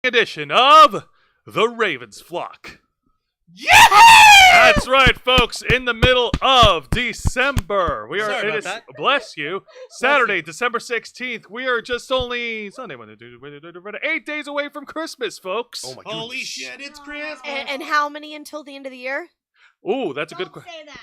edition of The Ravens Flock. Yeah! That's right, folks. In the middle of December, we are. Sorry It about is that. bless you. Saturday, December 16th. We are just only Sunday, Monday, Tuesday, 8 days away from Christmas, folks. Oh my goodness. Holy shit, it's Christmas. And how many until the end of the year? Ooh, that's a good Don't question. say that.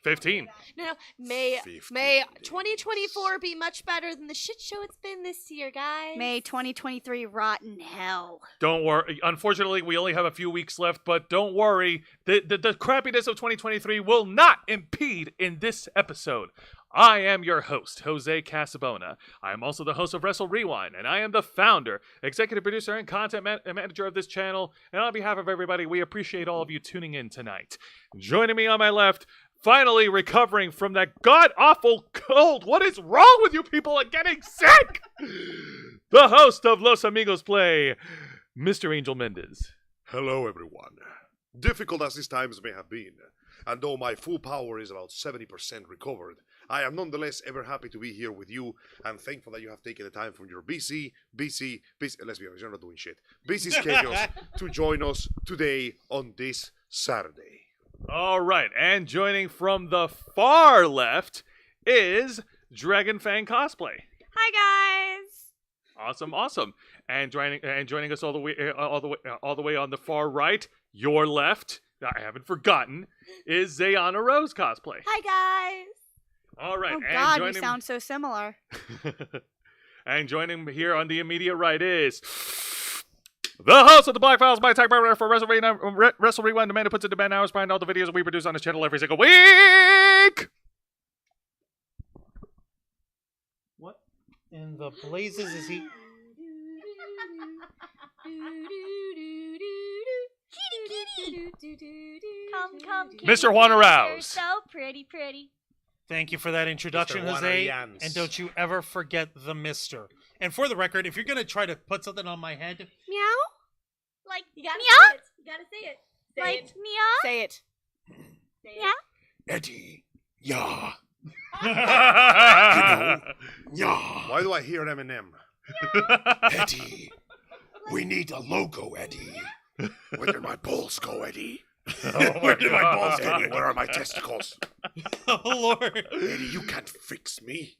15. No, May 15 2024 be much better than the shit show it's been this year, guys. May 2023 rotten hell. Don't worry. Unfortunately, we only have a few weeks left, but don't worry. The crappiness of 2023 will not impede in this episode. I am your host, Jose Casabona. I am also the host of Wrestle Rewind, and I am the founder, executive producer, and content manager of this channel. And on behalf of everybody, we appreciate all of you tuning in tonight. Joining me on my left, finally recovering from that god-awful cold. What is wrong with you people and getting sick? The host of Los Amigos Play, Mr. Angel Mendez. Hello, everyone. Difficult as these times may have been, and though my full power is about 70% recovered, I am nonetheless ever happy to be here with you and thankful that you have taken the time from your busy, let's be honest, you're not doing shit, busy schedules to join us today on this Saturday. All right, and joining from the far left is Dragon Fang Cosplay. Hi guys. Awesome. And joining us all the way on the far right, your left, I haven't forgotten, is Zayana Rose Cosplay. Hi, guys. All right, Oh and God, we joining sound so similar. and joining me here on the immediate right is the host of the Backfires, my tag partner for Wrestle Rewind, the man who puts in the man hours behind all the videos that we produce on this channel every single week. What in the blazes is he? Come, Mr. Juan You're Arouse. so pretty. Thank you for that introduction, Mr. Jose. Juan And don't you ever forget the Mister. And for the record, if you're gonna try to put something on my head, Meow? Like You gotta meow, say it. You gotta say it. Say like it. meow. Say it. Say it. Eddie, yeah, Yeah. yeah. Why do I hear Eminem? Eddie, we need a logo, Eddie. Where did my balls go, Eddie? Where did my balls go? Eddie, where are my testicles? oh Lord, Eddie, you can't fix me.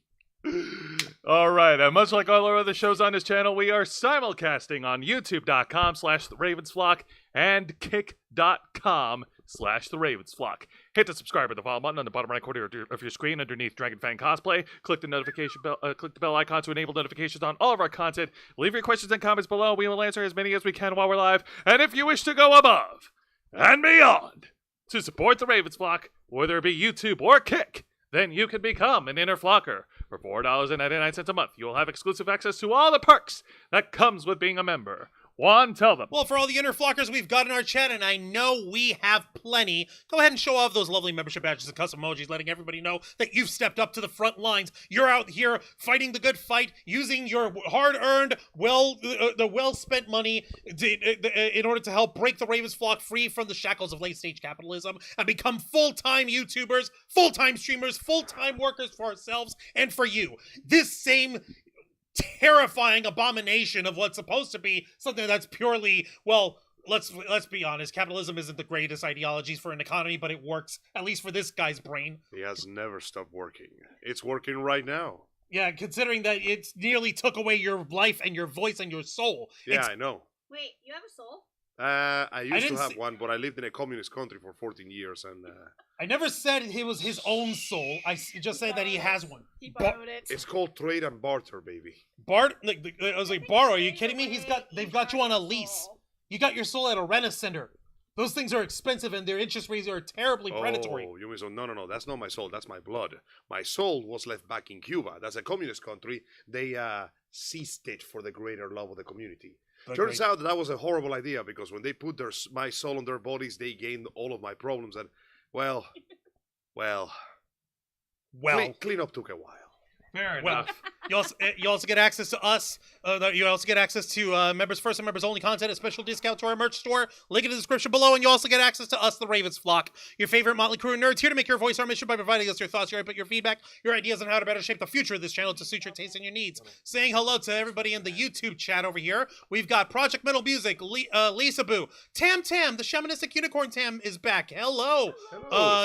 All right, and much like all our other shows on this channel, we are simulcasting on youtube.com/theravensflock and kick.com/theravensflock. Hit the subscribe or the follow button on the bottom right corner of your screen underneath Dragon Fang Cosplay. Click the notification bell, click the bell icon to enable notifications on all of our content. Leave your questions and comments below. We will answer as many as we can while we're live. And if you wish to go above and beyond to support the Ravens Flock, whether it be YouTube or Kick, then you can become an inner flocker. For $4.99 a month, you will have exclusive access to all the perks that comes with being a member. Juan, tell them. well, for all the inner flockers we've got in our chat, and I know we have plenty, go ahead and show off those lovely membership badges and custom emojis, letting everybody know that you've stepped up to the front lines. You're out here fighting the good fight, using your hard-earned, well-spent money in order to help break the Ravens Flock free from the shackles of late-stage capitalism and become full-time YouTubers, full-time streamers, full-time workers for ourselves and for you. This same terrifying abomination of what's supposed to be something that's purely, well, let's be honest, capitalism isn't the greatest ideologies for an economy, but it works, at least for this guy's brain. He has never stopped working. It's working right now. Yeah, considering that it nearly took away your life and your voice and your soul. Yeah, It's- I know. Wait, you have a soul? I used to didn't have see- one, but I lived in a communist country for 14 years, and I never said it was his own soul. Just said that he has one. He borrowed it. it's called trade and barter, baby. Bart, I was like, borrow? Are you kidding me? They've got you on a lease. You got your soul at a rent-a-center. Those things are expensive and their interest rates are terribly predatory. Oh, you mean so? No, that's not my soul. That's my blood. My soul was left back in Cuba. That's a communist country. They seized it for the greater love of the community. Turns out that was a horrible idea because when they put my soul on their bodies, they gained all of my problems. And well, Well, clean up took a while. Fair Well, enough. You also get access to us. You also get access to members first and members only content, a special discount to our merch store. Link in the description below, and you also get access to us, the Ravens Flock, your favorite motley crew of nerds, here to make your voice our mission by providing us your thoughts, your input, your feedback, your ideas on how to better shape the future of this channel to suit your tastes and your needs. Saying hello to everybody in the YouTube chat over here. We've got Project Metal Music, Lisa Boo, Tam, the shamanistic unicorn Tam is back. Hello.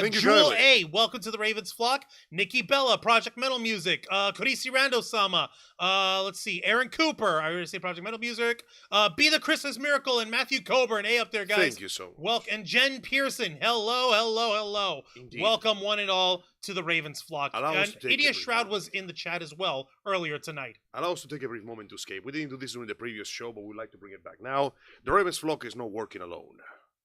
Thank you Jewel kindly. A, welcome to the Ravens Flock. Nikki Bella, Project Metal Music. Kurisi Rando-sama. Let's see. Aaron Cooper. I already say Project Metal Music. Be the Christmas Miracle and Matthew Coburn. Hey up there, guys. Thank you so much. Welcome. And Jen Pearson. Hello. Indeed. Welcome one and all to the Ravens Flock. Allow us And to take Idia a brief Shroud moment. was in the chat as well earlier tonight. Allow us to take a brief moment to escape. We didn't do this during the previous show, but we'd like to bring it back now. The Ravens Flock is not working alone.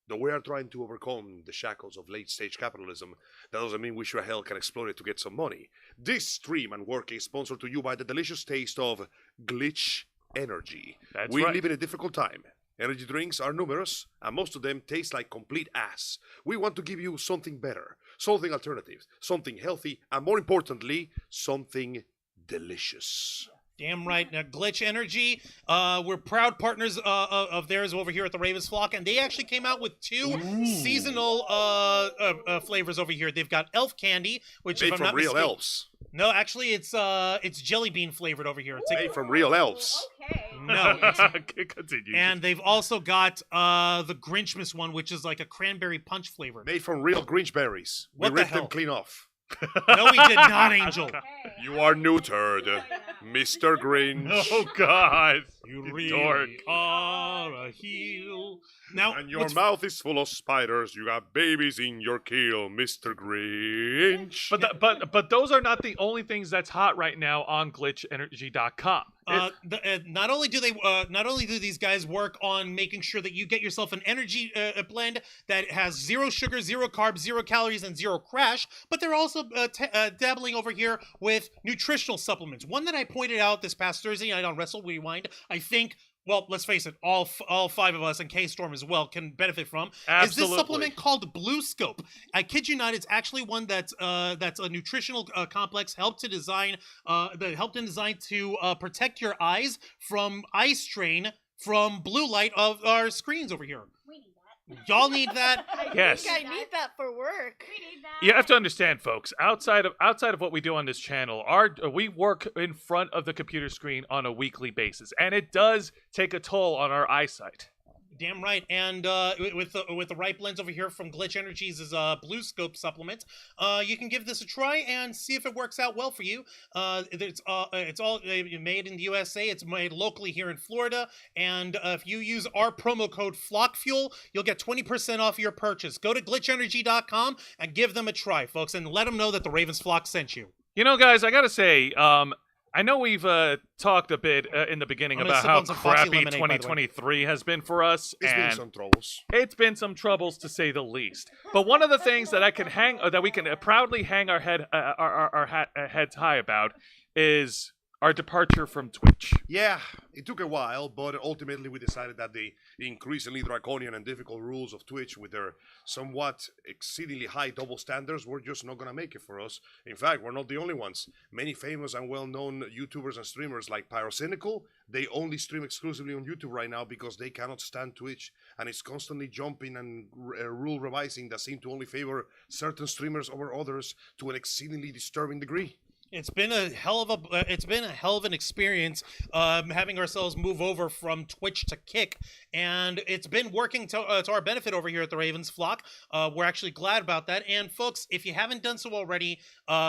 Though we are trying to overcome the shackles of late-stage capitalism, that doesn't mean we sure hell can exploit it to get some money. This stream and work is sponsored to you by the delicious taste of Glitch Energy. That's We right. live in a difficult time. Energy drinks are numerous, and most of them taste like complete ass. We want to give you something better, something alternative, something healthy, and more importantly, something delicious. Damn right. Now, Glitch Energy, we're proud partners of theirs over here at the Ravens Flock, and they actually came out with two seasonal flavors over here. They've got Elf Candy, which Made if I'm from not real mistaken, elves. No, actually, it's jelly bean flavored over here. It's Made from real elves. Okay. No, Continue. and they've also got the Grinchmas one, which is like a cranberry punch flavor. Made from real Grinch berries. We What the ripped them hell? clean off. No, we did not, Angel. Okay. You are neutered, Mr. Grinch. Oh God. You You really dork. are a heel. Now, And your what's mouth is full of spiders. You got babies in your keel, Mr. Grinch. But those are not the only things that's hot right now on glitchenergy.com. not only do these guys work on making sure that you get yourself an energy blend that has 0 sugar, 0 carbs, 0 calories, and 0 crash, but they're also dabbling over here with nutritional supplements. One that I pointed out this past Thursday night on Wrestle Rewind, I think. Well, let's face it, all 5 of us and K-Storm as well can benefit from. Absolutely. Is this supplement called Blue Scope? I kid you not, it's actually one that's a nutritional complex helped in design to protect your eyes from eye strain from blue light of our screens over here. We need that. Y'all need that. Yes. I need that for work. We need that. You have to understand, folks. Outside of what we do on this channel, we work in front of the computer screen on a weekly basis, and it does take a toll on our eyesight. Damn right. And with the right blends over here from Glitch Energies is Blue Scope supplement. You can give this a try and see if it works out well for you. It's all made in the USA. It's made locally here in Florida. And if you use our promo code FlockFuel, you'll get 20% off your purchase. Go to glitchenergy.com and give them a try, folks, and let them know that the Ravens Flock sent you. You know, guys, I gotta say, I know we've talked a bit in the beginning I'm gonna about sip how on some Foxy crappy lemonade, by the way. 2023 has been for us, It's been and some troubles. it's been some troubles to say the least. But one of the things that we can proudly hang our heads high about is our departure from Twitch. Yeah, it took a while, but ultimately we decided that the increasingly draconian and difficult rules of Twitch with their somewhat exceedingly high double standards were just not going to make it for us. In fact, we're not the only ones. Many famous and well-known YouTubers and streamers like Pyrocynical, they only stream exclusively on YouTube right now because they cannot stand Twitch, and it's constantly jumping and rule revising that seem to only favor certain streamers over others to an exceedingly disturbing degree. It's been a hell of an experience having ourselves move over from Twitch to Kick, and it's been working to our benefit over here at the Ravens Flock. We're actually glad about that. And folks, if you haven't done so already,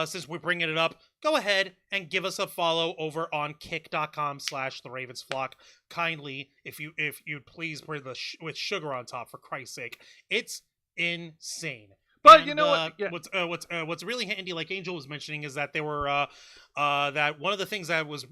since we're bringing it up, go ahead and give us a follow over on kick.com/the Ravens Flock. Kindly, if you'd please bring with sugar on top, for Christ's sake. It's insane. But And, you know what? Yeah. What's really handy, like Angel was mentioning, is that there were that one of the things that was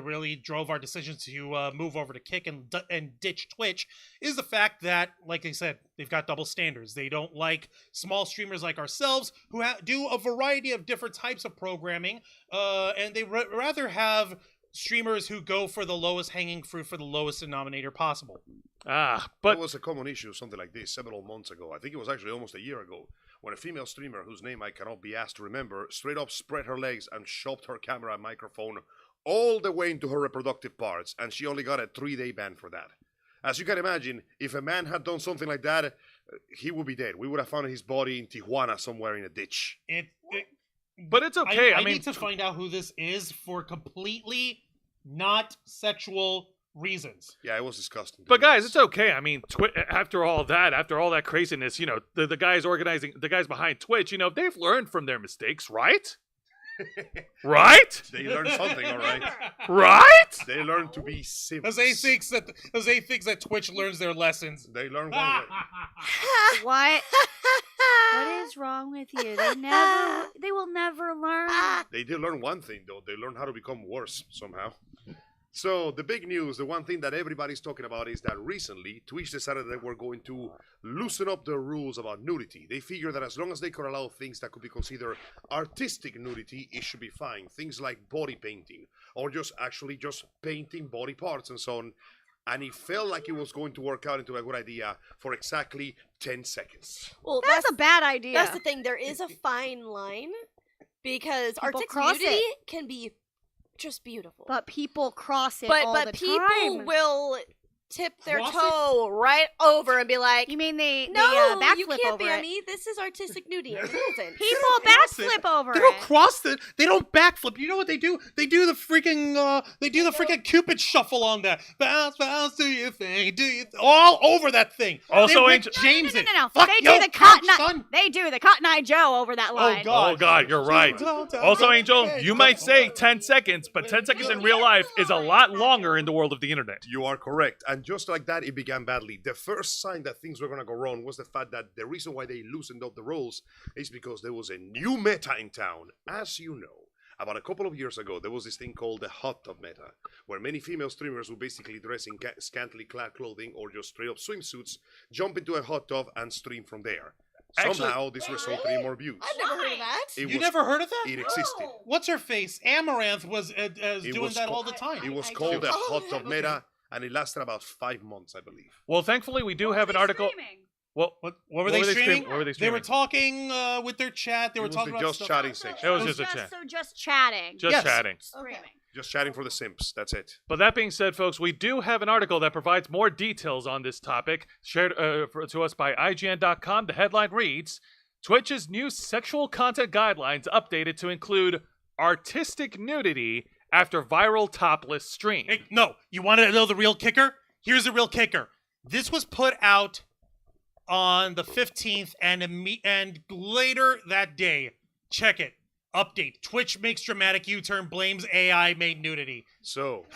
really drove our decision to move over to Kick and ditch Twitch is the fact that, like I said, they've got double standards. They don't like small streamers like ourselves who do a variety of different types of programming, and they rather have streamers who go for the lowest hanging fruit for the lowest denominator possible. But That was a common issue, something like this, several months ago. I think it was actually almost a year ago, when a female streamer, whose name I cannot be asked to remember, straight up spread her legs and shoved her camera and microphone all the way into her reproductive parts, and she only got a 3-day ban for that. As you can imagine, if a man had done something like that, he would be dead. We would have found his body in Tijuana somewhere in a ditch. But it's okay. I mean, need to find out who this is for completely not sexual reasons. Yeah, it was disgusting. but guys, it's okay. I mean, after all that craziness, the guys behind Twitch, they've learned from their mistakes, right? Right? They learned something, all right. Right? They learned to be simps. Jose thinks that Twitch learns their lessons. They learned one way. What? What is wrong with you? They will never learn. They did learn one thing, though. They learned how to become worse somehow. So, the big news, the one thing that everybody's talking about is that recently, Twitch decided that we're going to loosen up the rules about nudity. They figure that as long as they could allow things that could be considered artistic nudity, it should be fine. Things like body painting, or just painting body parts and so on. And it felt like it was going to work out into a good idea for exactly 10 seconds. Well, That's a bad idea. That's the thing. There is a fine line because People artistic cross nudity it. can be just beautiful. But people cross it but all the people time. will tip their Cross it? toe right over and be like, You mean they "No, backflip you can't, over it? Banny. This is artistic nudity. It isn't." People cross it. backflip over They don't it. cross it. They don't backflip. You know what they do? They do the freaking Cupid shuffle on that. Bounce, bounce, do your thing, all over that thing. Also, they Angel- James No. it. They Fuck do your the couch, Cotton Eye. son. They do the Cotton Eye Joe over that line. God. Oh, God, you're right. Also, Angel, you might say 10 seconds, but 10 seconds in real life is a lot longer in the world of the internet. You are correct. And just like that, it began badly. The first sign that things were going to go wrong was the fact that the reason why they loosened up the rules is because there was a new meta in town. As you know, about a couple of years ago, there was this thing called the hot tub meta, where many female streamers would basically dress in scantily clad clothing or just straight up swimsuits, jump into a hot tub and stream from there. Actually- Somehow, this resulted in more views. I've never heard of that. It You never heard of that? It existed. What's her face? Amaranth was It doing was that called- all the time. It was I called don't the know. hot tub meta, and it lasted about 5 months, I believe. Well, thankfully, we do have an article. Well, What were they streaming? What were they They streaming? were talking with their chat. They It were was talking the about just stuff. chatting section. It was just a chat. So just chatting. Just Yes. chatting. Screaming. Just chatting for the simps. That's it. But that being said, folks, we do have an article that provides more details on this topic, shared to us by IGN.com. The headline reads, Twitch's new sexual content guidelines updated to include artistic nudity after viral topless stream. Hey, no, you want to know the real kicker? Here's the real kicker. This was put out on the 15th, and later that day, check it. Update. Twitch makes dramatic U-turn, blames AI made nudity. So,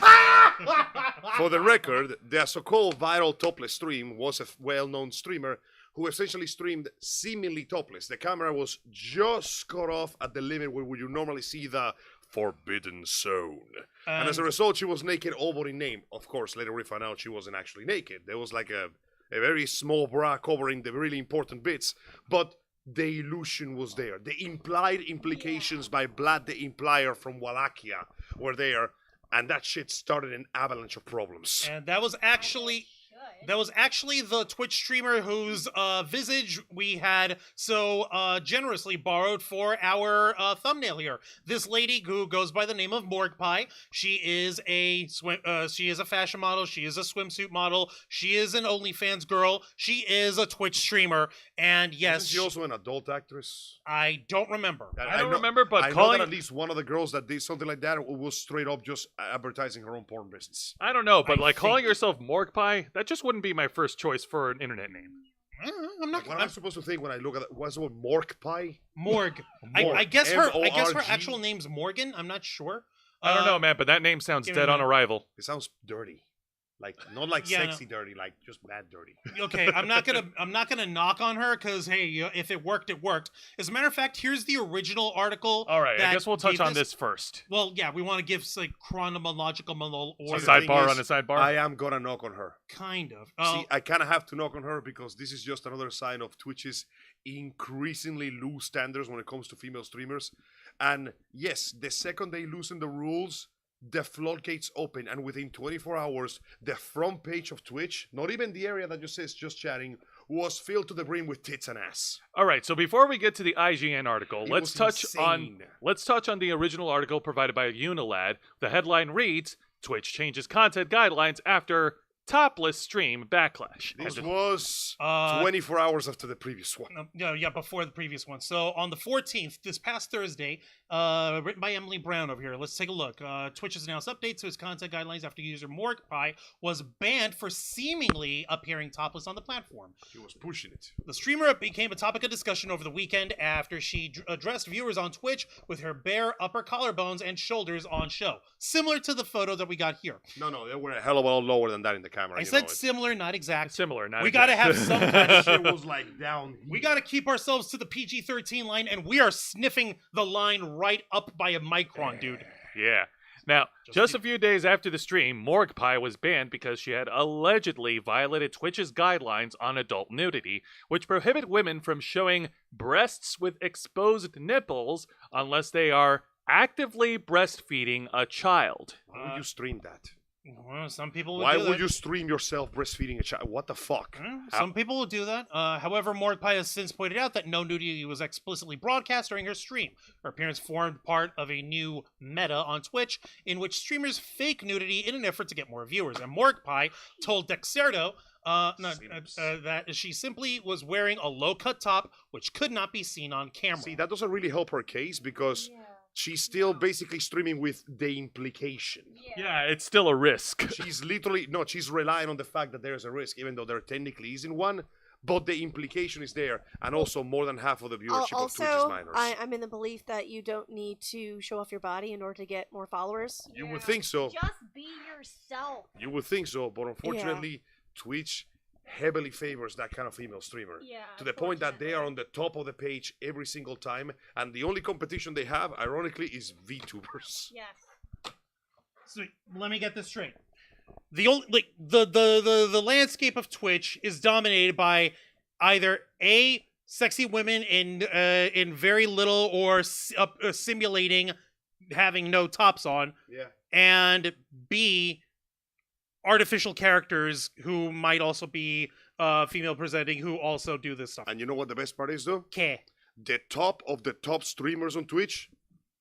for the record, the so-called viral topless stream was a well-known streamer who essentially streamed seemingly topless. The camera was just cut off at the limit where you normally see the forbidden zone. And as a result, she was naked all but in name. Of course, later we found out she wasn't actually naked. There was like a very small bra covering the really important bits, but the illusion was there. The implied implications by Vlad the Implier from Wallachia were there, and that shit started an avalanche of problems. And that was actually the Twitch streamer whose visage we had so generously borrowed for our thumbnail here. This lady who goes by the name of Morgpie. She is a fashion model. She is a swimsuit model. She is an OnlyFans girl. She is a Twitch streamer. And yes, Isn't she also an adult actress? I don't remember. I don't remember, but I know calling... that at least one of the girls that did something like that was straight up just advertising her own porn business. I don't know, but I calling think- yourself Morgpie, that just wouldn't be my first choice for an internet name. I'm not. What am I supposed to think when I look at that? What's the word? Morgpie? Morg. Morg. I guess her M-O-R-G? actual name's Morgan. I'm not sure. I don't know, man, but that name sounds give dead me a on arrival. It sounds dirty. Like, not like Yeah, sexy dirty, like just bad dirty. Okay, I'm not gonna knock on her because hey, if it worked, it worked. As a matter of fact, here's the original article. All right, I that guess we'll touch gave on this first. Well, yeah, we want to give like chronological A order. the thing sidebar is, on a sidebar. I am gonna knock on her. Kind of. See, I kind of have to knock on her because this is just another sign of Twitch's increasingly loose standards when it comes to female streamers. And yes, the second they loosen the rules, the floodgates open, and within 24 hours, the front page of Twitch, not even the area that just says just chatting, was filled to the brim with tits and ass. All right, so before we get to the IGN article, It let's was touch on insane. the original article provided by Unilad. The headline reads, Twitch changes content guidelines after topless stream backlash. This And was 24 hours after the previous one. Yeah, before the previous one. So on the 14th, this past Thursday, written by Emily Brown over here. Let's take a look. Twitch has announced updates to its content guidelines after user Morgpie was banned for seemingly appearing topless on the platform. He was pushing it. The streamer became a topic of discussion over the weekend after she addressed viewers on Twitch with her bare upper collarbones and shoulders on show, similar to the photo that we got here. No, they were a hell of a lot lower than that in the camera. I you said know it. similar, not exact. similar, not We exact. gotta have some kind of Shit was like down. We got to keep ourselves to the PG-13 line, and we are sniffing the line right up by a micron, dude. Yeah. Now, just a few days after the stream, Morgpie was banned because she had allegedly violated Twitch's guidelines on adult nudity, which prohibit women from showing breasts with exposed nipples unless they are actively breastfeeding a child. Why would you stream that? Well, some people would Why do would that. you stream yourself breastfeeding a child? What the fuck? Some people will do that. However, Morgpie has since pointed out that no nudity was explicitly broadcast during her stream. Her appearance formed part of a new meta on Twitch in which streamers fake nudity in an effort to get more viewers. And Morgpie told Dexerto that she simply was wearing a low-cut top, which could not be seen on camera. See, that doesn't really help her case because she's still basically streaming with the implication. Yeah, it's still a risk. She's she's relying on the fact that there's a risk, even though there technically isn't one. But the implication is there, and also more than half of the viewership of Twitch is minors. I'm in the belief that you don't need to show off your body in order to get more followers. You would think so. Just be yourself. You would think so, but unfortunately, Twitch heavily favors that kind of female streamer. Yeah. To the point that they are on the top of the page every single time, and the only competition they have, ironically, is VTubers. Yes. So let me get this straight. The landscape of Twitch is dominated by either A, sexy women in very little or simulating having no tops on, Yeah. and B, artificial characters who might also be female presenting who also do this stuff. And you know what the best part is, though? Okay. The top of the top streamers on Twitch,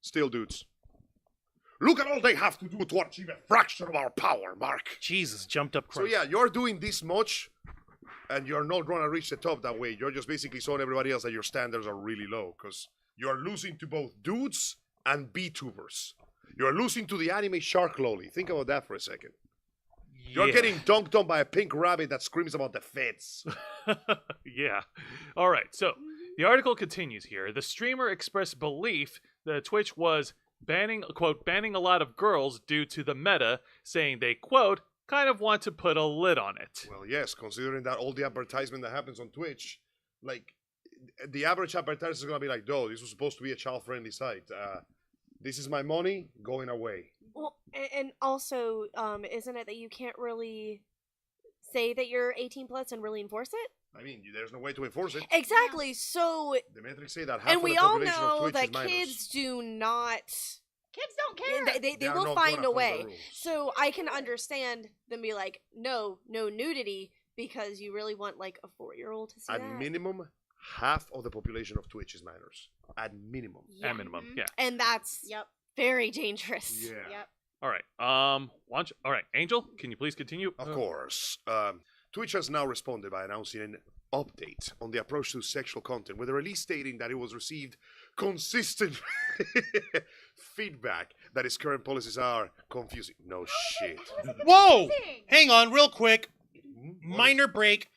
still dudes. Look at all they have to do to achieve a fraction of our power, Mark. Jesus, jumped up So Christ. yeah, you're doing this much, and you're not going to reach the top that way. You're just basically showing everybody else that your standards are really low, because you're losing to both dudes and VTubers. You're losing to the anime shark loli. Think about that for a second. You're getting dunked on by a pink rabbit that screams about the feds. Yeah. All right. So the article continues here. The streamer expressed belief that Twitch was banning a lot of girls due to the meta, saying they, quote, kind of want to put a lid on it. Well, yes, considering that all the advertisement that happens on Twitch, like, the average advertiser is going to be like, no, this was supposed to be a child-friendly site. This is my money going away. Well, and also, isn't it that you can't really say that you're 18 plus and really enforce it? I mean, there's no way to enforce it. Exactly. So, The metrics say that half and of we the all population of know Twitch that is minors. kids do not. Kids don't care. They are will not find gonna a follow way. the rules. So I can understand them be like, no nudity, because you really want like a 4-year-old to see At that. minimum, half of the population of Twitch is minors. At minimum. Yeah. At minimum. Yeah. And that's Yep. very dangerous. Yeah. Yep. All right. All right. Angel, can you please continue? Of course. Twitch has now responded by announcing an update on the approach to sexual content, with a release stating that it was received consistent feedback that its current policies are confusing. No shit. Whoa! Amazing. Hang on, real quick. What Minor break.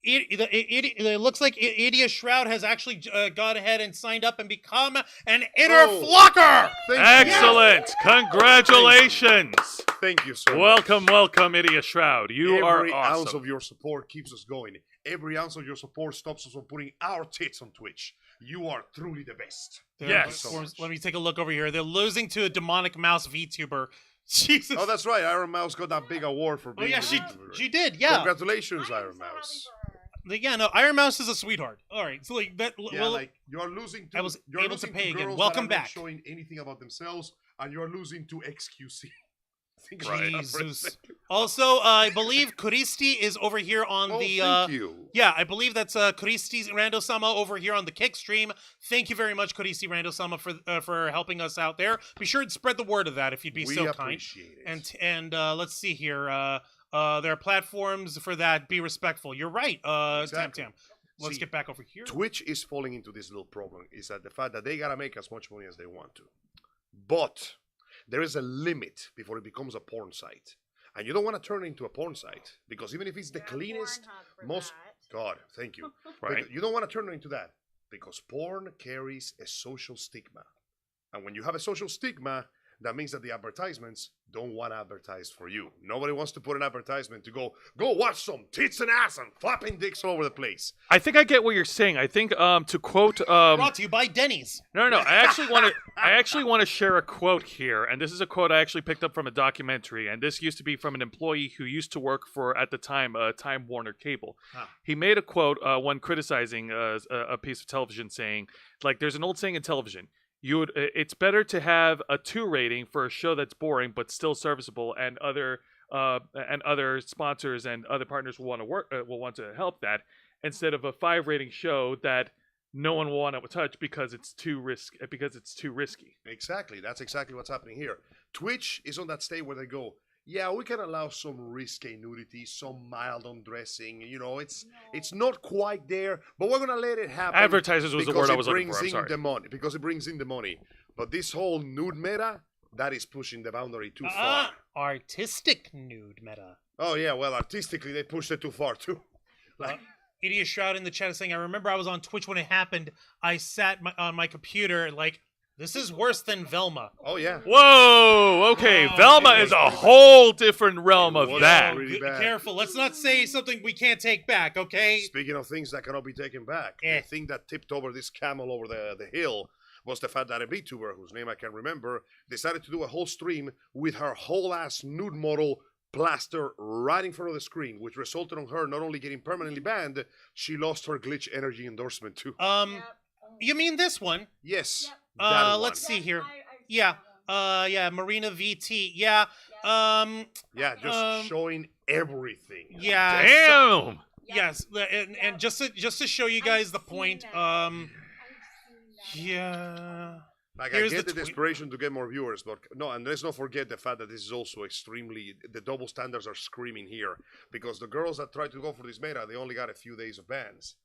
It looks like Idia Shroud has actually gone ahead and signed up and become an inner Oh. flocker. Excellent. Congratulations. Thank you so much. Welcome, Idiot Shroud. You Every are ounce awesome. of your support keeps us going. Every ounce of your support stops us from putting our tits on Twitch. You are truly the best. Yes. Let me take a look over here. They're losing to a demonic mouse VTuber. Jesus. Oh, that's right. Iron Mouse got that big award for Oh being yeah, the she VTuber. did. Yeah. Congratulations, I am Iron so happy Mouse. for her. Yeah. No, Iron Mouse is a sweetheart. All right. So like that. Yeah, well, like you're losing to. I was you're able to losing pay again. girls Welcome that are back. not showing anything about themselves, and you're losing to XQC. think about that for a Jesus. second. Also, I believe Kuristi is over here on Oh, the. thank you. Yeah, I believe that's Kuristi's Rando-sama over here on the Kick stream. Thank you very much, Kuristi Rando-sama, for helping us out there. Be sure to spread the word of that if you'd be We so kind. appreciate it. And let's see here. There are platforms for that. Be respectful. You're right. Exactly. Tam. Let's See, get back over here. Twitch is falling into this little problem. Is that the fact that they gotta make as much money as they want to, but there is a limit before it becomes a porn site, and you don't want to turn it into a porn site because even if it's the cleanest, most God, thank you. Right. But you don't want to turn it into that because porn carries a social stigma, and when you have a social stigma, that means that the advertisements don't want to advertise for you. Nobody wants to put an advertisement to go watch some tits and ass and flapping dicks all over the place. I think I get what you're saying. I think to quote Brought to you by Denny's. No. I actually want to share a quote here, and this is a quote I actually picked up from a documentary, and this used to be from an employee who used to work for, at the time, Time Warner Cable. Huh. He made a quote when criticizing a piece of television, saying, like, there's an old saying in television. It's better to have a 2 rating for a show that's boring but still serviceable, and other sponsors and other partners will want to help that, instead of a 5 rating show that no one will want to touch because it's too risky. Exactly. That's exactly what's happening here. Twitch is on that state where they go, yeah, we can allow some risque nudity, some mild undressing. You know, it's not quite there, but we're gonna let it happen. Advertisers was the word I was looking for. I'm Because it brings in sorry. the money. Because it brings in the money. But this whole nude meta, that is pushing the boundary too far. Artistic nude meta. Oh yeah, well, artistically they pushed it too far too. Idiot Shroud in the chat is saying, I remember I was on Twitch when it happened. I sat on my computer like, this is worse than Velma. Oh yeah. Whoa, okay. Oh, Velma it is was a pretty bad. whole different realm It of was that. really bad. Careful. Let's not say something we can't take back, okay? Speaking of things that cannot be taken back, Eh. the thing that tipped over this camel over the hill was the fact that a VTuber, whose name I can't remember, decided to do a whole stream with her whole ass nude model plaster right in front of the screen, which resulted on her not only getting permanently banned, she lost her glitch energy endorsement too. You mean this one? Yes. that one. Let's see here. Yeah. Marina VT. Yeah. Yeah, just showing everything. Yeah. Damn. Yes, and just to show you guys the point, yeah. Like, Here's I get the the tweet. desperation to get more viewers, but no, and let's not forget the fact that this is also extremely, the double standards are screaming here, because the girls that tried to go for this meta, they only got a few days of bans.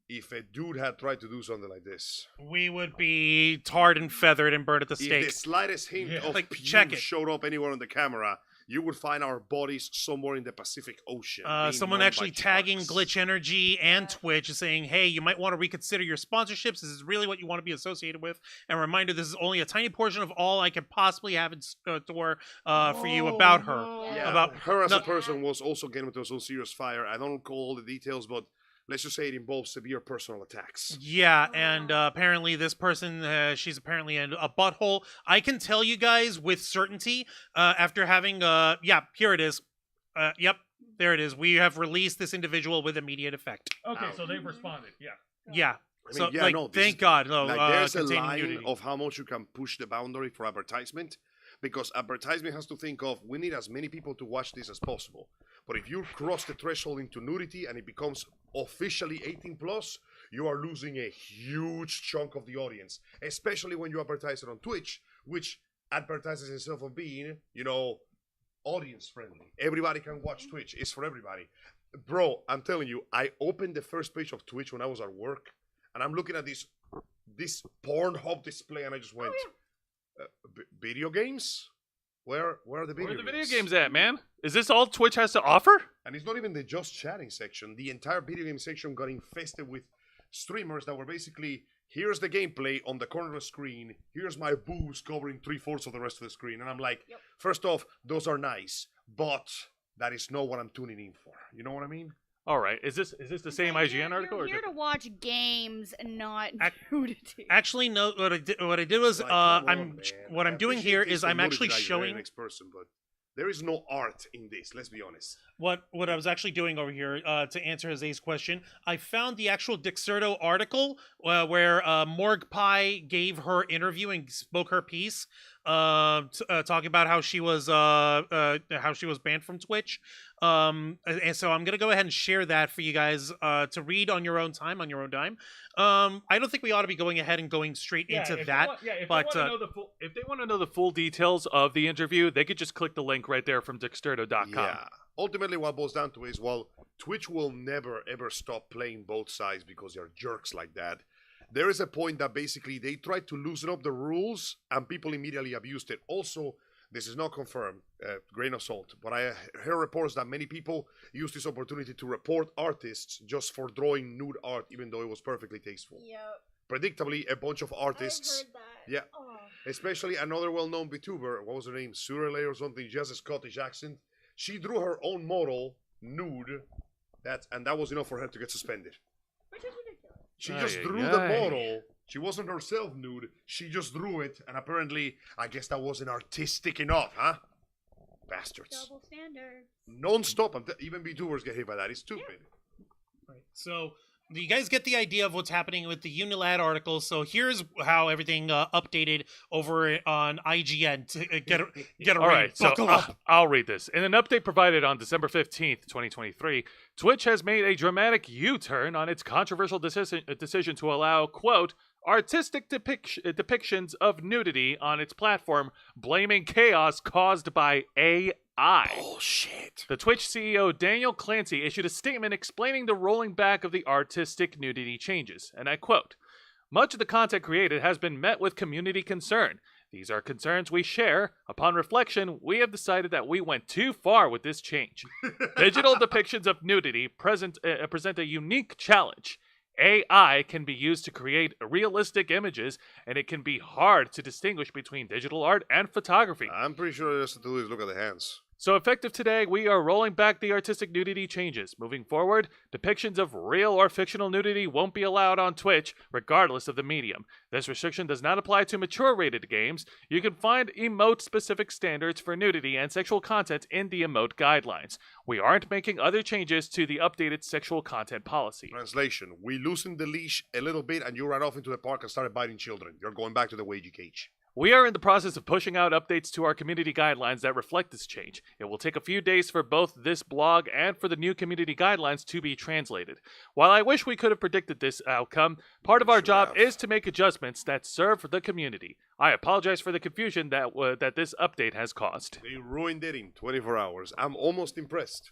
If a dude had tried to do something like this, We would be tarred and feathered and burned at the if the stake. slightest hint Yeah. of Like, pubes check it. showed up anywhere on the camera, you would find our bodies somewhere in the Pacific Ocean. being Someone known actually by tagging sharks. Glitch Energy and Twitch is saying, hey, you might want to reconsider your sponsorships. This is really what you want to be associated with. And reminder, this is only a tiny portion of all I could possibly have in store for you about her. Yeah, About her as no- a person was also getting into some serious fire. I don't recall all the details, but let's just say it involves severe personal attacks. Yeah, and apparently this person, she's apparently a butthole. I can tell you guys with certainty, after having, here it is. Yep, there it is. We have released this individual with immediate effect. Okay, so they've responded. Yeah. Yeah. I mean, yeah, no, this thank is- God. No, Like, there's a containing line nudity. of how much you can push the boundary for advertisement, because advertisement has to think of, we need as many people to watch this as possible. But if you cross the threshold into nudity and it becomes officially 18 plus, you are losing a huge chunk of the audience, especially when you advertise it on Twitch, which advertises itself of being, audience friendly. Everybody can watch Twitch. It's for everybody. Bro, I'm telling you, I opened the first page of Twitch when I was at work, and I'm looking at this Pornhub display, and I just went, video games? Where are the video Where are the games? video games at, man? Is this all Twitch has to offer? And it's not even the just chatting section. The entire video game section got infested with streamers that were basically, here's the gameplay on the corner of the screen, here's my boobs covering 3/4 of the rest of the screen. And I'm like, first off, those are nice, but that is not what I'm tuning in for. You know what I mean? All right. Is this the same IGN article? You're Or here to watch games and not Ac- nudity. Actually, no. What I did was, Like, come on, I'm man. what I I'm doing appreciate here this is I'm for actually nudity that you're an showing. next person, but There is no art in this. Let's be honest. What I was actually doing over here to answer Jose's question, I found the actual Dixerto article where Morgpie gave her interview and spoke her piece, talking about how she was banned from Twitch. And so I'm gonna go ahead and share that for you guys to read on your own time, on your own dime. I don't think we ought to be going ahead and going straight into that. If but they want to know the full details of the interview, they could just click the link right there from Dexterto.com. Yeah. Ultimately, what it boils down to is, well, Twitch will never, ever stop playing both sides because they're jerks like that. There is a point that basically they tried to loosen up the rules and people immediately abused it. Also, this is not confirmed, grain of salt, but I heard reports that many people use this opportunity to report artists just for drawing nude art, even though it was perfectly tasteful. Yep. Predictably, a bunch of artists... I've heard that. Yeah. Oh. Especially another well-known VTuber, what was her name? Surelay or something, she has a Scottish accent. She drew her own model, nude, and that was enough for her to get suspended. Which is ridiculous. She just drew the model. She wasn't herself nude. She just drew it, and apparently, I guess that wasn't artistic enough, huh? Bastards. Double standard. Non-stop. Even VTubers get hit by that. It's stupid. Right. So you guys get the idea of what's happening with the Unilad article. So here's how everything updated over on IGN to get a All right, so buckle up. I'll read this. In an update provided on December 15th, 2023, Twitch has made a dramatic U-turn on its controversial decision to allow, quote, artistic depictions of nudity on its platform, blaming chaos caused by AI. Bullshit. The Twitch CEO Daniel Clancy issued a statement explaining the rolling back of the artistic nudity changes, and I quote, much of the content created has been met with community concern. These are concerns we share. Upon reflection, we have decided that we went too far with this change. Digital depictions of nudity present a unique challenge. AI can be used to create realistic images, and it can be hard to distinguish between digital art and photography. I'm pretty sure just to do is look at the hands. So effective today, we are rolling back the artistic nudity changes. Moving forward, depictions of real or fictional nudity won't be allowed on Twitch, regardless of the medium. This restriction does not apply to mature-rated games. You can find emote-specific standards for nudity and sexual content in the emote guidelines. We aren't making other changes to the updated sexual content policy. Translation, we loosened the leash a little bit and you ran off into the park and started biting children. You're going back to the wagey cage. We are in the process of pushing out updates to our community guidelines that reflect this change. It will take a few days for both this blog and for the new community guidelines to be translated. While I wish we could have predicted this outcome, part of our job is to make adjustments that serve the community. I apologize for the confusion that this update has caused. They ruined it in 24 hours. I'm almost impressed.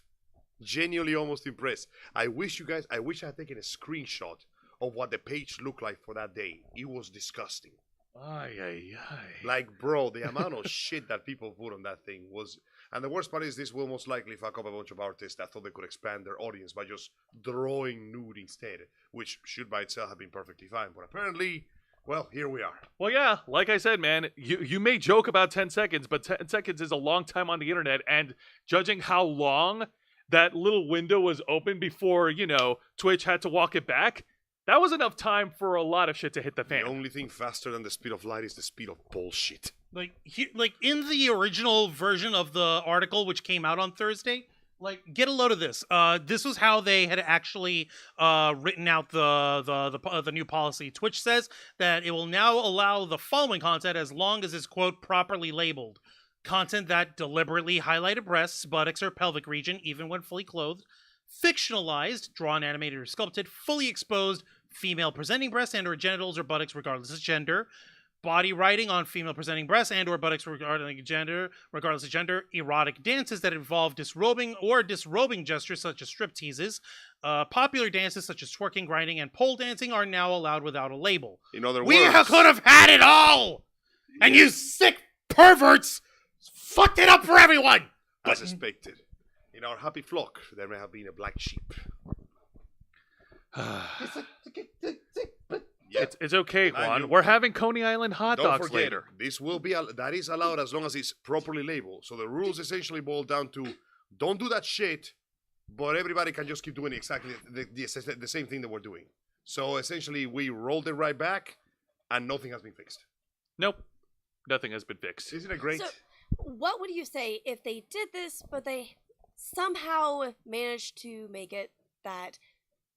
Genuinely almost impressed. I wish I had taken a screenshot of what the page looked like for that day. It was disgusting. Ay, ay, ay. Like, bro, the amount of shit that people put on that thing was... And the worst part is this will most likely fuck up a bunch of artists that thought they could expand their audience by just drawing nude instead, which should by itself have been perfectly fine. But apparently, well, here we are. Well, yeah, like I said, man, you may joke about 10 seconds, but 10 seconds is a long time on the internet, and judging how long that little window was open before, Twitch had to walk it back, that was enough time for a lot of shit to hit the fan. The only thing faster than the speed of light is the speed of bullshit. Like in the original version of the article, which came out on Thursday, get a load of this. This was how they had actually written out the new policy. Twitch says that it will now allow the following content as long as it's, quote, properly labeled. Content that deliberately highlighted breasts, buttocks, or pelvic region, even when fully clothed. Fictionalized, drawn, animated, or sculpted, fully exposed, female-presenting breasts and or genitals or buttocks regardless of gender. Body writing on female-presenting breasts and or buttocks regardless of gender. Erotic dances that involve disrobing or disrobing gestures such as strip teases. Popular dances such as twerking, grinding, and pole dancing are now allowed without a label. In other We words... could have had it all! And you sick perverts fucked it up for everyone! As expected. In our happy flock, there may have been a black sheep. It's okay, Juan. you- We're having Coney Island hot Don't dogs forget, later. this will be that is allowed as long as it's properly labeled. So the rules essentially boil down to don't do that shit, but everybody can just keep doing exactly the same thing that we're doing. So essentially, we rolled it right back, and nothing has been fixed. Nope. Nothing has been fixed. Isn't it great? So, what would you say if they did this, but they somehow managed to make it that,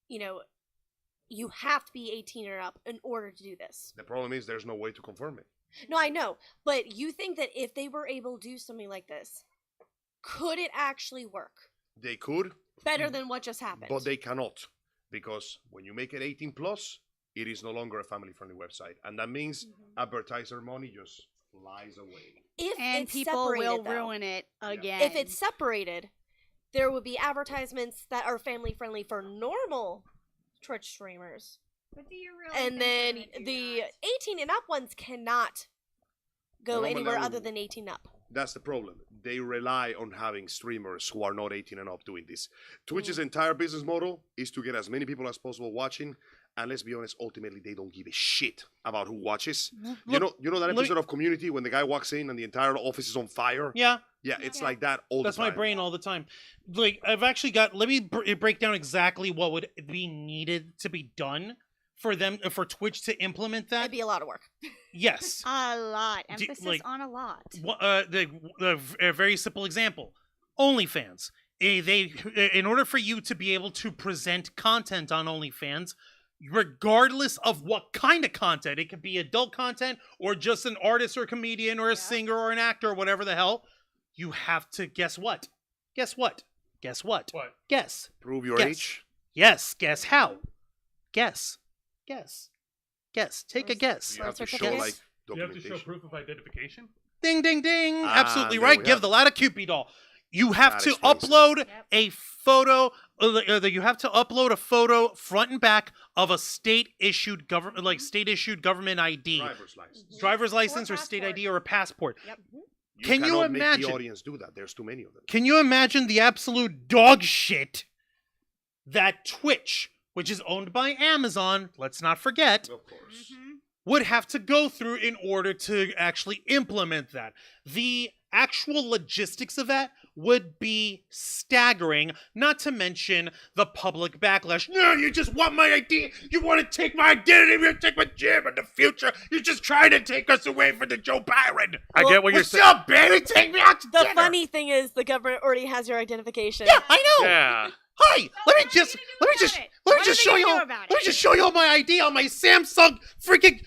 you have to be 18 or up in order to do this? The problem is there's no way to confirm it. No, I know, but you think that if they were able to do something like this, could it actually work They could, better than what just happened? but they cannot. Because when you make it 18 plus, it is no longer a family-friendly website. And that means advertiser money just flies away. If And it's people will separated, though, ruin it again. if it's separated, there would be advertisements that are family-friendly for normal Twitch streamers. But do you really And think then they're gonna do the that? 18 and up ones cannot go No, anywhere no. other than 18 up. That's the problem. They rely on having streamers who are not 18 and up doing this. Twitch's entire business model is to get as many people as possible watching. And let's be honest, ultimately they don't give a shit about who watches. You know that episode of Community when the guy walks in and the entire office is on fire? Yeah. Yeah, it's like that all That's the time. my brain all the time. Like, I've actually got. Let me break down exactly what would be needed to be done for Twitch to implement that. That'd be a lot of work. Yes. A lot. Do- Emphasis like- on a lot. A very simple example: OnlyFans. In order for you to be able to present content on OnlyFans, regardless of what kind of content, it could be adult content or just an artist or a comedian or a singer or an actor or whatever the hell, you have to guess what? Guess what? Guess what? What? Guess. Prove your Yes. age? Yes. Guess how? Guess. Guess. Guess. Take a Birth- guess. You have to show certificates? like You have to show documentation. proof of identification? Ding, ding, ding. Ah, Absolutely there right. we Give have the it. ladder Cupid doll. You have That to explains it. upload Yep. a photo. You have to upload a photo front and back of a state-issued government ID, Driver's license. driver's license or state passport. ID or a passport. Yep. Can you cannot make imagine? the audience do that? There's too many of them. Can you imagine the absolute dog shit that Twitch, which is owned by Amazon, let's not forget, Of course. would have to go through in order to actually implement that? The actual logistics of that would be staggering, not to mention the public backlash. No, you just want my ID. You want to take my identity. You want to take my gym in the future. You're just trying to take us away from the Joe Byron. I get what you're What's saying. up, baby? Take me out to The dinner. funny thing is, the government already has your identification. Yeah, I know. Yeah. Hi, let me what are just they gonna do let me about just it? let me What just are show they you gonna all, do about let me it? just show you all my ID on my Samsung freaking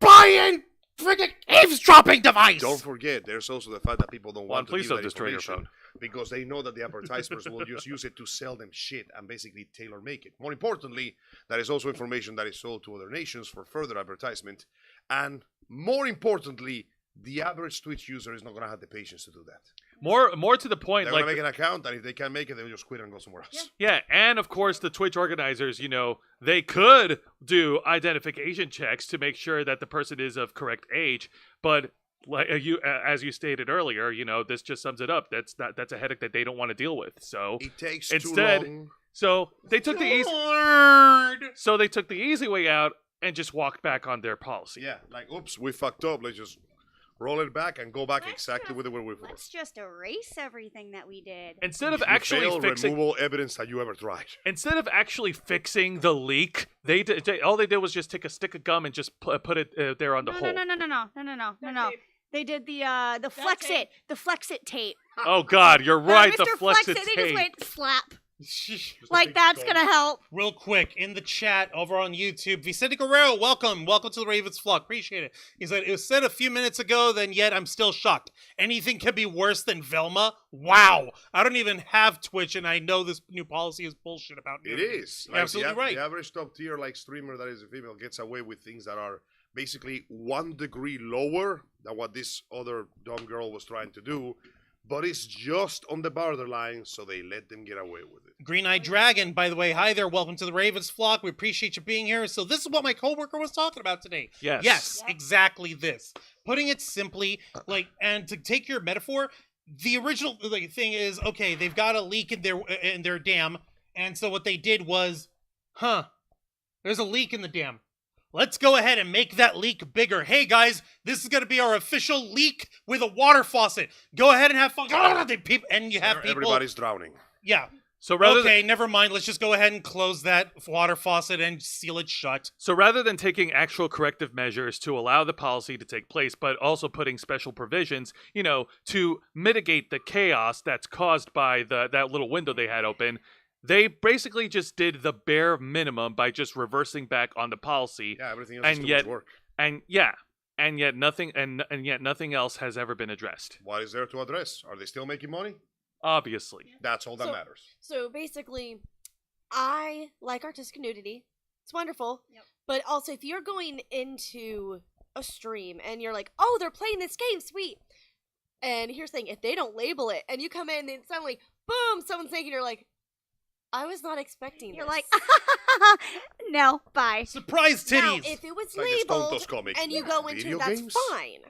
spying freaking eavesdropping device. Don't forget, there's also the fact that people don't want to please give don't that destroy your information because they know that the advertisers will just use it to sell them shit and basically tailor make it. More importantly, that is also information that is sold to other nations for further advertisement. And more importantly, the average Twitch user is not going to have the patience to do that. More to the point, They're like going to make an account, and if they can't make it, they'll just quit and go somewhere else. yeah, and of course the Twitch organizers, they could do identification checks to make sure that the person is of correct age, but like as you stated earlier, this just sums it up. That's a headache that they don't want to deal with. So It takes Instead- too long. so they took the easy Lord. so they took the easy way out and just walked back on their policy. Yeah, like, oops, we fucked up. Let's just roll it back and go back Let's exactly just- with the way we were. Let's just erase everything that we did. Instead of You actually fail, fixing removal evidence that you ever tried. the leak, all they did was just take a stick of gum and just put it there on the hole. No. They did the flex tape. the flex it tape. Oh God, you're right. Mr. The flex it They just tape. went slap. Like that's gonna help. Real quick, in the chat over on YouTube, Vicente Guerrero, welcome to the Ravens Flock. Appreciate it. He said, it was said a few minutes ago, then yet I'm still shocked. Anything could be worse than Velma? Wow. I don't even have Twitch, and I know this new policy is bullshit about It nudity. is. You're absolutely right. The average top tier streamer that is a female gets away with things that are basically 1 degree lower than what this other dumb girl was trying to do, but it's just on the borderline, so they let them get away with it. Green Eyed Dragon, by the way, hi there. Welcome to the Ravens Flock. We appreciate you being here. So this is what my coworker was talking about today. Yes. Yes, exactly this. Putting it simply, and to take your metaphor, the original thing is, okay, they've got a leak in their dam, and so what they did was, there's a leak in the dam. Let's go ahead and make that leak bigger. Hey guys, this is going to be our official leak with a water faucet. Go ahead and have fun. And you have people. Everybody's drowning. Yeah. So rather Okay, never mind. Let's just go ahead and close that water faucet and seal it shut. So rather than taking actual corrective measures to allow the policy to take place, but also putting special provisions, to mitigate the chaos that's caused by that little window they had open, they basically just did the bare minimum by just reversing back on the policy. Yeah, everything else And is too yet- much work. And yet nothing else has ever been addressed. What is there to address? Are they still making money? Obviously. That's all that So- matters. So basically, I like artistic nudity. It's wonderful. Yep. But also, if you're going into a stream and you're like, oh, they're playing this game, sweet. And here's the thing, if they don't label it and you come in and suddenly, boom, someone's naked, you're like, I was not expecting You're this. like, no, bye. Surprise Now, titties! if it was Like the labeled Stontos comic. and you go into Video that's games? fine.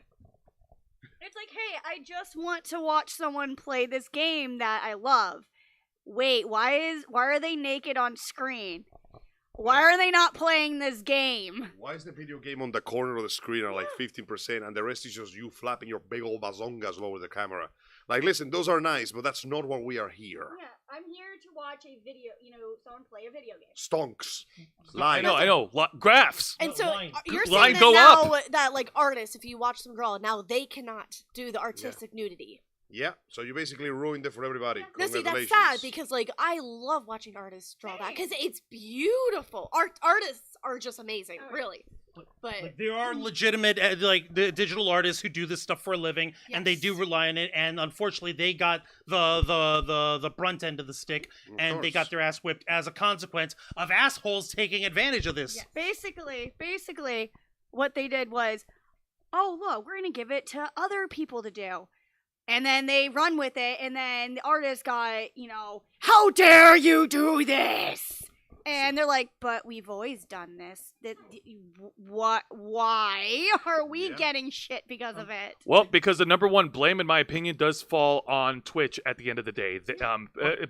It's like, hey, I just want to watch someone play this game that I love. Wait, why are they naked on screen? Why are they not playing this game? Why is the video game on the corner of the screen at like 15% and the rest is just you flapping your big old bazongas over the camera? Like, listen, those are nice, but that's not why we are here. Yeah, I'm here to watch a video, someone play a video game. Stonks. I Lies. know. Graphs. And But so line- you're line saying go that up. now that like artists, if you watch them draw, now they cannot do the artistic nudity. Yeah, so you basically ruined it for everybody. No, see, that's Congratulations. sad because like I love watching artists draw that because it's beautiful. Artists are just amazing, really. But Like, there are legitimate the digital artists who do this stuff for a living, and they do Yes. rely on it. And unfortunately, they got the brunt end of the stick, Of and they got course. their ass whipped as a consequence of assholes taking advantage of this. Yeah. Basically, what they did was, oh look, we're gonna give it to other people to do, and then they run with it, and then the artist got, how dare you do this? And they're like, but we've always done this. What? Why are we Yeah. getting shit because of it? Well, because the number one blame, in my opinion, does fall on Twitch at the end of the day.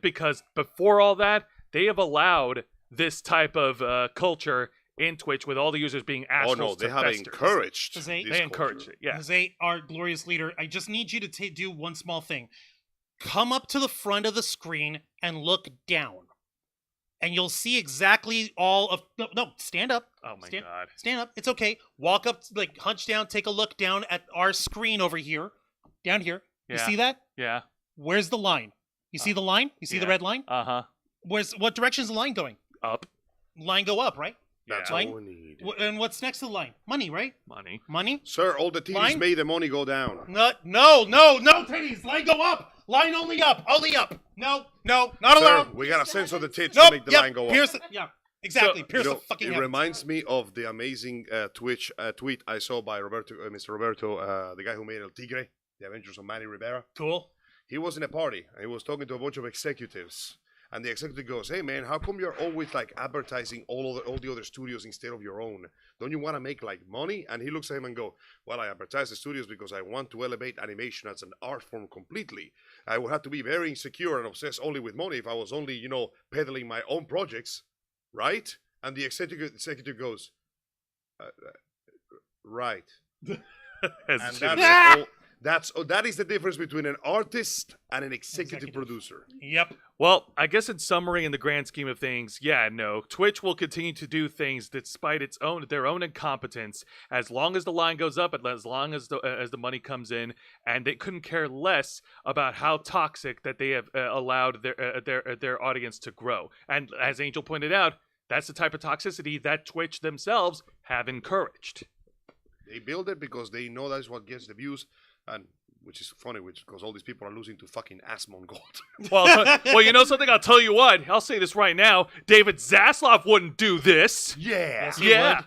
Because before all that, they have allowed this type of culture in Twitch with all the users being Oh assholes no, they to have fester. encouraged. They this They encouraged culture. it, yeah. Jose, our glorious leader, I just need you to do one small thing. Come up to the front of the screen and look down. And you'll see exactly all of... No, stand up. Oh my Stand- god. Stand up. It's okay. Walk up, hunch down, take a look down at our screen over here. Down here. You Yeah. see that? Yeah. Where's the line? You see the line? You see the yeah. red line? Uh-huh. What direction's the line going? Up. Line go up, right? That's Yeah. Line? all we need. And what's next to the line? Money, right? Money. Money? Sir, all the TVs Line? made the money go down. No, titties. Line go up. Line only up. No, not Sir, allowed. we gotta censor the tits Nope. to make the Yep. line go up. Pierce. Yeah. Exactly. So, Pierce You know, the fucking it head. reminds me of the amazing Twitch tweet I saw by Mr. Roberto, the guy who made El Tigre, The Adventures of Manny Rivera. Cool. He was in a party and he was talking to a bunch of executives. And the executive goes, "Hey man, how come you're always like advertising all the other studios instead of your own? Don't you want to make like money?" And he looks at him and go, "Well, I advertise the studios because I want to elevate animation as an art form completely. I would have to be very insecure and obsessed only with money if I was only, peddling my own projects, right?" And the executive goes, "Right." As And it that should is be. all, that is the difference between an artist and an executive producer. Yep. Well, I guess in summary, in the grand scheme of things, yeah, no. Twitch will continue to do things despite their own incompetence, as long as the line goes up, and as long as the money comes in, and they couldn't care less about how toxic that they have allowed their audience to grow. And as Angel pointed out, that's the type of toxicity that Twitch themselves have encouraged. They build it because they know that's what gets the views, and which is funny, because all these people are losing to fucking Asmongold. Well, you know something? I'll tell you what. I'll say this right now. David Zaslav wouldn't do this. Yeah. Yes, he Yeah. would.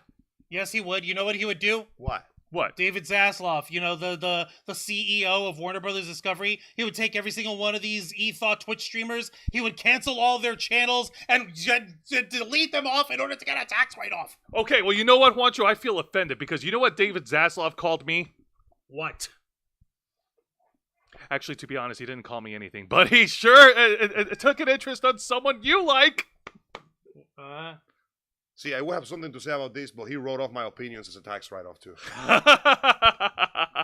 Yes, he would. You know what he would do? What? What? David Zaslav, the CEO of Warner Brothers Discovery, he would take every single one of these e-thought Twitch streamers, he would cancel all their channels and delete them off in order to get a tax write-off. Okay, well, you know what, Juancho? I feel offended because you know what David Zaslav called me? What? Actually, to be honest, he didn't call me anything, but he sure took an interest on someone you like. See, I would have something to say about this, but he wrote off my opinions as a tax write-off too.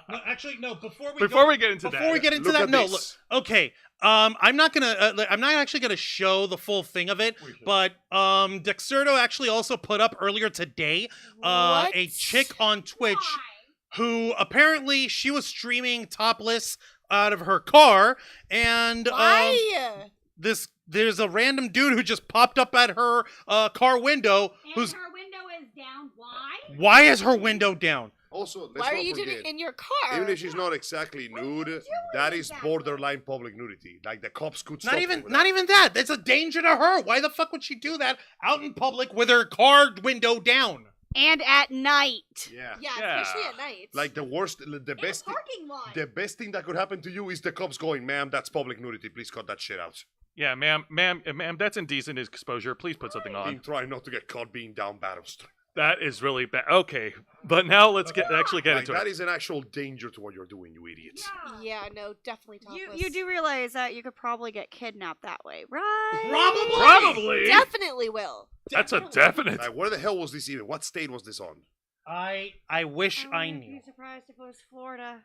No, Actually, no. Before we get into Before we get into Look that, at no. this. Look, okay. I'm not actually gonna show the full thing of it, but Dexerto actually also put up earlier today What? a chick on Twitch who apparently she was streaming topless out of her car, and Why? there's a random dude who just popped up at her car window. And her window is down. Why? Why is her window down? Also, let's Why are not you doing forget, it in your car? even if she's not exactly nude, that is borderline public nudity. Like the cops could stop Not her even with not that. even that. It's a danger to her. Why the fuck would she do that out in public with her car window down? And at night. Yeah. Yeah, especially at night. Like the worst, the In best, a parking lot. the best thing that could happen to you is the cops going, "Ma'am, that's public nudity. Please cut that shit out." Yeah, ma'am, that's indecent exposure. Please put something on. Being trying not to get caught being down bad. That is really bad. Okay, but now let's actually get Like, into that it. is an actual danger to what you're doing, you idiot. Yeah, no, definitely topless. You do realize that you could probably get kidnapped that way, right? Probably. Definitely will. That's a definite. Like, where the hell was this even? What state was this on? I wish I wouldn't knew. be surprised if it was Florida.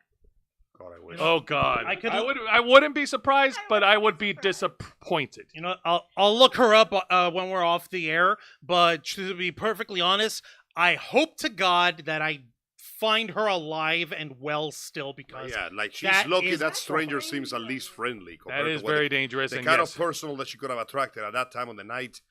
God, I wish. Oh God, I I wouldn't be surprised, but I would be disappointed. You know, I'll look her up when we're off the air. But to be perfectly honest, I hope to God that I find her alive and well still, because Yeah, like she's that lucky is- that stranger seems at least friendly. That compared is to what very dangerous, the and kind yes, of personal that she could have attracted at that time on the night.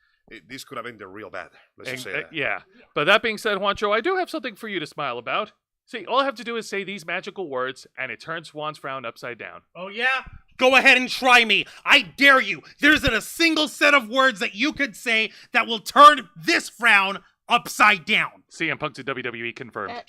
This could have ended real bad. Let's just say that. yeah. But that being said, Juancho, I do have something for you to smile about. See, all I have to do is say these magical words, and it turns Juan's frown upside down. Oh yeah? Go ahead and try me. I dare you. There isn't a single set of words that you could say that will turn this frown upside down. CM Punk to WWE confirmed. Uh,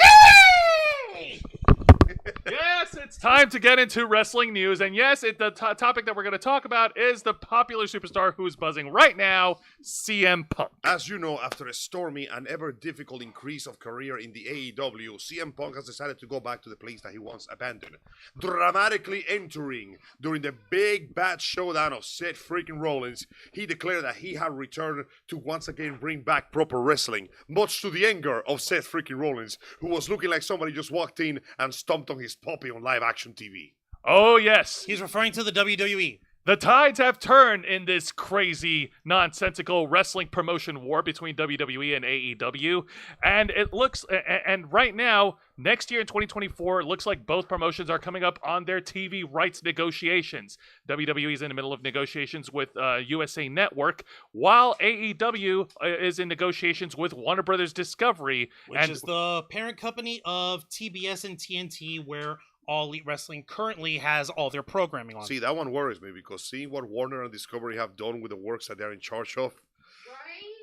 Yes, it's time to get into wrestling news. And yes, the topic that we're going to talk about is the popular superstar who's buzzing right now, CM Punk. As you know, after a stormy and ever difficult increase of career in the AEW, CM Punk has decided to go back to the place that he once abandoned, dramatically entering during the big bad showdown of Seth freaking Rollins. He declared that he had returned to once again bring back proper wrestling, much to the anger of Seth freaking Rollins, who was looking like somebody just walked in and stomped on his puppy on live action TV. Oh, yes. He's referring to the WWE. The tides have turned in this crazy, nonsensical wrestling promotion war between WWE and AEW. And it looks, and right now, next year in 2024, it looks like both promotions are coming up on their TV rights negotiations. WWE is in the middle of negotiations with USA Network, while AEW is in negotiations with Warner Brothers Discovery. Which is the parent company of TBS and TNT, where All Elite Wrestling currently has all their programming on. See, that one worries me because seeing what Warner and Discovery have done with the works that they're in charge of,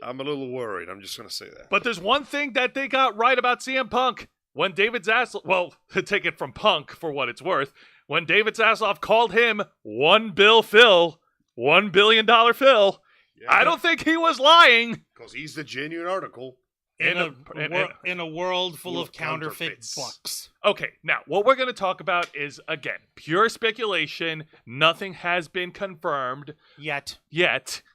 I'm a little worried. I'm just going to say that. But there's one thing that they got right about CM Punk. When David Zaslow, well, take it from Punk for what it's worth, when David Zaslow called him $1 Bill Phil, $1 billion Phil, Yeah, I don't think he was lying. because he's the genuine article. in a world full of counterfeit counterfeits. bucks. Okay, now what we're going to talk about is, again, pure speculation. Nothing has been confirmed Yet.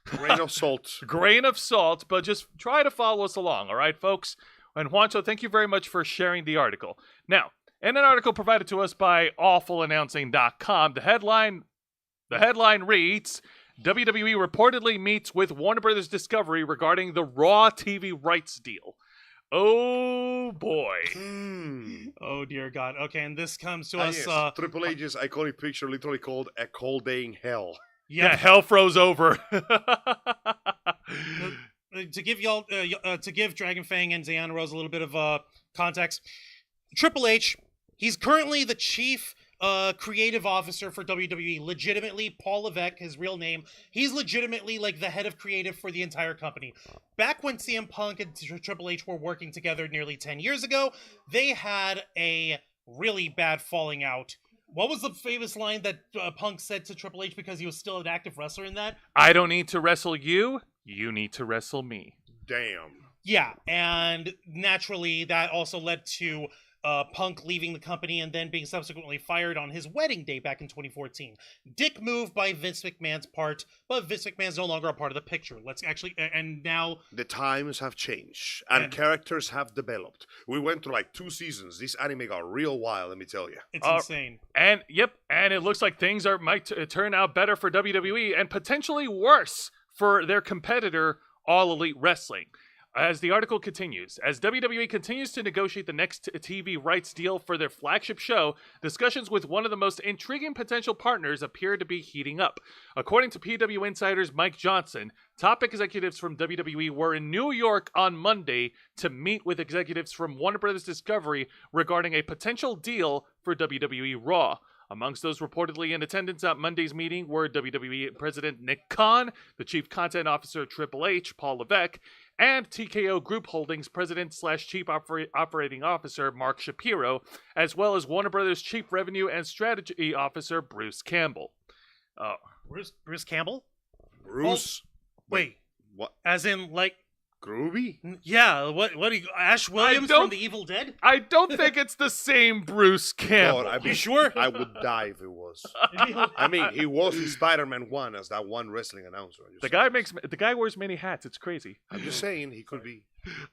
Grain of salt. Grain of salt, but just try to follow us along, all right, folks? And Juancho, thank you very much for sharing the article. Now, in an article provided to us by awfulannouncing.com, the headline reads, WWE reportedly meets with Warner Brothers Discovery regarding the Raw TV rights deal. Oh boy. Oh dear God. Okay, and this comes to Yes, us. Triple H's iconic picture literally called A Cold Day in Hell. Yeah, hell froze over. To give y'all, to give Dragon Fang and Xayana Rose a little bit of context, Triple H, he's currently the chief creative officer for WWE. Legitimately, Paul Levesque, his real name. He's legitimately like the head of creative for the entire company. Back when CM Punk and Triple H were working together nearly 10 years ago, they had a really bad falling out. What was the famous line that Punk said to Triple H because he was still an active wrestler in that? I don't need to wrestle you. You need to wrestle me. Damn. Yeah, and naturally that also led to Punk leaving the company and then being subsequently fired on his wedding day back in 2014. Dick move by Vince McMahon's part, but Vince McMahon's no longer a part of the picture. And now... The times have changed, and characters have developed. We went through like 2 seasons. This anime got real wild, let me tell you. It's insane. And it looks like things might turn out better for WWE and potentially worse for their competitor, All Elite Wrestling. As the article continues, as WWE continues to negotiate the next TV rights deal for their flagship show, discussions with one of the most intriguing potential partners appear to be heating up. According to PW Insider's Mike Johnson, top executives from WWE were in New York on Monday to meet with executives from Warner Bros. Discovery regarding a potential deal for WWE Raw. Amongst those reportedly in attendance at Monday's meeting were WWE President Nick Khan, the Chief Content Officer Triple H, Paul Levesque, and TKO Group Holdings President/Chief Operating Officer Mark Shapiro, as well as Warner Brothers Chief Revenue and Strategy Officer Bruce Campbell. Bruce Campbell? Bruce? Wait. What? As in, like... Groovy? Yeah, what do you... Ash Williams from The Evil Dead? I don't think it's the same Bruce Campbell. God, You sure? I would die if it was. I mean, he was in Spider-Man 1 as that one wrestling announcer. The guy wears many hats. It's crazy. I'm just saying, he could be.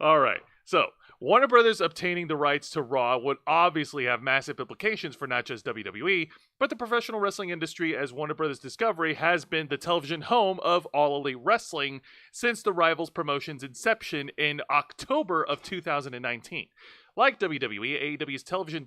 All right. So, Warner Brothers obtaining the rights to Raw would obviously have massive implications for not just WWE, but the professional wrestling industry, as Warner Brothers Discovery has been the television home of All Elite Wrestling since the Rivals promotion's inception in October of 2019. Like WWE, AEW's television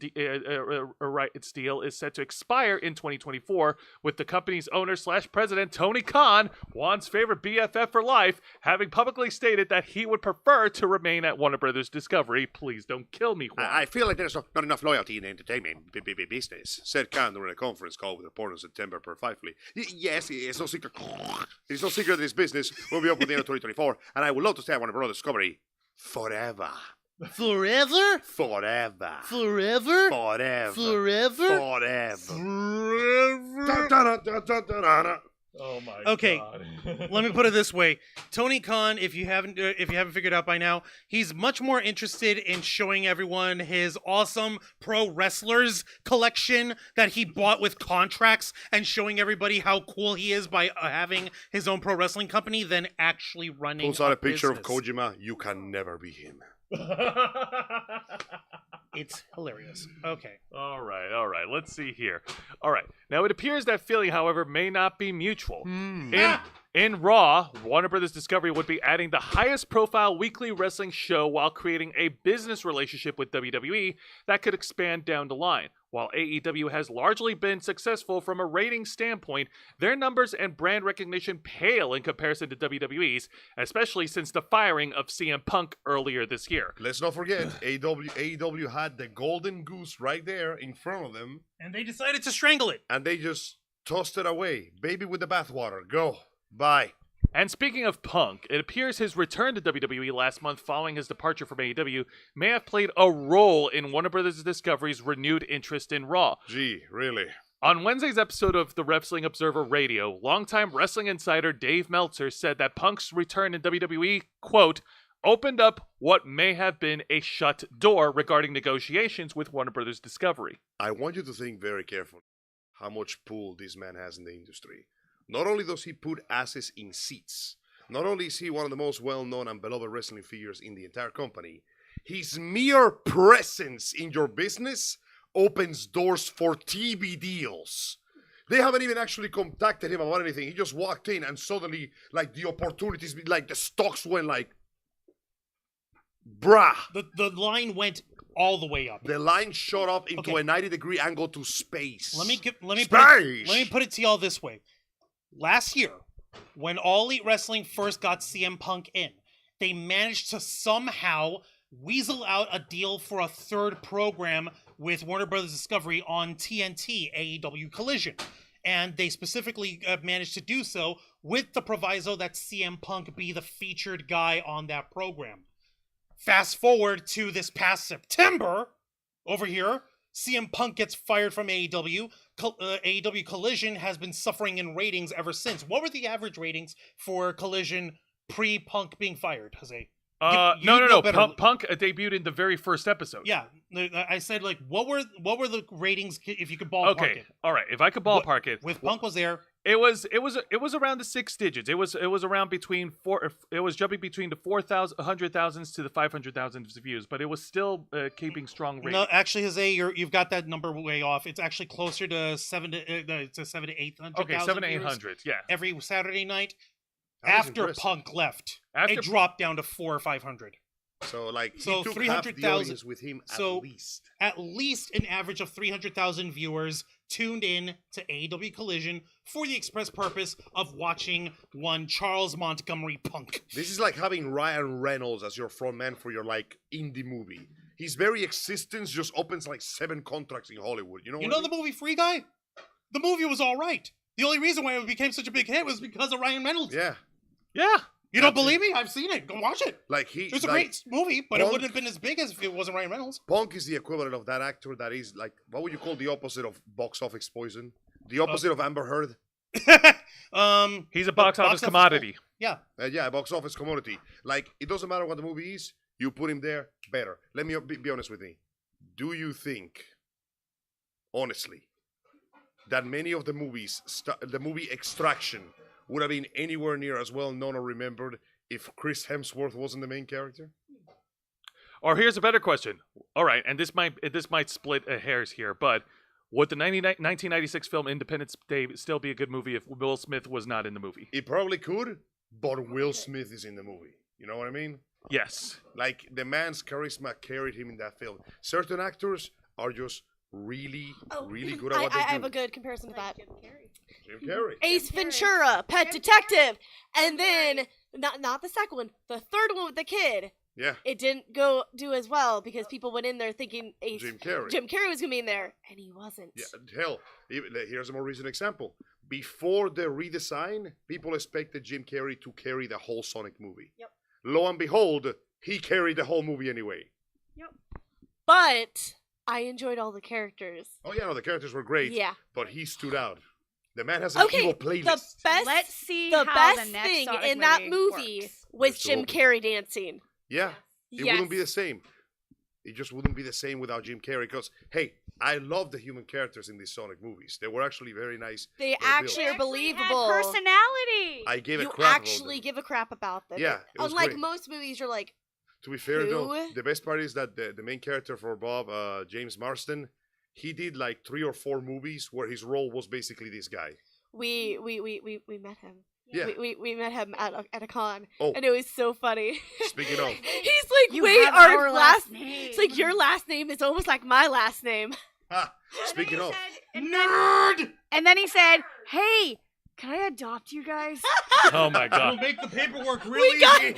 rights deal is set to expire in 2024, with the company's owner/president Tony Khan, Juan's favorite BFF for life, having publicly stated that he would prefer to remain at Warner Brothers Discovery. Please don't kill me, Juan. I feel like there's not enough loyalty in the entertainment business, said Khan during a conference call with reporters in September per Fifely. Yes, it's no secret. It's no secret that this business will be open at the end of 2024, and I would love to stay at Warner Brothers Discovery forever. Forever? Forever. Forever? Forever. Forever? Forever. Oh my Okay. God. Let me put it this way. Tony Khan, if you haven't figured out by now, he's much more interested in showing everyone his awesome pro wrestlers collection that he bought with contracts and showing everybody how cool he is by having his own pro wrestling company than actually running Pulls out a picture business. of Kojima. You can never be him. It's hilarious. Okay. All right. Let's see here. All right. Now, it appears that feeling, however, may not be mutual. In Raw, Warner Brothers Discovery would be adding the highest profile weekly wrestling show while creating a business relationship with WWE that could expand down the line. While AEW has largely been successful from a rating standpoint, their numbers and brand recognition pale in comparison to WWE's, especially since the firing of CM Punk earlier this year. Let's not forget, AEW had the golden goose right there in front of them, And they decided to strangle it. and they just tossed it away. Baby with the bathwater. Go. Bye. And speaking of Punk, it appears his return to WWE last month following his departure from AEW may have played a role in Warner Bros. Discovery's renewed interest in Raw. Gee, really? On Wednesday's episode of the Wrestling Observer Radio, longtime wrestling insider Dave Meltzer said that Punk's return in WWE, quote, opened up what may have been a shut door regarding negotiations with Warner Bros. Discovery. I want you to think very carefully how much pull this man has in the industry. Not only does he put asses in seats, not only is he one of the most well-known and beloved wrestling figures in the entire company, his mere presence in your business opens doors for TV deals. They haven't even actually contacted him about anything. He just walked in and suddenly, like, the opportunities, like, the stocks went like, bruh. The line went all the way up. The line shot up into Okay. a 90-degree angle to space. Let me Space! put it to y'all this way. Last year, when All Elite Wrestling first got CM Punk in, they managed to somehow weasel out a deal for a third program with Warner Bros. Discovery on TNT, AEW Collision. And they specifically managed to do so with the proviso that CM Punk be the featured guy on that program. Fast forward to this past September, over here, CM Punk gets fired from AEW. AEW Collision has been suffering in ratings ever since. What were the average ratings for Collision pre-Punk being fired, Jose? You No. know better. Punk debuted in the very first episode. Yeah, I said like, what were the ratings if you could ballpark Okay. it? All right. If I could ballpark it, With Punk was there. it was around the 6 digits. It was around between four. It was jumping between the 100,000s to the 500,000 views, but it was still keeping strong ratings. No, actually, Jose, you've got that number way off. It's actually closer to 700 to 800. Okay, 700 to 800. Yeah. Every Saturday night That was after impressive. Punk left, After it dropped down to 400 or 500. So like, So he took 300,000 half the audience with him so- at least. At least an average of 300,000 viewers tuned in to AEW Collision for the express purpose of watching one Charles Montgomery Punk. This is like having Ryan Reynolds as your frontman for your like indie movie. His very existence just opens like 7 contracts in Hollywood. You know You what know I the mean? movie Free Guy? The movie was all right. The only reason why it became such a big hit was because of Ryan Reynolds. Yeah, Yeah. You don't That's believe me? I've seen it. Go watch it. like he. It's a like, great movie, but it Punk- wouldn't have been as big as if it wasn't Ryan Reynolds. Punk is the equivalent of that actor that is like, what would you call the opposite of box office poison? The opposite of Amber Heard? He's a box office commodity. Yeah. Yeah, box office commodity. Like, it doesn't matter what the movie is, you put him there, better. Let me be honest with me. Do you think, honestly, that many of the movies, the movie Extraction, would have been anywhere near as well known or remembered if Chris Hemsworth wasn't the main character? Or here's a better question. All right, and this might split hairs here, but would the 1996 film Independence Day still be a good movie if Will Smith was not in the movie? It probably could, but Will Smith is in the movie. You know what I mean? Yes. Like, the man's charisma carried him in that film. Certain actors are just really, really good at what they do. I have a good comparison to that. Jim Carrey. Ace Ventura, Pet Detective, and then not the second one, the third one with the kid. Yeah, It didn't do as well because people went in there thinking Jim Carrey. Jim Carrey was gonna be in there, and he wasn't. Yeah, hell, here's a more recent example. Before the redesign, people expected Jim Carrey to carry the whole Sonic movie. Yep. Lo and behold, he carried the whole movie anyway. But I enjoyed all the characters. Oh yeah, no, the characters were great. Yeah. But he stood out. The man has an Okay, evil the playlist. best Let's see the how best the next thing Sonic in that movie movie works. was Let's Jim hope. Carrey dancing. Yeah, it Yes. wouldn't be the same. It just wouldn't be the same without Jim Carrey. Because hey, I love the human characters in these Sonic movies. They were actually very nice. They Well actually built. are Actually had believable. personality. I gave a You crap actually about them. give a crap about them. Yeah, it was Unlike great. most movies, you're like, To be fair, though, Who? the best part is that the main character for Bob, James Marsden, he did like 3 or 4 movies where his role was basically this guy. we met him. Yeah. We met him at a con, Oh. and it was so funny. Speaking of. He's like, You wait, have our our last name. It's like your last name is almost like my last name. Ah, speaking of. Nerd! And then he said, "Hey, can I adopt you guys?" Oh my That'll god. make the paperwork we really got easy.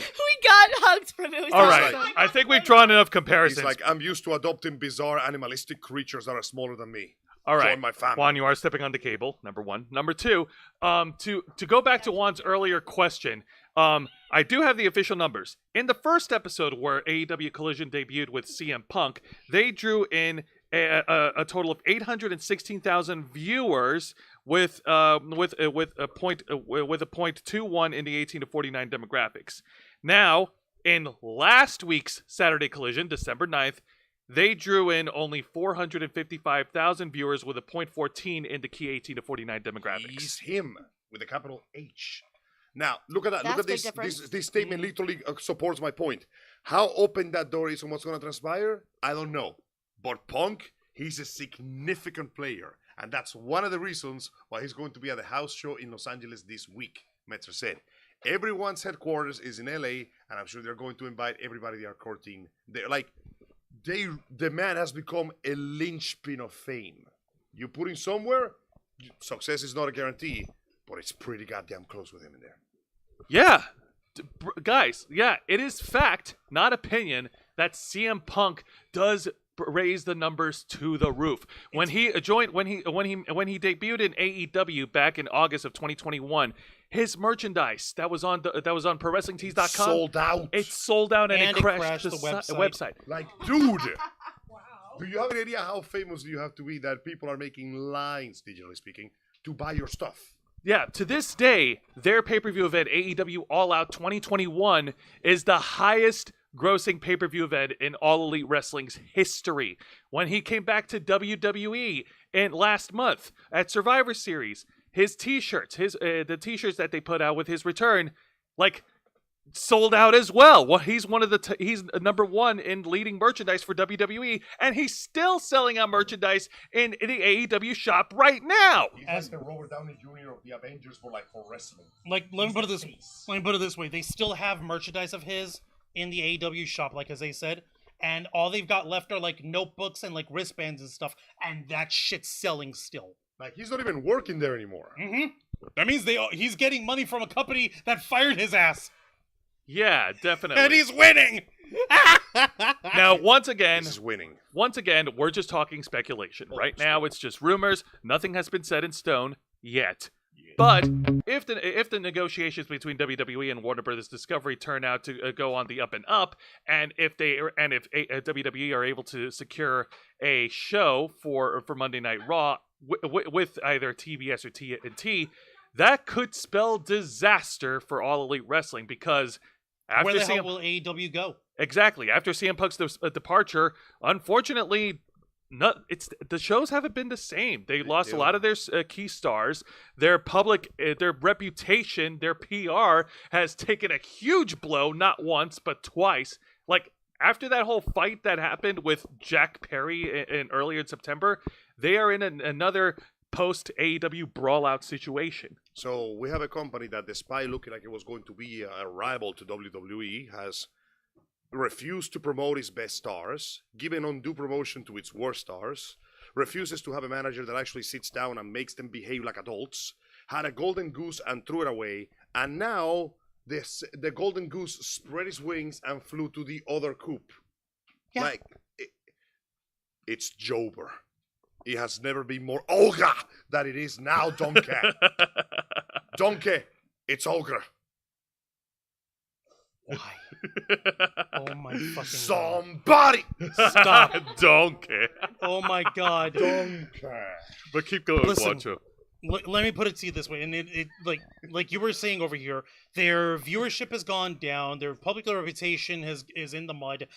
hugs from it. It was All awesome. right. I think we've drawn enough He's comparisons. like, I'm used to adopting bizarre animalistic creatures that are smaller than me. All right. Join my family. Juan, you are stepping on the cable. Number one. Number two. To go back to Juan's earlier question, I do have the official numbers. In the first episode where AEW Collision debuted with CM Punk, they drew in a total of 816,000 viewers with a point 0.21 in the 18 to 49 demographics. Now, in last week's Saturday Collision, December 9th, they drew in only 455,000 viewers with a 0.14 in the key 18 to 49 demographics. He's him with a capital H. Now, look at that. That's Look at big this. difference. This statement literally supports my point. How open that door is and what's going to transpire, I don't know. But Punk, he's a significant player. And that's one of the reasons why he's going to be at the house show in Los Angeles this week, Metro said. Everyone's headquarters is in LA, and I'm sure they're going to invite everybody they are courting. They're like, the man has become a linchpin of fame. You put him somewhere, success is not a guarantee, but it's pretty goddamn close with him in there. Yeah. Guys, yeah, it is fact, not opinion, that CM Punk does raise the numbers to the roof. When he debuted in AEW back in August of 2021, his merchandise that was on ProWrestlingTees.com Sold out. It sold out and it crashed the website. website. Like, dude. Do you have an idea how famous you have to be that people are making lines, digitally speaking, to buy your stuff? Yeah, to this day, their pay-per-view event, AEW All Out 2021, is the highest grossing pay-per-view event in All Elite Wrestling's history. When he came back to WWE in last month at Survivor Series, his t-shirts, the t-shirts that they put out with his return, like, sold out as well. Well, he's one of the he's number one in leading merchandise for WWE, and he's still selling out merchandise in the AEW shop right now. He's like the Robert Downey Jr. of the Avengers, for wrestling. Like, let me put it this way. They still have merchandise of his in the AEW shop, like as they said, and all they've got left are like notebooks and like wristbands and stuff, and that shit's selling still. Like, he's not even working there anymore. Mm-hmm. That means he's getting money from a company that fired his ass. Yeah, definitely. And he's winning. Now, once again, This is winning. we're just talking speculation. Right now, it's just rumors. Nothing has been set in stone yet. But if the negotiations between WWE and Warner Brothers Discovery turn out to go on the up and up, and if WWE are able to secure a show for Monday Night Raw with either TBS or TNT, that could spell disaster for All Elite Wrestling, because after where the hell will AEW go? Exactly. After CM Punk's departure, unfortunately, the shows haven't been the same. They lost a lot of their key stars. Their their reputation, their PR has taken a huge blow, not once, but twice. Like, after that whole fight that happened with Jack Perry earlier in September, they are in another post-AEW brawl-out situation. So we have a company that, despite looking like it was going to be a rival to WWE, has refused to promote its best stars, given undue promotion to its worst stars, refuses to have a manager that actually sits down and makes them behave like adults, had a golden goose and threw it away, and now the golden goose spread its wings and flew to the other coop. Yeah. Like, it's Jober. It has never been more Olga than it is now, Donkey. Donkey, it's Olga. Why? Oh my fucking Somebody! Stop. Donkey. Oh my god. Donkey. But keep going, Listen, Wancho. Let me put it to you this way, and it like you were saying over here, their viewership has gone down, their public reputation is in the mud.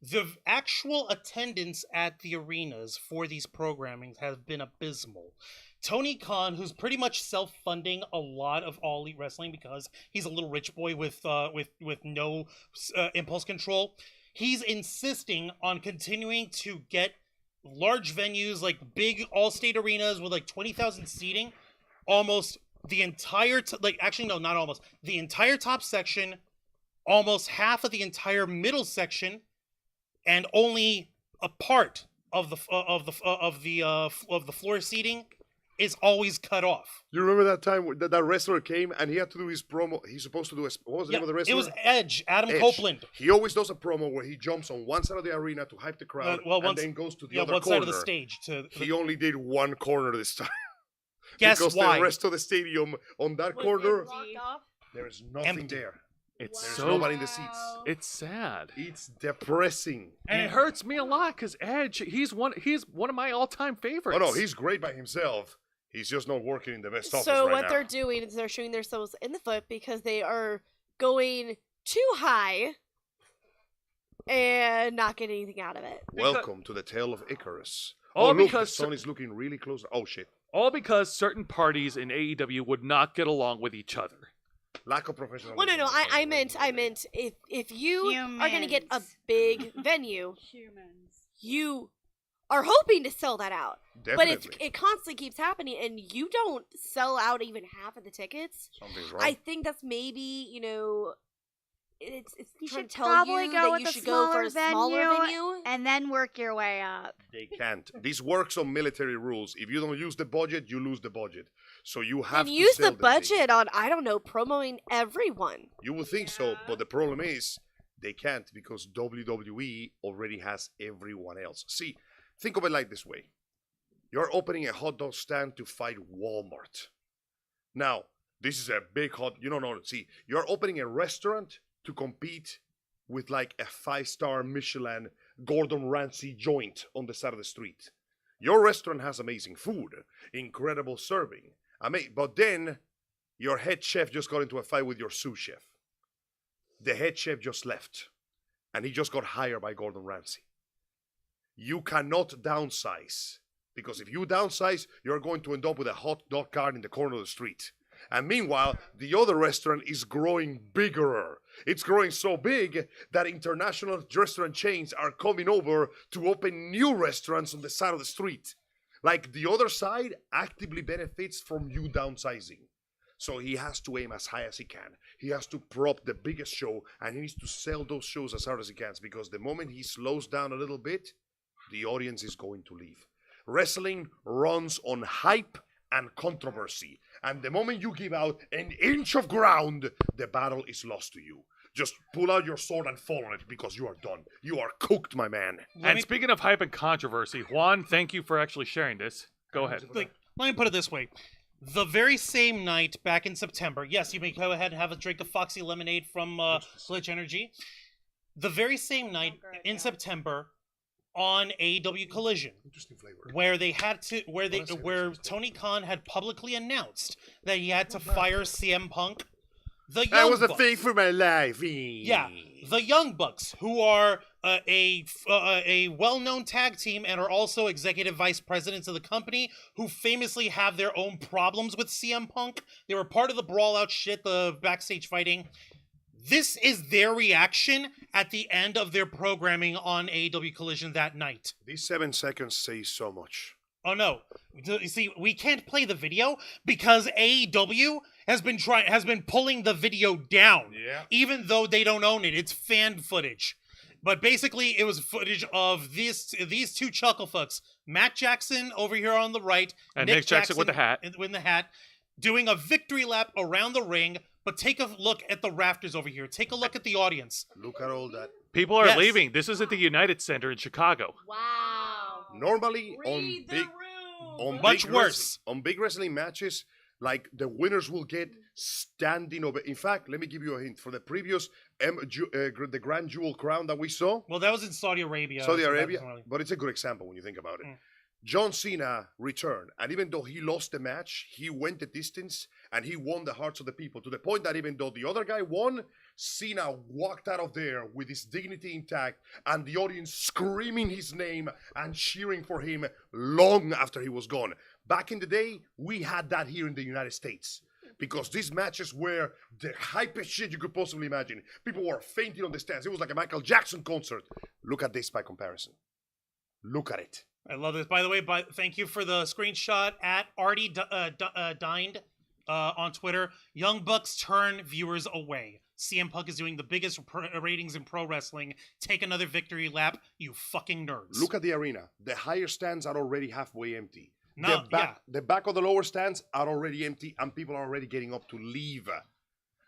The actual attendance at the arenas for these programmings has been abysmal. Tony Khan, who's pretty much self-funding a lot of All Elite Wrestling because he's a little rich boy with no impulse control, he's insisting on continuing to get large venues, like big all-state arenas with like 20,000 seating, almost the entire the entire top section, almost half of the entire middle section, and only a part of the floor seating is always cut off. You remember that time that wrestler came and he had to do his promo? He's supposed to do what was the name of the wrestler? It was Edge, Adam Edge. Copeland. He always does a promo where he jumps on one side of the arena to hype the crowd, and then goes to the other one corner. side of the stage. He only did one corner this time. Guess because why? the rest of the stadium on that Was corner, it blocked off? there is nothing Empty. there. It's There's so nobody in the seats. It's sad. It's depressing. And it hurts me a lot because Edge, he's one of my all-time favorites. Oh no, he's great by himself. He's just not working in the best office So right what now. they're doing is they're shooting themselves in the foot because they are going too high and not getting anything out of it. Welcome to the tale of Icarus. All Oh, look, because the sun is looking really close. Oh shit. All because certain parties in AEW would not get along with each other. Lack of professionalism. Well, no, I meant if you are going to get a big venue, you are hoping to sell that out. Definitely. But it constantly keeps happening, and you don't sell out even half of the tickets. Something's wrong. I think that's maybe, it's You trying should to tell probably you go that with you a should go for a smaller venue, venue. and then work your way up. They can't. This works on military rules. If you don't use the budget, you lose the budget. So you have And to use sell the budget on, I don't know, promoting everyone. You would think so, but the problem is they can't because WWE already has everyone else. See, think of it like this way. You're opening a hot dog stand to fight Walmart. Now, this is a big see, you're opening a restaurant to compete with like a 5-star Michelin Gordon Ramsay joint on the side of the street. Your restaurant has amazing food, incredible serving. But then Your head chef just got into a fight with your sous chef. The head chef just left, and he just got hired by Gordon Ramsay. You cannot downsize, because if you downsize, you're going to end up with a hot dog cart in the corner of the street. And meanwhile, the other restaurant is growing bigger. It's growing so big that international restaurant chains are coming over to open new restaurants on the side of the street. Like, the other side actively benefits from you downsizing. So he has to aim as high as he can. He has to prop the biggest show, and he needs to sell those shows as hard as he can, because the moment he slows down a little bit, the audience is going to leave. Wrestling runs on hype and controversy. And the moment you give out an inch of ground, the battle is lost to you. Just pull out your sword and fall on it, because you are done. You are cooked, my man. And speaking of hype and controversy, Juan, thank you for actually sharing this. Go ahead. Let me put it this way. The very same night back in September, yes, you may go ahead and have a drink of Foxy Lemonade from Glitch Energy. The very same night in September, on AEW Collision, where they had to, where Tony Khan had publicly annoued that he had to fire CM Punk. The Young That was Bucks, a thing for my life. yeah, the Young Bucks, who are a well-known tag team and are also executive vice presidents of the company, who famously have their own problems with CM Punk. They were part of the brawl-out shit, the backstage fighting. This is their reaction at the end of their programming on AEW Collision that night. These 7 seconds say so much. Oh no! You see, we can't play the video because AEW has been pulling the video down, even though they don't own it. It's fan footage, but basically it was footage of these two chucklefucks, Matt Jackson over here on the right, And Nick Jackson with the hat. Doing a victory lap around the ring. But take a look at the rafters over here. Take a look at the audience. Look at all that. People are Yes. leaving. This is at the United Center in Chicago. Wow. Normally Read the room. on Much big worse. On big wrestling matches, like, the winners will get standing over. In fact, let me give you a hint. For the previous the Grand Jewel crown that we saw, Well, that was in Saudi Arabia. Saudi so that Arabia, doesn't really- but it's a good example when you think about it. Mm. John Cena returned, and even though he lost the match, he went the distance, and he won the hearts of the people, to the point that even though the other guy won, Cena walked out of there with his dignity intact, and the audience screaming his name and cheering for him long after he was gone. Back in the day, we had that here in the United States. Because these matches were the hypest shit you could possibly imagine. People were fainting on the stands. It was like a Michael Jackson concert. Look at this by comparison. Look at it. I love this. By the way, thank you for the screenshot at Artie Dined on Twitter. Young Bucks turn viewers away. CM Punk is doing the biggest ratings in pro wrestling. Take another victory lap, you fucking nerds. Look at the arena. The higher stands are already halfway empty. No, The back of the lower stands are already empty, and people are already getting up to leave.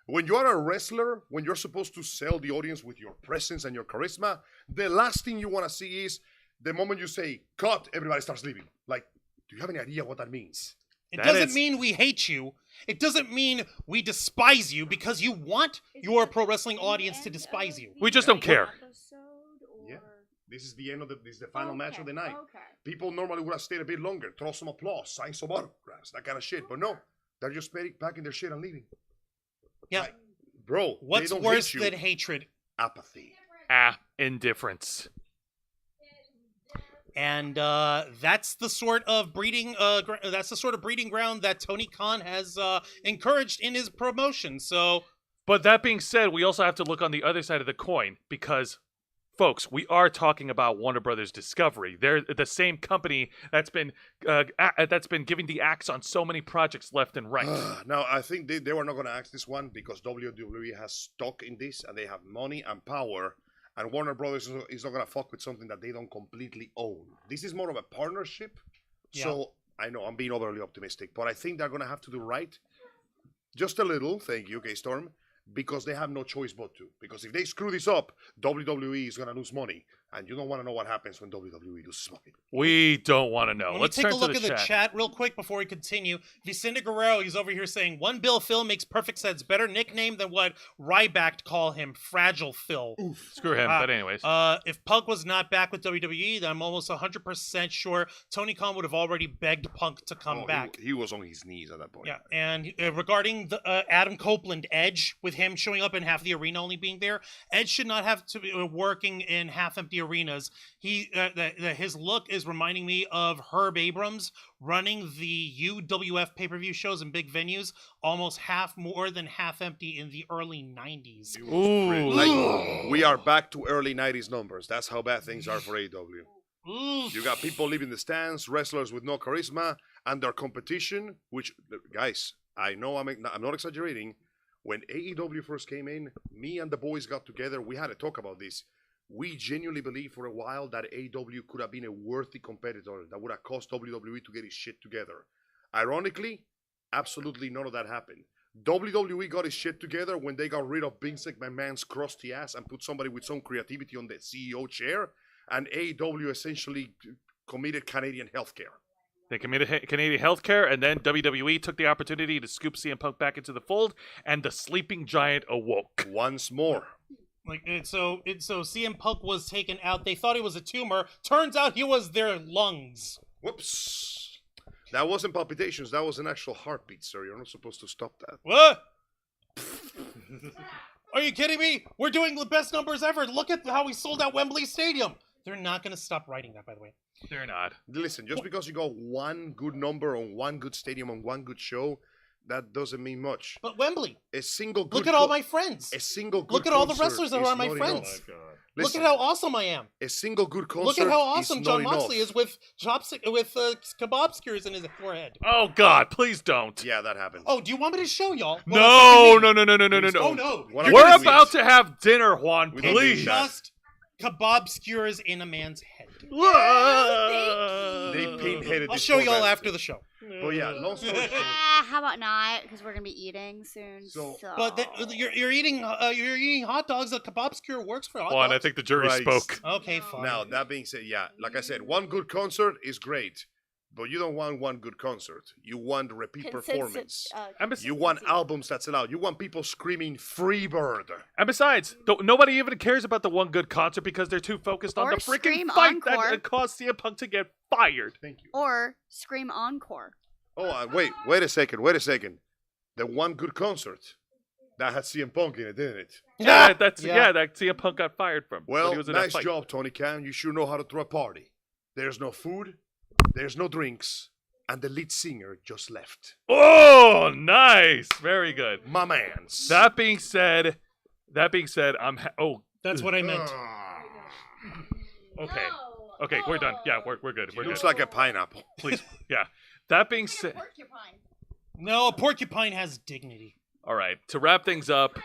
When you are a wrestler, when you're supposed to sell the audience with your presence and your charisma, the last thing you want to see is the moment you say, cut, everybody starts leaving. Like, do you have any idea what that means? It That doesn't is- mean we hate you. It doesn't mean we despise you because you want your pro wrestling audience to despise you. We just don't care. Yeah. This is the end of this is the final match of the night. Okay. People normally would have stayed a bit longer, throw some applause, sign some autographs, that kind of shit. But no, they're just packing their shit and leaving. Yeah. Like, bro, What's they don't worse hate you. than hatred? Apathy. Indifference. And that's the sort of breeding ground that Tony Khan has encouraged in his promotion. So, But that being said, we also have to look on the other side of the coin, because, folks, we are talking about Warner Brothers Discovery. They're the same company that's been giving the axe on so many projects left and right. Now, I think they were not going to ask this one because WWE has stock in this and they have money and power. And Warner Brothers is not going to fuck with something that they don't completely own. This is more of a partnership. Yeah. So, I know I'm being overly optimistic, but I think they're going to have to do right. Just a little, thank you, K-Storm, because they have no choice but to. Because if they screw this up, WWE is going to lose money. And you don't want to know what happens when WWE loses money. We don't want to know. Let Let's me take turn a look to at the the chat. chat real quick before we continue. Vicente Guerrero, he's over here saying, "One Bill Phil makes perfect sense. Better nickname than what Ryback call him, Fragile Phil." Screw him. But anyways, If Punk was not back with WWE, then I'm almost 100% sure Tony Khan would have already begged Punk to come back. He was on his knees at that point. Yeah, and regarding the Adam Copeland Edge, with him showing up in half the arena only being there, Edge should not have to be working in half-empty arenas. His look is reminding me of Herb Abrams running the UWF pay-per-view shows in big venues, almost more than half-empty in the early 90s. ooh, Like, we are back to early 90s numbers. That's how bad things are for AEW. Oof. You got people leaving the stands, wrestlers with no charisma, and their competition, which, guys, I know I'm not exaggerating. When AEW first came in, me and the boys got together. We had to talk about this. We genuinely believed for a while that AEW could have been a worthy competitor that would have caused WWE to get his shit together. Ironically, absolutely none of that happened. WWE got his shit together when they got rid of Vince McMahon's crusty ass and put somebody with some creativity on the CEO chair, and AEW essentially committed Canadian healthcare. they committed Canadian healthcare, and then WWE took the opportunity to scoop CM Punk back into the fold, and the sleeping giant awoke. Once more. So CM Punk was taken out. They thought he was a tumor. Turns out he was their lungs. Whoops. That wasn't palpitations. That was an actual heartbeat, sir. You're not supposed to stop that. What? Are you kidding me? We're doing the best numbers ever. Look at how we sold out Wembley Stadium. They're not going to stop writing that, by the way. They're not. Listen, just because you got one good number on one good stadium on one good show, that doesn't mean much. But Wembley, A single good look at all my friends. A single good Look at all the concert wrestlers that is are my not friends. enough. Look Listen, at how awesome I am. a single good concert. Look at how is awesome not John enough. Moxley is with kebab skewers in his forehead. Oh God, please don't. Yeah, that happened. Oh, do you want me to show y'all? No, Well, no. Oh no! What You're We're gonna about to have dinner, Juan. We don't Please. need that. just kebab skewers in a man's head. They pinheaded I'll this show poor y'all bastard. after the show. But yeah, long story short. How about not? Because we're gonna be eating soon. So- So, But you're eating hot dogs. A kebab skewer works for hot dogs. Juan, I think the jury Right. spoke. Okay, fine. Now, that being said, yeah, like I said, one good concert is great, but you don't want one good concert. You want repeat performance. You want albums that sell out. You want people screaming "Freebird." And besides, nobody even cares about the one good concert because they're too focused on Or the freaking Scream fight Encore. that caused CM Punk to get fired. Thank you. or Scream Encore. Oh, wait a second. The one good concert that had CM Punk in it, didn't it? Yeah, that CM Punk got fired from. when Well, he was in that nice fight. job, Tony Khan. You sure know how to throw a party. There's no food, there's no drinks, and the lead singer just left. Oh, nice, very good. My man's. That being said, I'm. That's what I meant. Okay. Okay, we're done. Yeah, we're good. We're Looks good. like a pineapple. Please, yeah. That being said, No, a porcupine has dignity. all right. To wrap things up,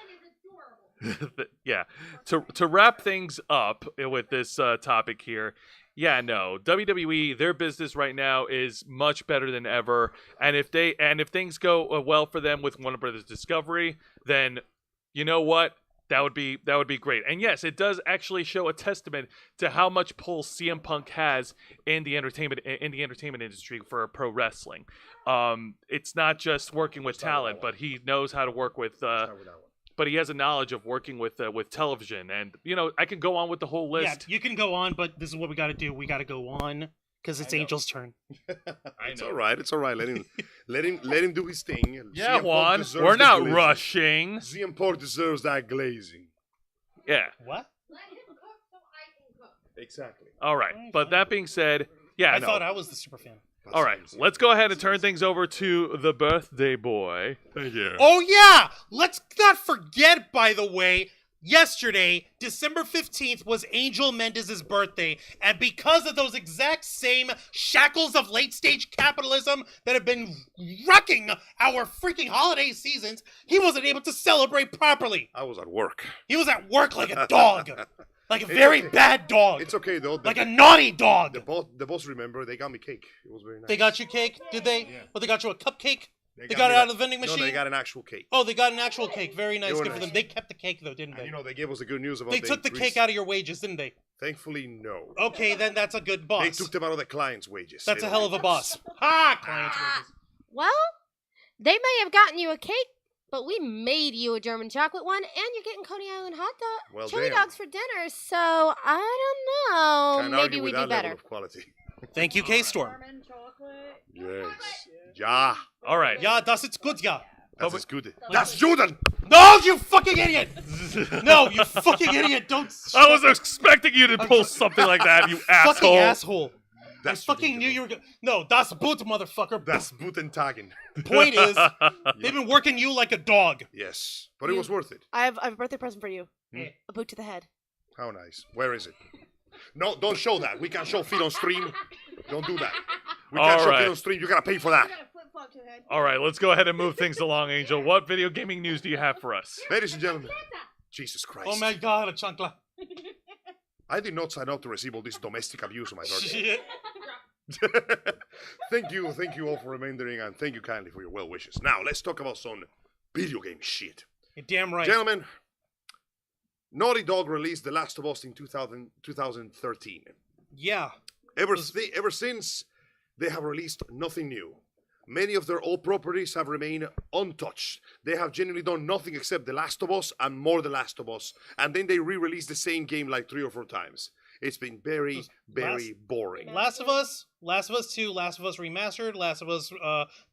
yeah. To wrap things up with this topic here, yeah, no. WWE, their business right now is much better than ever, and if things go well for them with Warner Brothers Discovery, then you know what? That would be great. And yes, it does actually show a testament to how much pull CM Punk has in the entertainment industry for pro wrestling. It's not just working with talent, but he knows how to work with. But he has a knowledge of working with television, and I can go on with the whole Yeah, list. you can go on, but this is what we got to do. We got to go on because it's Angel's turn. It's all right. It's all right. Let him do his thing. Yeah, CM Punk Juan, deserves we're the not glazing. rushing. CM Punk deserves that glazing. Yeah, What? Exactly. all right. But that being said, yeah, I no. thought I was the super fan. All right, let's go ahead and turn things over to the birthday boy. Thank you. Oh yeah! Let's not forget, by the way, yesterday, December 15th, was Angel Mendez's birthday, and because of those exact same shackles of late-stage capitalism that have been wrecking our freaking holiday seasons, he wasn't able to celebrate properly. I was at work. He was at work like a dog. Like a very okay. bad dog. It's okay though. Like a naughty dog. The boss, remember, they got me cake. It was very nice. They got you cake, did they? Yeah. Well, they got you a cupcake? They got got me it out of the vending machine? No, they got an actual cake. Oh, they got an actual cake. Very nice. were Good for nice. them. They kept the cake, though, didn't And they? they gave us the good news about They took the cake out of your wages, didn't they? Thankfully, no. Okay, then that's a good They boss. took them out of the client's wages. That's They a don't hell of a need boss. Ha! Client's wages. Well, they may have gotten you a cake, but we made you a German chocolate one, and you're getting Coney Island hot dog, Well, chili damn. dogs for dinner. So I don't know. Can't Maybe argue we with do that level better. of quality. Thank you, K-Storm. German chocolate. Yes. Ja. All right. Ja, das ist gut, ja. Das ist good. That's Juden! No, you fucking idiot! No, you fucking idiot! Don't. I was expecting you to pull something like that, you Fucking asshole. asshole. That's I fucking knew you were. No, das Boot, motherfucker. That's Guten Tagen. Point is, they've been working you like a dog. Yes. But it was worth it. I have a birthday present for you. Hmm? A boot to the head. How nice. Where is it? No, don't show that. We can't show feet on stream. Don't do that. We can't All show right. feet on stream. You gotta pay for that. All right, let's go ahead and move things along, Angel. What video gaming news do you have for us? Ladies and gentlemen. Jesus Christ. Oh my god, a chancla. I did not sign up to receive all this domestic abuse on my birthday. Shit. Thank you all for remembering, and thank you kindly for your well wishes. Now, let's talk about some video game shit. You're damn right. Gentlemen, Naughty Dog released The Last of Us in 2013. Yeah. Ever since, they have released nothing new. Many of their old properties have remained untouched. They have genuinely done nothing except The Last of Us and more The Last of Us, and then they re-release the same game like 3 or 4 times. It's been very, very boring. Last of Us 2, Last of Us Remastered, Last of Us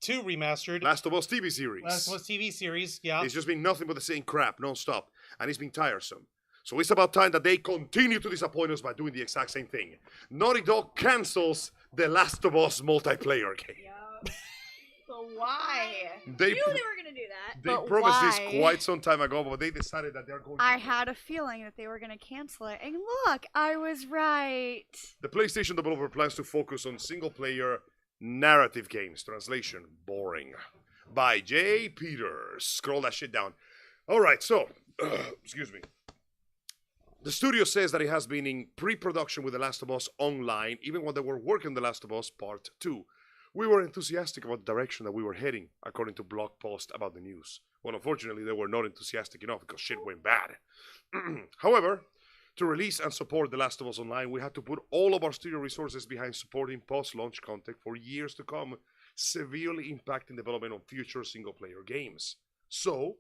2 Remastered, Last of Us TV series. Last of Us TV series, yeah. It's just been nothing but the same crap non-stop, and it's been tiresome. So it's about time that they continue to disappoint us by doing the exact same thing. Naughty Dog cancels The Last of Us multiplayer game. But why? They, Knew they were gonna do that. they But promised why? this quite some time ago, but they decided that they're going to... I had a feeling that they were gonna cancel it, and look, I was right. The PlayStation developer plans to focus on single-player narrative games. Translation, boring. By J. Peters. Scroll that shit down. Alright, so, excuse me. The studio says that it has been in pre-production with The Last of Us Online, even when they were working on The Last of Us Part 2. We were enthusiastic about the direction that we were heading, according to blog post about the news. Well, unfortunately, they were not enthusiastic enough because shit went bad. However, to release and support The Last of Us Online, we had to put all of our studio resources behind supporting post-launch content for years to come, severely impacting development of future single-player games. So,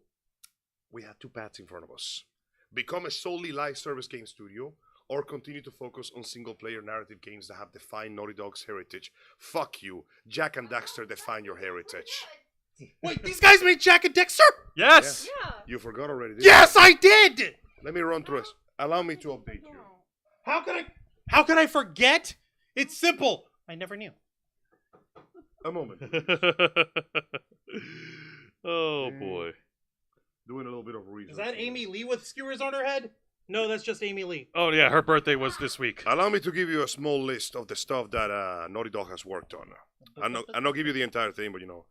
we had 2 paths in front of us. Become a solely live service game studio, or continue to focus on single-player narrative games that have defined Naughty Dog's heritage. Fuck you. Jack and Daxter define your heritage. Wait, these guys made Jack and Dexter? Yes! You forgot already, didn't Yes, I did! you? Let me run through it. Allow me to update you. How could I forget? It's simple. I never knew. A moment. Oh, boy. Doing a little bit of research. Is that here. Amy Lee with skewers on her head? No, that's just Amy Lee. Oh, yeah, her birthday was this week. Allow me to give you a small list of the stuff that Naughty Dog has worked on. I'll not give you the entire thing, but you know.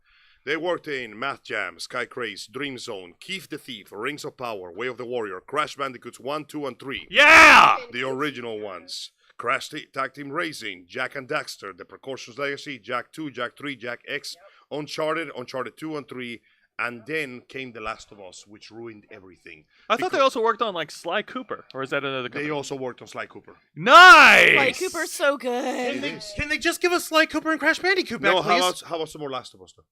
They worked in Math Jam, Sky Craze, Dream Zone, Keith the Thief, Rings of Power, Way of the Warrior, Crash Bandicoots 1, 2, and 3. Yeah! The original ones. Crash Tag Team Racing, Jack and Daxter, The Precautions Legacy, Jack 2, Jack 3, Jack X, Uncharted, Uncharted 2 and 3, and then came The Last of Us, which ruined everything. I thought they also worked on, like, Sly Cooper. Or is that another company? They also worked on Sly Cooper. Nice! Like Cooper's so good. Can they just give us Sly Cooper and Crash Bandicoot back, No, please? how about some more Last of Us, though?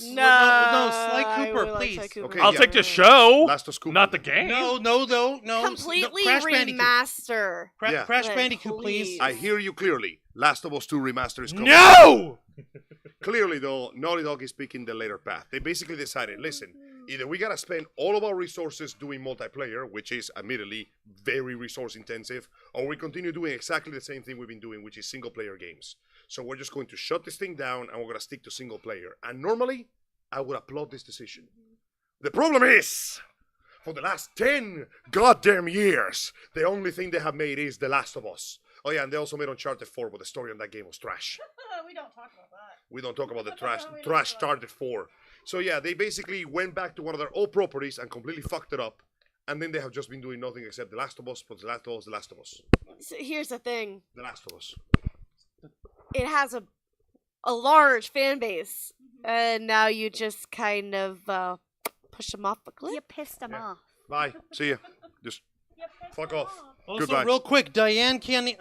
No, Sly I Cooper, would like please. Sly Cooper. Okay, I'll yeah. take the show, Last of Us Cooper. not the game. No. Completely Crash Bandicoot. remaster. Yeah. Crash Like, Bandicoot, please. please. I hear you clearly. Last of Us 2 Remaster is coming. No! Clearly, though, Naughty Dog is picking the later path. They basically decided, listen, either we gotta spend all of our resources doing multiplayer, which is admittedly very resource intensive, or we continue doing exactly the same thing we've been doing, which is single player games. So we're just going to shut this thing down and we're gonna stick to single player. And normally, I would applaud this decision. The problem is, for the last 10 goddamn years, the only thing they have made is The Last of Us. Oh yeah, and they also made Uncharted 4, but the story on that game was trash. We don't talk about that. We don't talk about the trash Uncharted 4. So yeah, they basically went back to one of their old properties and completely fucked it up. And then they have just been doing nothing except The Last of Us, but The Last of Us, The Last of Us. So here's the thing. The Last of Us. It has a large fan base, and now you just kind of push them off a cliff. You pissed them Yeah. off. Bye. See ya. Just You pissed fuck them off. Also, Goodbye. real quick, Diane Kianiania,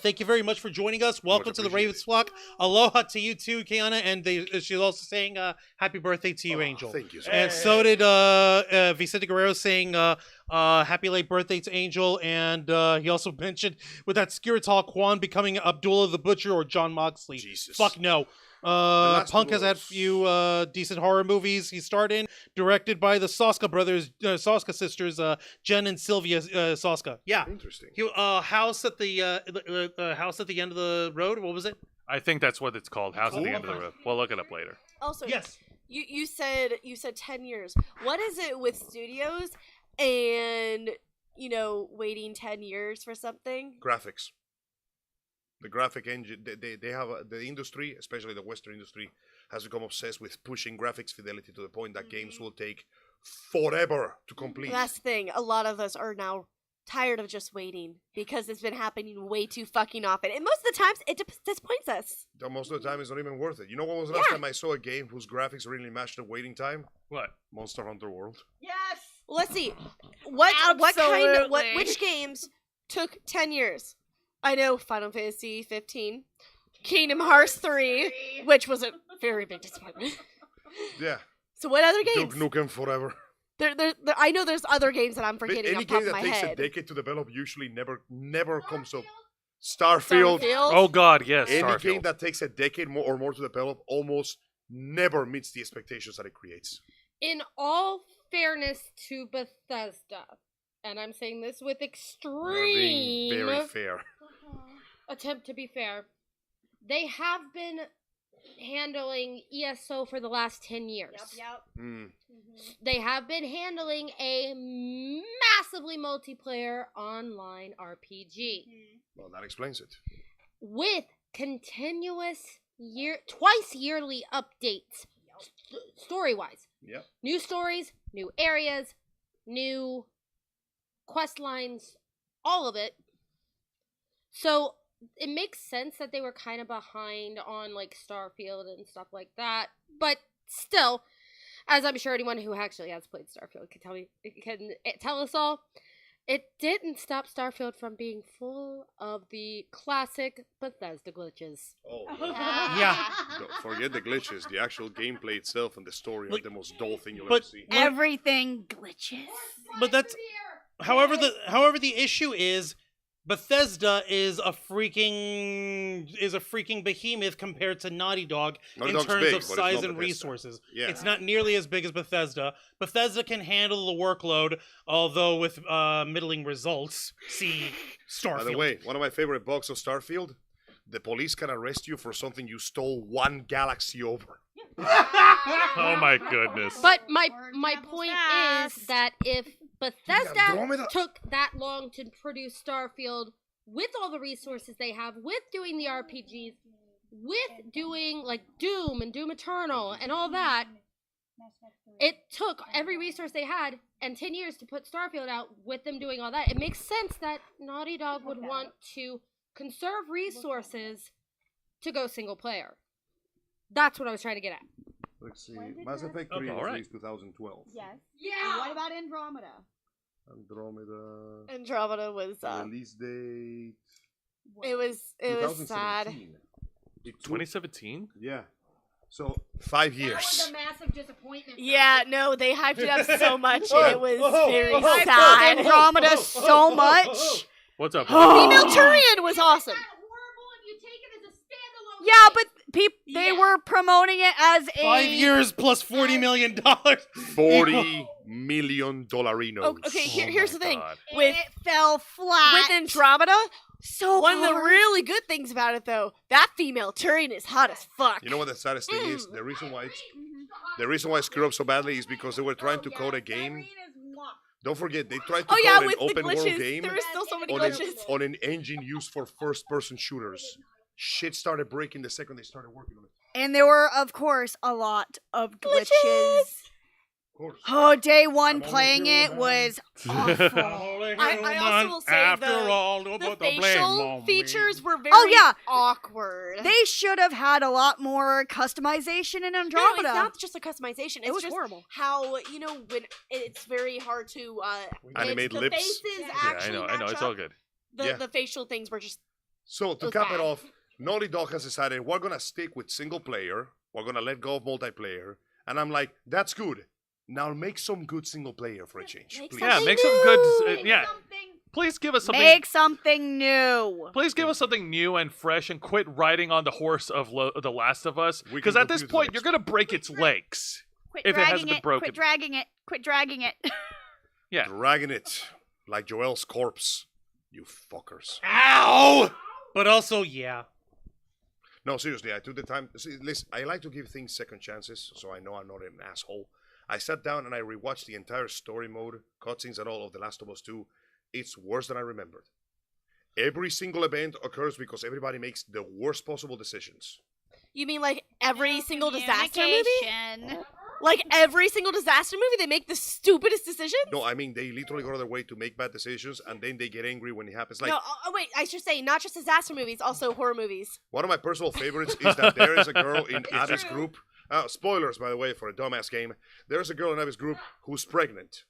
thank you very much for joining us. Welcome to the Ravens flock. Aloha to you too, Kiana. And she's also saying happy birthday to you, Angel. Thank you. And so did Vicente Guerrero saying happy late birthday to Angel. And he also mentioned with that Skirital Kwan becoming Abdullah the Butcher or John Moxley. Jesus. Fuck no. last Punk two has had was- few decent horror movies he starred in, directed by the Soska brothers, Soska sisters, Jen and Sylvia Soska. Yeah. Interesting. House at the house at the end of the road. What was it? I think that's what it's called. House at the Cool. end of the road. We'll look it up later. Also, Yes. you said 10 years. What is it with studios and waiting 10 years for something? Graphics. The graphic engine, they have the industry, especially the Western industry, has become obsessed with pushing graphics fidelity to the point that games will take forever to complete. That's the thing. A lot of us are now tired of just waiting because it's been happening way too fucking often. And most of the times, it disappoints us. Most of the time, it's not even worth it. You know what was the last time I saw a game whose graphics really matched the waiting time? What? Monster Hunter World. Yes. Well, let's see. Which Absolutely. games took 10 years? I know Final Fantasy 15, Kingdom Hearts 3, which was a very big disappointment. Yeah. So what other games? Duke Nukem Forever. I know there's other games that I'm But forgetting any off the top game of that my takes a head. decade to develop usually never comes up. Starfield. Oh God, yes. Any Starfield. game that takes a decade or more to develop almost never meets the expectations that it creates. In all fairness to Bethesda, and I'm saying this with You're extreme being very fair. attempt to be fair, they have been handling ESO for the last 10 years. Yep. Mm. They have been handling a massively multiplayer online RPG Well, that explains it. with continuous twice yearly updates story-wise. Yep. New stories, new areas, new quest lines, all of it. So it makes sense that they were kind of behind on like Starfield and stuff like that. But still, as I'm sure anyone who actually has played Starfield can tell us all, it didn't stop Starfield from being full of the classic Bethesda glitches. Oh, Yeah. don't forget the glitches. The actual gameplay itself and the story are the most dull thing you'll But- ever see. Everything glitches. But that's however the issue is Bethesda is a freaking behemoth compared to Naughty Dog Naughty in Dog's terms big, of but it's size not and Bethesda. resources. Yeah. It's not nearly as big as Bethesda. Bethesda can handle the workload, although with middling results. See Starfield. By the way, one of my favorite bugs of Starfield, the police can arrest you for something you stole one galaxy over. Oh my goodness. But my Travel point fast. is that if Bethesda Andromeda. took that long to produce Starfield with all the resources they have, with doing the RPGs, with doing like Doom and Doom Eternal and all that, it took every resource they had and 10 years to put Starfield out with them doing all that. It makes sense that Naughty Dog would want to conserve resources to go single player. That's what I was trying to get at. Let's see. When did Mass that- Effect Okay, 3 was alright. released 2012. Yes. Yeah. And what about Andromeda? Andromeda. Andromeda was Release date. it was sad. 2017. It took- 2017? Yeah. So 5 That years. was a massive disappointment. for Yeah, me. no, they hyped it up so much Oh, and it was oh, very oh, I sad. felt Andromeda so much. What's up? Female Turian was awesome. It's not horrible if you take it as a standalone Yeah, game. but they Yeah. were promoting it as a 5 years plus $40 million. $40 million dollarinos. Oh, okay, here's the thing. God. And With it fell flat. with Andromeda, so one of the hard. really good things about it though, that female Turian is hot as fuck. You know what the saddest thing is? The reason why it screwed up so badly is because they were trying to code a game. Don't forget, they tried to Oh yeah, code with an the open world glitches, game there were still so many on glitches. on an engine used for first-person shooters. Shit started breaking the second they started working on it. And there were, of course, a lot of glitches. course. Oh, day one I'm only playing it human. was awful. I also will say the facial features were very Oh, yeah. awkward. They should have had a lot more customization in no, Andromeda. it's not just a customization. It's was just horrible. how when it's very hard to Animate the lips. faces Yeah, actually I know. match It's up. all good. The facial things were just So to was cap bad. it off, Naughty Dog has decided we're gonna stick with single player. We're gonna let go of multiplayer, and I'm like, that's good. Now make some good single player for a change, Make please. Yeah, Something make some good. new! Yeah, please give us something. Make something new. Please give us something new and fresh, and quit riding on the horse of The Last of Us. We Because can at this continue to the point, next you're gonna break its legs. Quit If it hasn't dragging been it. broken. Quit dragging it. Quit dragging it. Yeah. Dragging it like Joel's corpse. You fuckers. Ow! But also, yeah. No, seriously, I took the time. See, listen, I like to give things second chances, so I know I'm not an asshole. I sat down and I rewatched the entire story mode, cutscenes and all of The Last of Us 2. It's worse than I remembered. Every single event occurs because everybody makes the worst possible decisions. You mean like every single disaster movie? Communication. Like every single disaster movie, they make the stupidest decisions? No, I mean, they literally go out of their way to make bad decisions, and then they get angry when it happens. Like, no, wait, I should say not just disaster movies, also horror movies. one of my personal favorites is that there is a girl in Abby's true. group. Spoilers, by the way, for a dumbass game. There's a girl in Abby's group who's pregnant.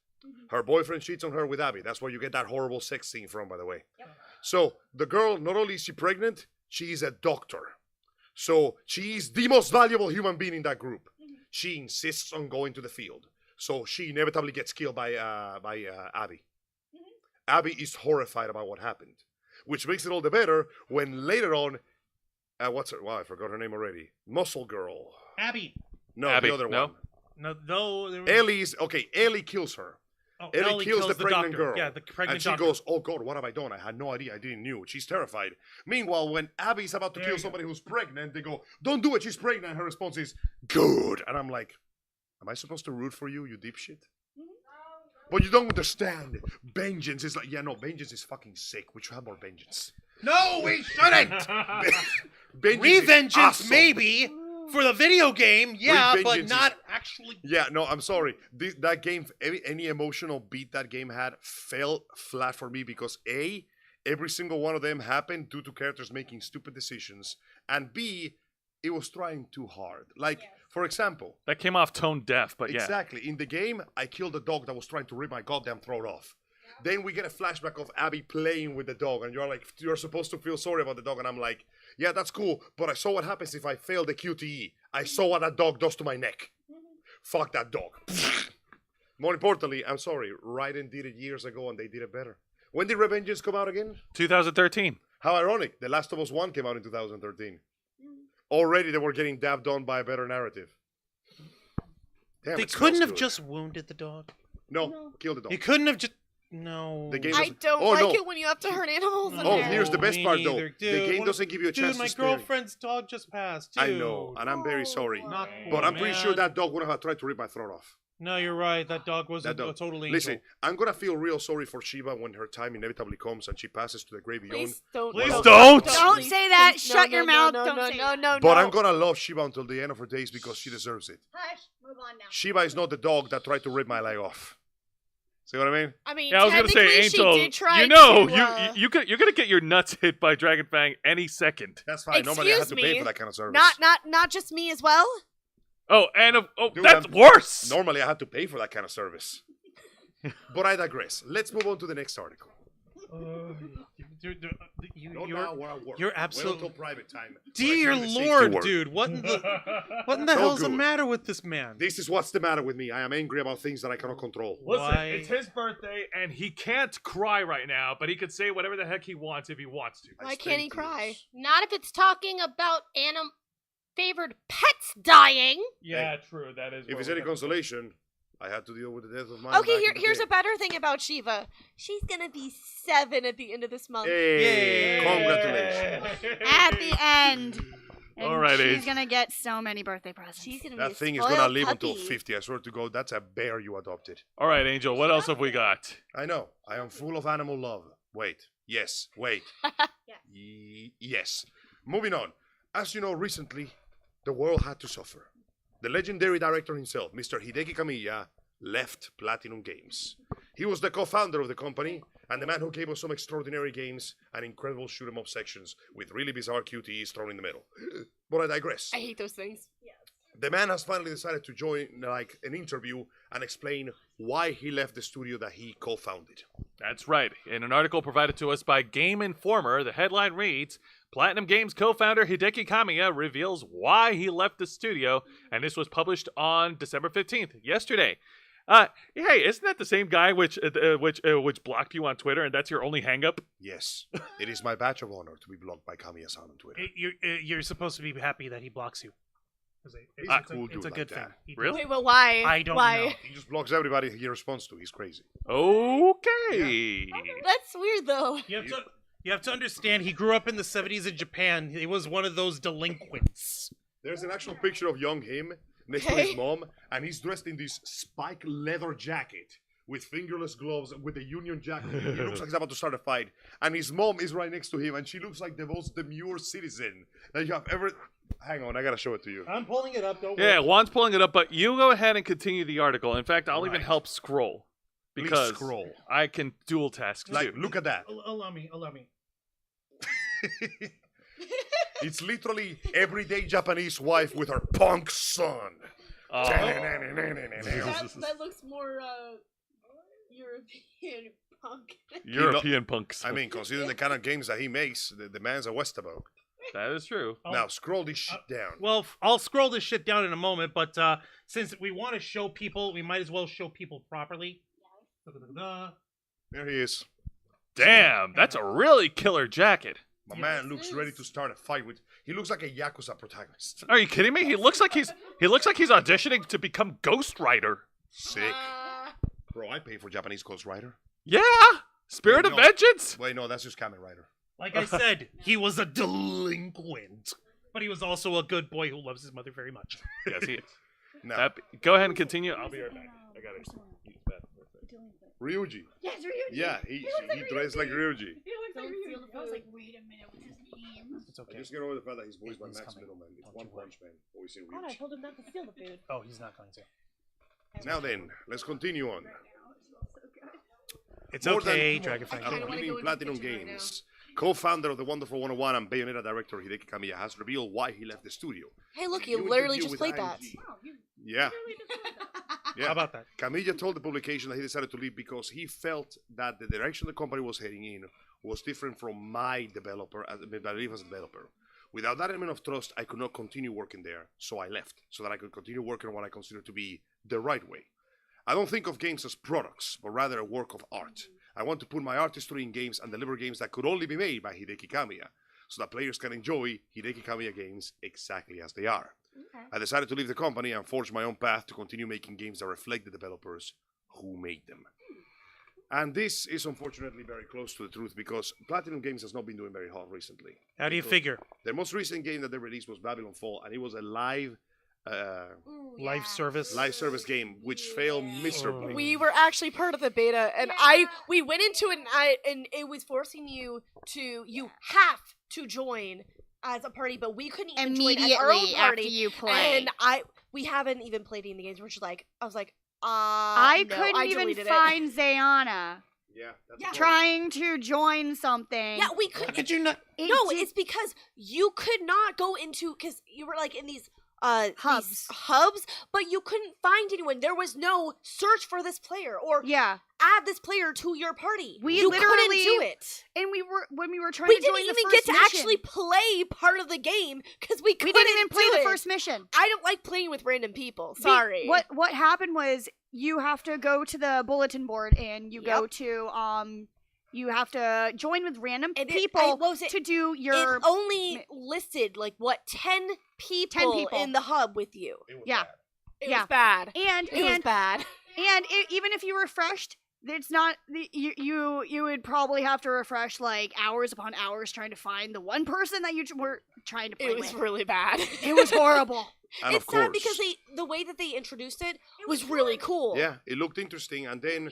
Her boyfriend cheats on her with Abby. That's where you get that horrible sex scene from, by the way. So the girl, not only is she pregnant, she is a doctor. So she is the most valuable human being in that group. She insists on going to the field. So she inevitably gets killed by Abby. Abby is horrified about what happened, which makes it all the better when later on, what's her? Wow, I forgot her name already. Muscle Girl. Abby. No, Abby, the other no? one. No. There was... Ellie's okay. Ellie kills her. Oh, Ellie kills the pregnant doctor. girl. Yeah, the pregnant And she doctor. goes, "Oh God, what have I done? I had no idea. I didn't know." She's terrified. Meanwhile, when Abby's about to There kill you go. somebody who's pregnant, they go, "Don't do it. She's pregnant." And her response is, "Good." And I'm like, "Am I supposed to root for you, you dipshit?" But you don't understand. Vengeance is like, yeah, no, vengeance is fucking sick. We should have more vengeance. No, we shouldn't. Vengeance is Revengeance, awesome. maybe for the video game, yeah, but Revengeance not is- actually. Yeah, no, I'm sorry. That game, any emotional beat that game had fell flat for me because A, every single one of them happened due to characters making stupid decisions, and B, it was trying too hard. Like, for example, That came off tone deaf, but yeah. exactly, in the game, I killed a dog that was trying to rip my goddamn throat off. Then we get a flashback of Abby playing with the dog, and you're like, you're supposed to feel sorry about the dog, and I'm like, yeah, that's cool, but I saw what happens if I fail the QTE. I saw what that dog does to my neck. Fuck that dog. More importantly, I'm sorry, Raiden did it years ago, and they did it better. When did Revengeance come out again? 2013. How ironic, The Last of Us 1 came out in 2013. Already they were getting dabbed on by a better narrative. Damn, They it couldn't smells have good. just wounded the dog. No, kill the dog. You couldn't have just. No. The game I doesn't- don't oh, like no. it when you have to hurt animals. in Oh, there. here's the best me part, though. neither, The dude. game What- doesn't give you a chance Dude, my to spare it. girlfriend's dog just passed. Dude. I know, and I'm very sorry. Not But cool, I'm pretty sure man. that dog would have tried to rip my throat off. No, you're right. That dog was That a dog. total angel. Listen, I'm gonna feel real sorry for Shiva when her time inevitably comes and she passes to the grave beyond. Please don't. Please Well, don't. Don't please, say that. please, Shut your mouth. No, Don't no, say no, that. no, But no. I'm gonna love Shiva until the end of her days because she deserves it. Hush. Move on now. Shiva is not the dog that tried to rip my leg off. See what I mean? I mean, Yeah, I was gonna say, technically, Angel. she did try You know, to, you're gonna get your nuts hit by Dragon Fang any second. That's fine. Normally I have to Excuse pay me. for that kind of service. not just me as well. Oh, and Dude, that's I'm- worse. Normally I have to pay for that kind of service. But I digress. Let's move on to the next article. Not now, we're at work. you're Wait absolutely- until private time. Dear when I turn the safety Lord, work. dude, what in the So hell's the good. matter with this man? This is what's the matter with me. I am angry about things that I cannot control. Listen, Why? it's his birthday, and he can't cry right now, but he could say whatever the heck he wants if he wants to. I Why can't he spent cry? years. Not if it's talking about favored pets dying. Yeah, true. That is. If it's any consolation, I had to deal with the death of mine. Okay, back in the here's day. a better thing about Shiva. She's gonna be 7 at the end of this month. Hey, Yay. congratulations. At the end. And All right, she's Age. gonna get so many birthday presents. She's gonna That be a thing is spoiled gonna live puppy. until 50. I swear to God, that's a bear you adopted. All right, Angel. What else have we got? I know. I am full of animal love. Wait. Yes. Wait. Yes. Moving on. As you know, recently, the world had to suffer. The legendary director himself, Mr. Hideki Kamiya, left Platinum Games. He was the co-founder of the company and the man who gave us some extraordinary games and incredible shoot-'em-up sections with really bizarre QTEs thrown in the middle. But I digress. I hate those things. The man has finally decided to join like an interview and explain why he left the studio that he co-founded. That's right. In an article provided to us by Game Informer, the headline reads, Platinum Games co-founder Hideki Kamiya reveals why he left the studio, and this was published on December 15th, yesterday. Hey, isn't that the same guy which blocked you on Twitter, and that's your only hang-up? Yes, it is my badge of honor to be blocked by Kamiya-san on Twitter. You're supposed to be happy that he blocks you. He's a cool dude It's a like good that. thing. He does. Really? Wait, but why? I don't why? know. He just blocks everybody he responds to. He's crazy. Okay. That's weird, though. You have to understand, he grew up in the 70s in Japan. He was one of those delinquents. There's an actual picture of young him next to his mom, and he's dressed in this spike leather jacket with fingerless gloves with a Union Jack. He looks like he's about to start a fight. And his mom is right next to him, and she looks like the most demure citizen that you have ever... Hang on, I gotta show it to you. I'm pulling it up, don't Yeah, Juan's pulling it up, but you go ahead and continue the article. In fact, I'll even Right. help scroll. Please Because scroll. I can dual task Like, too. look at that. Allow me. It's literally everyday Japanese wife with her punk son. Oh. That looks more European punk. European punks. I mean, considering the kind of games that he makes, the man's a Westerbo. that is true. Now, scroll this shit down. Well, I'll scroll this shit down in a moment, but since we want to show people, we might as well show people properly. There he is. Damn, that's a really killer jacket. My man looks ready to start a fight with... He looks like a Yakuza protagonist. Are you kidding me? He looks like he's auditioning to become Ghost Rider. Sick. Bro, I pay for Japanese Ghost Rider. Yeah, Spirit Wait, of no. Vengeance. Wait, no, that's just Kamen Rider. Like I said, he was a delinquent, but he was also a good boy who loves his mother very much. Yes, he is. Now, Go ahead and continue. I'll be right back. I got it. Ryuji. Yes, Ryuji. Yeah, he dressed like Ryuji. He looks like Ryuji. I was like, wait a minute, what's his name? It's I okay. just get over the fact that he's voiced by He's Max coming. Middleman. It's Don't One you worry. Punch Man. Always in God, I Ryuji. told him not to steal the food. Oh, he's not going to. Now then, let's continue on. It's More okay, than- Dragonfang. kinda wanna Leading go into Platinum the kitchen right Games, co-founder of the Wonderful 101 and Bayonetta director Hideki Kamiya has revealed why he left the studio. Hey, look, In you a new literally interview just with played that. IMG. Yeah. Yeah. How about that? Kamiya told the publication that he decided to leave because he felt that the direction the company was heading in was different from my developer, as I believe as a developer. Without that element of trust, I could not continue working there, so I left, so that I could continue working on what I consider to be the right way. I don't think of games as products, but rather a work of art. I want to put my artistry in games and deliver games that could only be made by Hideki Kamiya, so that players can enjoy Hideki Kamiya games exactly as they are. Okay. I decided to leave the company and forge my own path to continue making games that reflect the developers who made them. And this is unfortunately very close to the truth because Platinum Games has not been doing very hot recently. How do you figure? Their most recent game that they released was Babylon Fall, and it was a live Live service? service game which failed miserably. We were actually part of the beta, and we went into it, and it was forcing you have to join as a party, but we couldn't even join as our own Immediately party. after you play. And we haven't even played any of the games. We're just like, I was like, I no, couldn't even deleted it. find Zayana Yeah, that's Yeah. correct. trying to join something. Yeah, we How couldn't. could you not? No, it's because you could not go into because you were like in these hubs, but you couldn't find anyone. There was no search for this player or Yeah, add this player to your party. We you literally- couldn't do it. and when we were trying We to didn't join even the get first to mission, actually play part of the game because we we couldn't didn't even play do the it. first mission. I don't like playing with random people. Sorry. What happened was you have to go to the bulletin board and you go to you have to join with random And people what was it? to do your It only listed like what 10 people people. in the hub with you. It was Yeah. bad. It Yeah. was bad. and It was bad. even if you refreshed, it's not you would probably have to refresh like hours upon hours trying to find the one person that you were trying to play It was with. really bad. It was horrible. And It's of course, sad because the way that they introduced it was really cool. yeah, it looked interesting, and then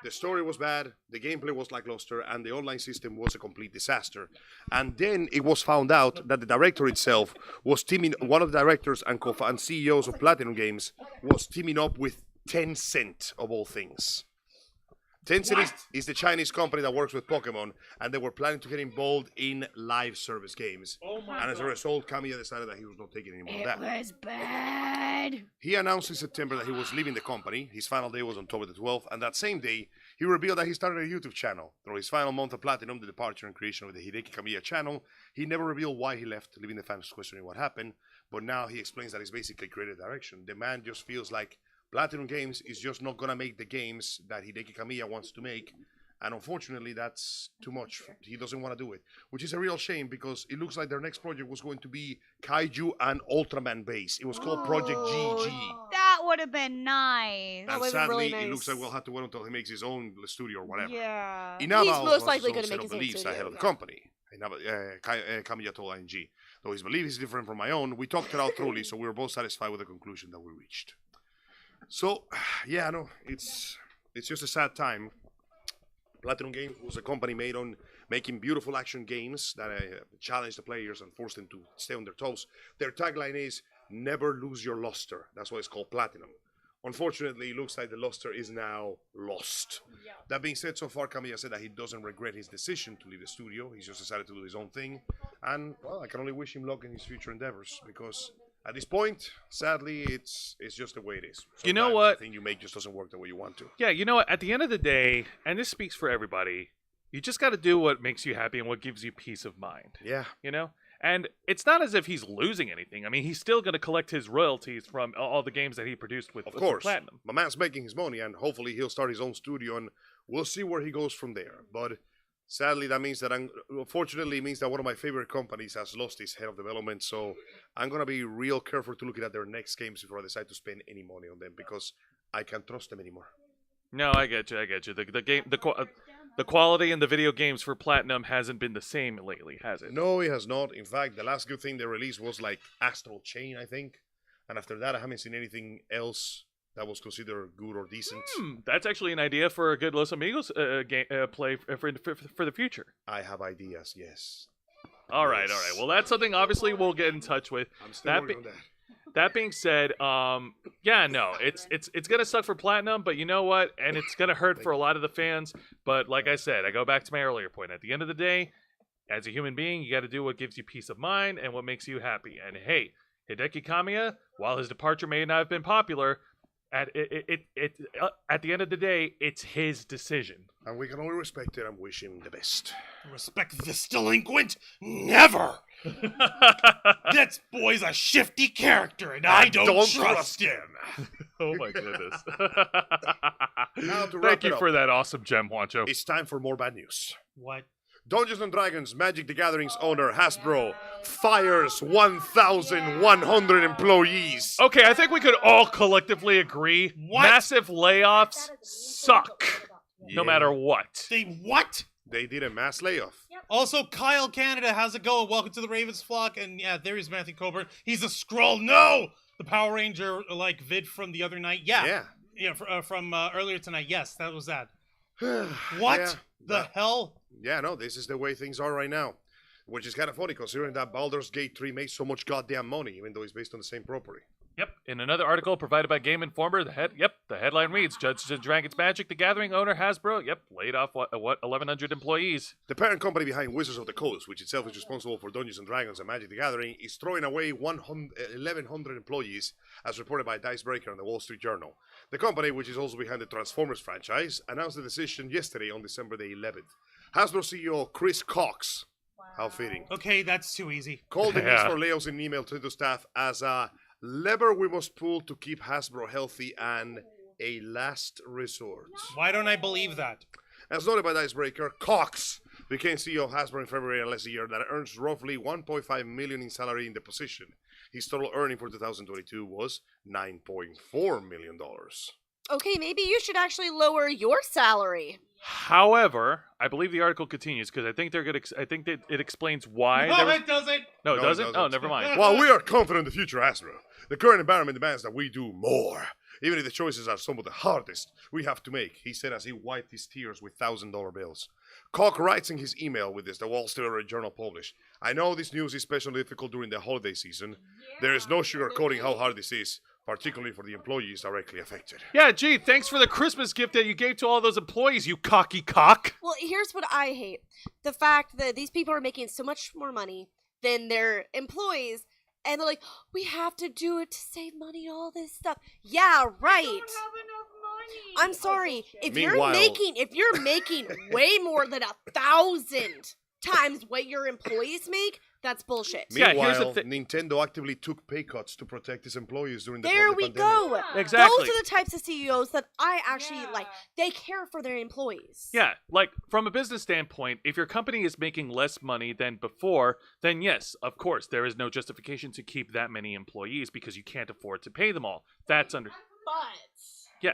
the story was bad, the gameplay was lackluster, and the online system was a complete disaster. And then it was found out that the director itself was one of the directors and CEOs of Platinum Games was teaming up with Tencent, of all things. Tencent is the Chinese company that works with Pokemon, and they were planning to get involved in live service games. Oh my And as a result, Kamiya decided that he was not taking any more of that. was bad. He announced in September that he was leaving the company. His final day was October the 12th, and that same day, he revealed that he started a YouTube channel. Through his final month of Platinum, the departure and creation of the Hideki Kamiya channel, he never revealed why he left, leaving the fans questioning what happened. But now he explains that it's basically creative direction. The man just feels like Platinum Games is just not going to make the games that Hideki Kamiya wants to make. And unfortunately, that's too much. He doesn't want to do it, which is a real shame because it looks like their next project was going to be Kaiju and Ultraman based. It was called Project GG. That would have been nice. That And would've been sadly, really it looks nice. like we'll have to wait until he makes his own studio or whatever. Yeah. Inaba He's also most has likely his own gonna set make of his own beliefs studio, ahead of the yeah. company. Kamiya told ING. Though his belief is different from my own, we talked it out thoroughly, so we were both satisfied with the conclusion that we reached. So, yeah, no, it's just a sad time. Platinum Games was a company made on making beautiful action games that challenge the players and force them to stay on their toes. Their tagline is, never lose your luster. That's why it's called Platinum. Unfortunately, it looks like the luster is now lost. That being said, so far Kamiya said that he doesn't regret his decision to leave the studio. He's just decided to do his own thing. And, well, I can only wish him luck in his future endeavors because at this point, sadly, it's just the way it is. You know Sometimes what? the thing you make just doesn't work the way you want to. Yeah, you know what? At the end of the day, and this speaks for everybody, you just got to do what makes you happy and what gives you peace of mind. Yeah. You know? And it's not as if he's losing anything. I mean, he's still going to collect his royalties from all the games that he produced with, Of with course, Platinum. my man's making his money, and hopefully he'll start his own studio, and we'll see where he goes from there. But sadly, that means that unfortunately, it means that one of my favorite companies has lost its head of development. So I'm gonna be real careful to looking at their next games before I decide to spend any money on them because I can't trust them anymore. No, I get you. The quality in the video games for Platinum hasn't been the same lately, has it? No, it has not. In fact, the last good thing they released was like Astral Chain, I think, and after that, I haven't seen anything else that was considered good or decent. That's actually an idea for a good Los Amigos play for the future. I have ideas, yes. All right. Yes. Well, that's something obviously we'll get in touch with. I'm still That working be- on that. That being said, yeah, no, it's gonna suck for Platinum, but you know what? And it's gonna hurt for a lot of the fans. But like I said, I go back to my earlier point. At the end of the day, as a human being, you got to do what gives you peace of mind and what makes you happy. And hey, Hideki Kamiya, while his departure may not have been popular, at the end of the day, it's his decision. And we can only respect it and wish him the best. Respect this delinquent? Never! That boy's a shifty character, and I don't trust him. Oh my goodness! Now to wrap Thank it you up. for that awesome gem, Juancho. It's time for more bad news. What? Dungeons & Dragons Magic the Gathering's owner, Hasbro, fires 1,100 employees. Okay, I think we could all collectively agree What? massive layoffs suck, no Yeah. matter what. They what? They did a mass layoff. Also, Kyle Canada, how's it going? Welcome to the Ravens flock. And yeah, there is Matthew Coburn. He's a Skrull. No! The Power Ranger, like, vid from the other night. Yeah. From earlier tonight. Yes, that was that. What Yeah, the hell? Yeah, no, this is the way things are right now. Which is kind of funny considering that Baldur's Gate 3 made so much goddamn money, even though it's based on the same property. Yep. In another article provided by Game Informer, the headline reads: Dungeons and Dragons Magic the Gathering owner Hasbro, laid off what 1,100 employees. The parent company behind Wizards of the Coast, which itself is responsible for Dungeons and Dragons and Magic the Gathering, is throwing away 1,100 employees, as reported by Dicebreaker and the Wall Street Journal. The company, which is also behind the Transformers franchise, announced the decision yesterday on December the 11th. Hasbro CEO Chris Cox, how fitting, Okay, that's too easy. called the news Yeah. for layoffs in an email to the staff as a lever we must pull to keep Hasbro healthy and a last resort. Why don't I believe that? As noted by Dicebreaker, Cox became CEO of Hasbro in February of last year that earns roughly $1.5 million in salary in the position. His total earning for 2022 was $9.4 million. Okay, maybe you should actually lower your salary. However, I believe the article continues because I think they're good. I think that it explains why. No, there was- it doesn't. No, it No, it doesn't. Oh, doesn't. never mind. While we are confident in the future of Hasbro, the current environment demands that we do more. Even if the choices are some of the hardest we have to make, he said as he wiped his tears with $1,000 bills. Koch writes in his email with this, the Wall Street Journal published, I know this news is especially difficult during the holiday season. There is no sugarcoating how hard this is. particularly for the employees directly affected. Yeah, gee, thanks for the Christmas gift that you gave to all those employees, you cocky cock. Well, here's what I hate. The fact that these people are making so much more money than their employees, and they're like, we have to do it to save money and all this stuff. Yeah, right. I'm sorry. If you're making way more than 1,000 times what your employees make, that's bullshit. Yeah, here's Meanwhile, the Nintendo actively took pay cuts to protect its employees during the There COVID we pandemic. go. Exactly. Those are the types of CEOs that I actually like. They care for their employees. Yeah, like from a business standpoint, if your company is making less money than before, then yes, of course, there is no justification to keep that many employees because you can't afford to pay them all. That's under. But Yeah.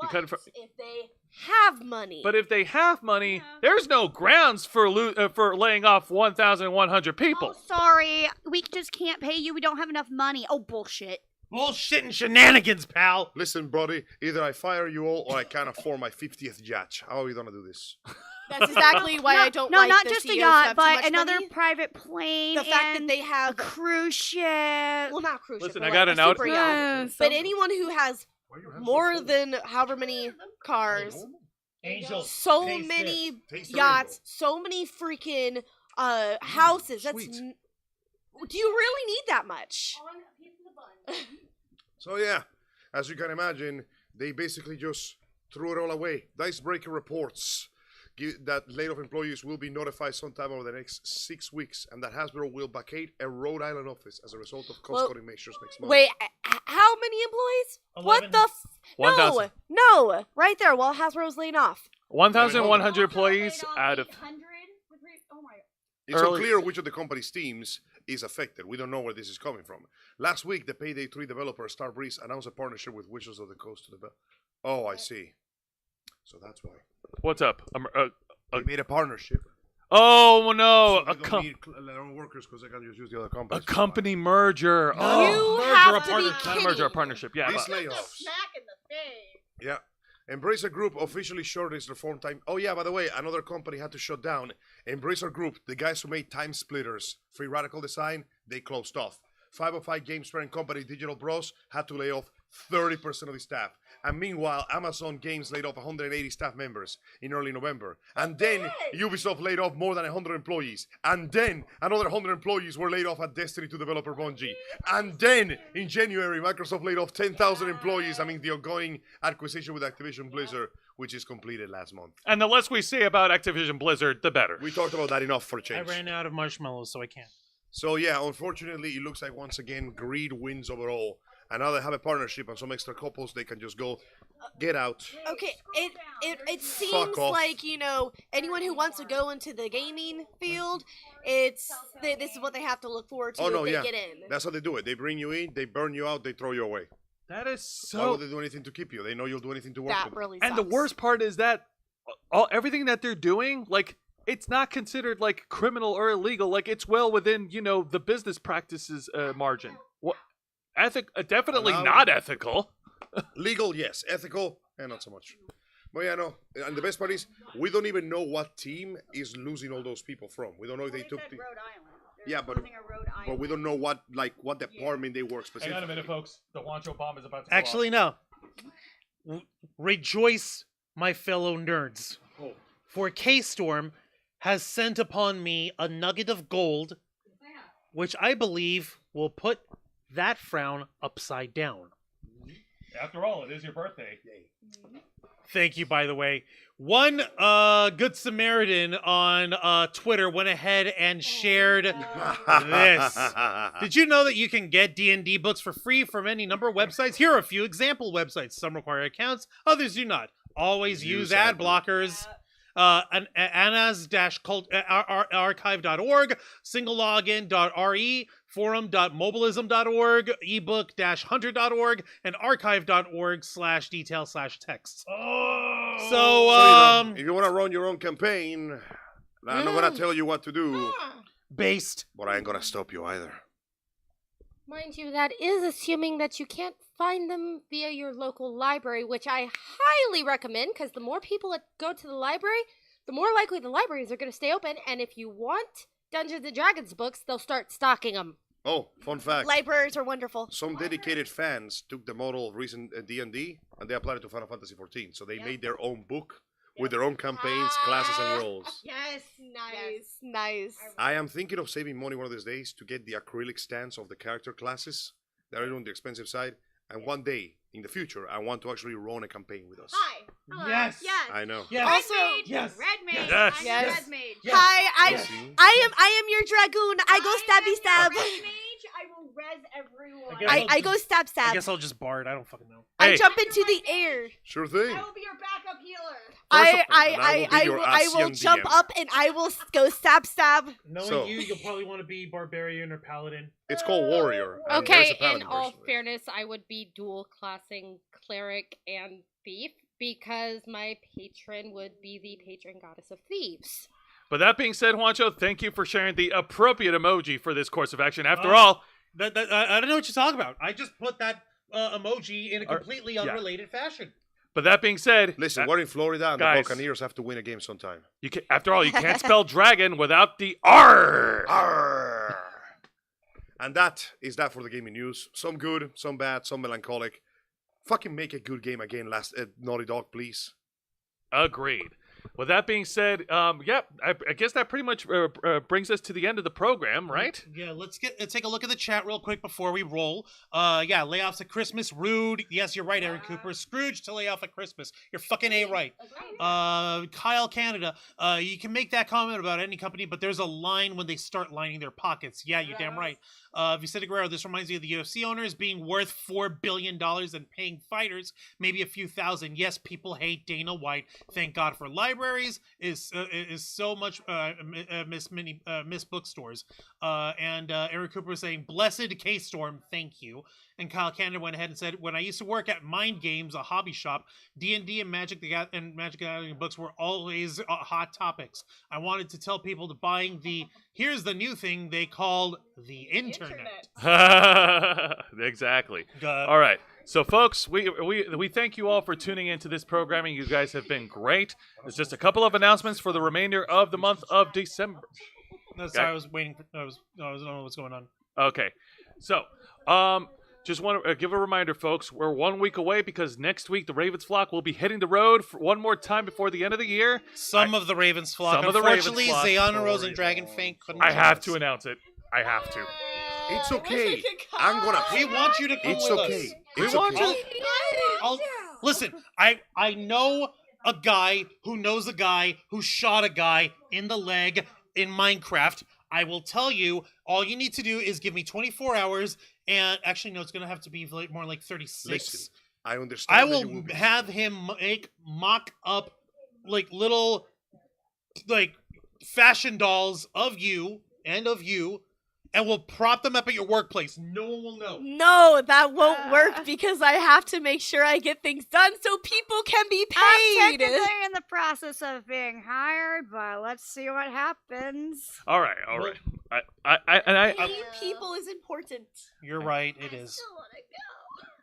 You cut it but for- if they have money, But if they have money, there's no grounds for laying off 1,100 people. Oh, sorry. We just can't pay you. We don't have enough money. Oh, bullshit. Bullshit and shenanigans, pal. Listen, Brody, either I fire you all or I can't afford my 50th yacht. How are we gonna do this? that's exactly why I don't No, like not the just a CEOs who yacht, have too but much another money. private plane. The fact that and they a have cruise ship. well, not cruise ship, Listen, but I got like an a out- super yacht. But anyone who has more than however many cars, Angel. so taste many Taste the yachts, so many freaking houses. That's sweet. do you really need that much? So yeah, as you can imagine, they basically just threw it all away. Dicebreaker reports that laid-off employees will be notified sometime over the next 6 weeks, and that Hasbro will vacate a Rhode Island office as a result of cost-cutting measures next month. Wait, how many employees? 11. What the? 1,000. No, right there. While Hasbro's laying off. 1,100 employees out of. Oh my. It's early- unclear which of the company's teams is affected. We don't know where this is coming from. Last week, the Payday 3 developer Starbreeze announced a partnership with Wizards of the Coast to develop. Oh, I see. So that's why. What's up? They made a partnership. Oh no! So they don't need their own workers because they can just use the other A companies. company merger. Oh, You merger have or to be partnership. not a merger, a kidding. partnership. Yeah. These but- layoffs. in the face. Yeah. Embracer Group officially shortlisted their form time. Oh yeah, by the way, another company had to shut down. Embracer Group, the guys who made Time Splitters, Free Radical Design, they closed off. 505 Games parent company Digital Bros had to lay off 30% of its staff. And meanwhile, Amazon Games laid off 180 staff members in early November. And then Ubisoft laid off more than 100 employees. And then another 100 employees were laid off at Destiny 2 developer Bungie. And then in January, Microsoft laid off 10,000 employees amid the ongoing acquisition with Activision Blizzard, which is completed last month. And the less we say about Activision Blizzard, the better. We talked about that enough for a I change. ran out of marshmallows, so I can't. So yeah, unfortunately, it looks like once again greed wins overall. And now they have a partnership and some extra couples, they can just go get out. Okay, it seems Fuck off. like, you know, anyone who wants to go into the gaming field, this is what they have to look forward to Oh if no, they yeah, get in. that's how they do it. They bring you in, they burn you out, they throw you away. That is Why so. would they do anything to keep you? They know you'll do anything to work That with them. really And the sucks. worst part is that everything that they're doing, like, it's not considered like criminal or illegal. Like, it's well within, you know, the business practices margin. What? Definitely Allowed. not ethical. Legal, yes. Ethical, not so much. But yeah, no. And the best part is, we don't even know what team is losing all those people from. We don't know if they took the... Rhode Island. Yeah, but we don't know what department they work specifically. Hang on a minute, folks. The Wancho bomb is about to Actually, no. Rejoice, my fellow nerds. Oh. For K-Storm has sent upon me a nugget of gold, which I believe will put that frown upside down. After all, it is your birthday. Thank you, by the way. One good Samaritan on Twitter went ahead and shared this. Did you know that you can get D&D books for free from any number of websites? Here are a few example websites. Some require accounts, others do not. Always use ad blockers. anas-archive.org, singlelogin.re, forum.mobilism.org, ebook-hunter.org, and archive.org/detail/texts. Oh! So, if you want to run your own campaign, I'm not going to tell you what to do, based. but I ain't going to stop you either. Mind you, that is assuming that you can't find them via your local library, which I highly recommend, because the more people that go to the library, the more likely the libraries are going to stay open, and if you want Dungeons & Dragons books, they'll start stocking them. Oh, fun fact. Libraries are wonderful. Some dedicated fans took the model of recent D&D and they applied it to Final Fantasy XIV. So they made their own book with their own campaigns, classes, and roles. Yes. Nice. I am thinking of saving money one of these days to get the acrylic stands of the character classes that are on the expensive side. And one day, in the future, I want to actually run a campaign with us. Hi. Hello. Yes. I know. Yes. Also- Red mage. Yes. Red mage. Yes. I'm Yes. red mage. Yes. Hi, Yes. I am your dragoon. I go stabby stab. Red mage. I will res everyone. I I go stab I stab. guess I'll just bard. I don't fucking know. Hey. I jump into the air. Sure thing. I will be your backup healer. I will Asian jump DM. up and I will go stab stab. Knowing So- you'll probably want to be barbarian or paladin. It's called Warrior. and there's Okay, a paladin in all version of it. fairness, I would be dual classing cleric and thief because my patron would be the patron goddess of thieves. But that being said, Juancho, thank you for sharing the appropriate emoji for this course of action. After Oh. all, I don't know what you're talking about. I just put that emoji in a Or- completely yeah. unrelated fashion. but that being said, Listen, we're in Florida and guys. the Buccaneers have to win a game sometime. after all, you can't spell dragon without the R. Arrgh. And that is that for the gaming news. Some good, some bad, some melancholic. Fucking make a good game again, Naughty Dog, please. Agreed. With that being said, I guess that pretty much brings us to the end of the program, right? Yeah, let's take a look at the chat real quick before we roll. Yeah, layoffs at Christmas, rude. Yes, you're right, Aaron Cooper. Scrooge to lay off at Christmas. You're fucking A right. Kyle Canada, you can make that comment about any company, but there's a line when they start lining their pockets. Yeah, you're damn right. Vicente Guerrero, this reminds me of the UFC owners being worth $4 billion and paying fighters maybe a few thousand. Yes, people hate Dana White. Thank God for libraries. Is so much miss bookstores. And Eric Cooper was saying, "Blessed K-Storm, thank you." And Kyle Canada went ahead and said, "When I used to work at Mind Games, a hobby shop, D&D and Magic the Gathering books were always hot topics. I wanted to tell people to buying here's the new thing they called the internet." Exactly. All right. So, folks, we thank you all for tuning into this programming. You guys have been great. There's just a couple of announcements for the remainder of the month of December. No, sorry, I was waiting. I don't know what's going on. Okay. So, just want to give a reminder, folks. We're 1 week away because next week the Ravens flock will be hitting the road for one more time before the end of the year. Some of the Ravens flock. Some of the Ravens Unfortunately, flock. Zayana Rose and Dragonfang couldn't. I join have us. to announce it. I have to. It's I wish I okay. could come. I'm gonna. We want you to come It's with okay. us. It's We want okay. you. Listen, I know a guy who knows a guy who shot a guy in the leg in Minecraft. I will tell you, all you need to do is give me 24 hours, and actually, no, it's going to have to be more like 36. Listen, I understand. I that you will be- have him make mock up like little like fashion dolls of you, and we'll prop them up at your workplace. No one will know. No, that won't work because I have to make sure I get things done so people can be I'm paid. technically in the process of being hired, but let's see what happens. All right. Paying people is important. You're right, it is.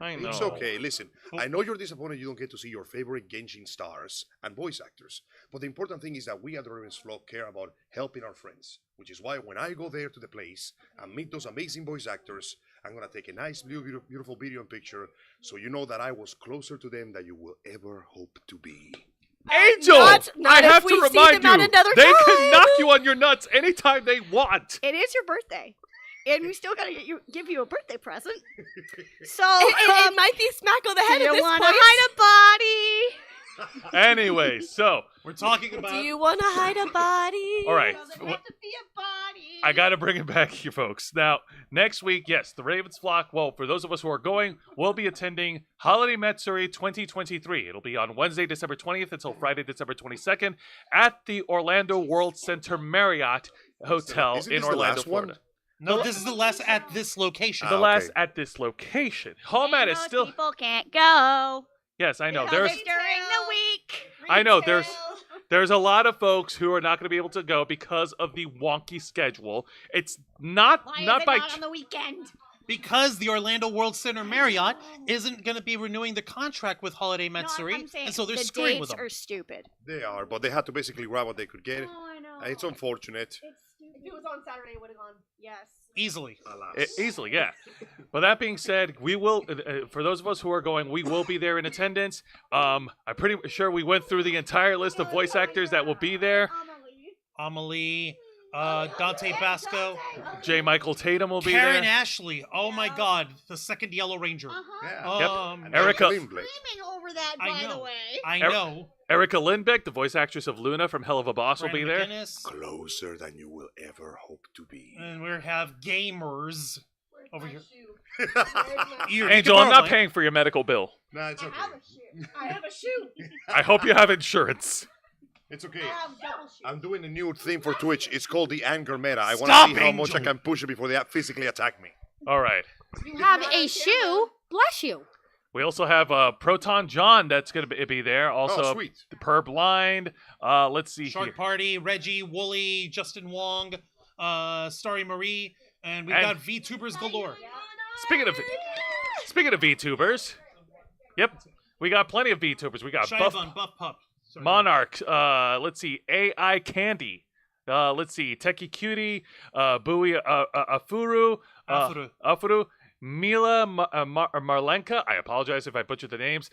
I know. It's okay. Listen, I know you're disappointed you don't get to see your favorite Genshin stars and voice actors, but the important thing is that we at the Ravens Flock care about helping our friends, which is why when I go there to the place and meet those amazing voice actors, I'm gonna take a nice, beautiful video and picture, so you know that I was closer to them than you will ever hope to be. Angel, Not I if have we to see remind them at you, another they time. can knock you on your nuts anytime they want. It is your birthday, and we still gotta give you a birthday present. So It might be smack on the head do at you this want to point. hide a body? Anyway, so We're talking about. Do you want to hide a body? all right, Doesn't have to be a body. I got to bring it back here, folks. Now, next week, yes, the Ravens flock. Well, for those of us who are going, we'll be attending Holiday Matsuri 2023. It'll be on Wednesday, December 20th until Friday, December 22nd at the Orlando World Center Marriott Hotel Isn't in this the Orlando, last one? Florida. No, this is the last at this location. The Ah, last okay. at this location. Hallmat And is most still. people can't go. Yes, I know. because There's it's during the week. I know, there's a lot of folks who are not going to be able to go because of the wonky schedule. It's not Why not is it by not on the weekend? Because the Orlando World Center Marriott isn't going to be renewing the contract with Holiday Matsuri, I'm saying and so they're the screwing with dates them. are stupid. They are, but they had to basically grab what they could get. I know. And it's unfortunate. It's stupid. If it was on Saturday, it would have gone. Yes. Easily. Easily, yeah. But that being said, we will, for those of us who are going, we will be there in attendance. I'm pretty sure we went through the entire list of voice actors that will be there. Amelie, Dante Basco, J. Michael Tatum will be Karen there. Ashley. Oh my God, the second Yellow Ranger. Yeah. Um, Erica- Screaming over that, I by know. the way. I Er- know. Erica Lindbeck, the voice actress of Luna from Hell of a Boss, will be Brandon there. McGinnis. Closer than you will ever hope to be. And we have gamers over here. You Angel, can I'm borrow not mine. paying for your medical bill. Nah, it's okay. I have a shoe. I hope you have insurance. It's okay. I have double shoe. I'm doing a new thing for Twitch. It's called the anger meta. I want Stop, to see how much I Angel. can push it before they physically attack me. All right. You have a shoe. Bless you. We also have Proton John that's going to be there. Also, Oh, sweet. the Purblind. Let's see Shark here. Party, Reggie, Wooly, Justin Wong, Starry Marie, and we've And- got VTubers galore. Speaking of VTubers, yep, we got plenty of VTubers. We got Buff Shivon, Buff Pup. Sorry. Monarch. Let's see, AI Candy. Let's see, Techie Cutie, Bowie Afuru, Afuru. Afuru, Mila Marlenka. I apologize if I butchered the names.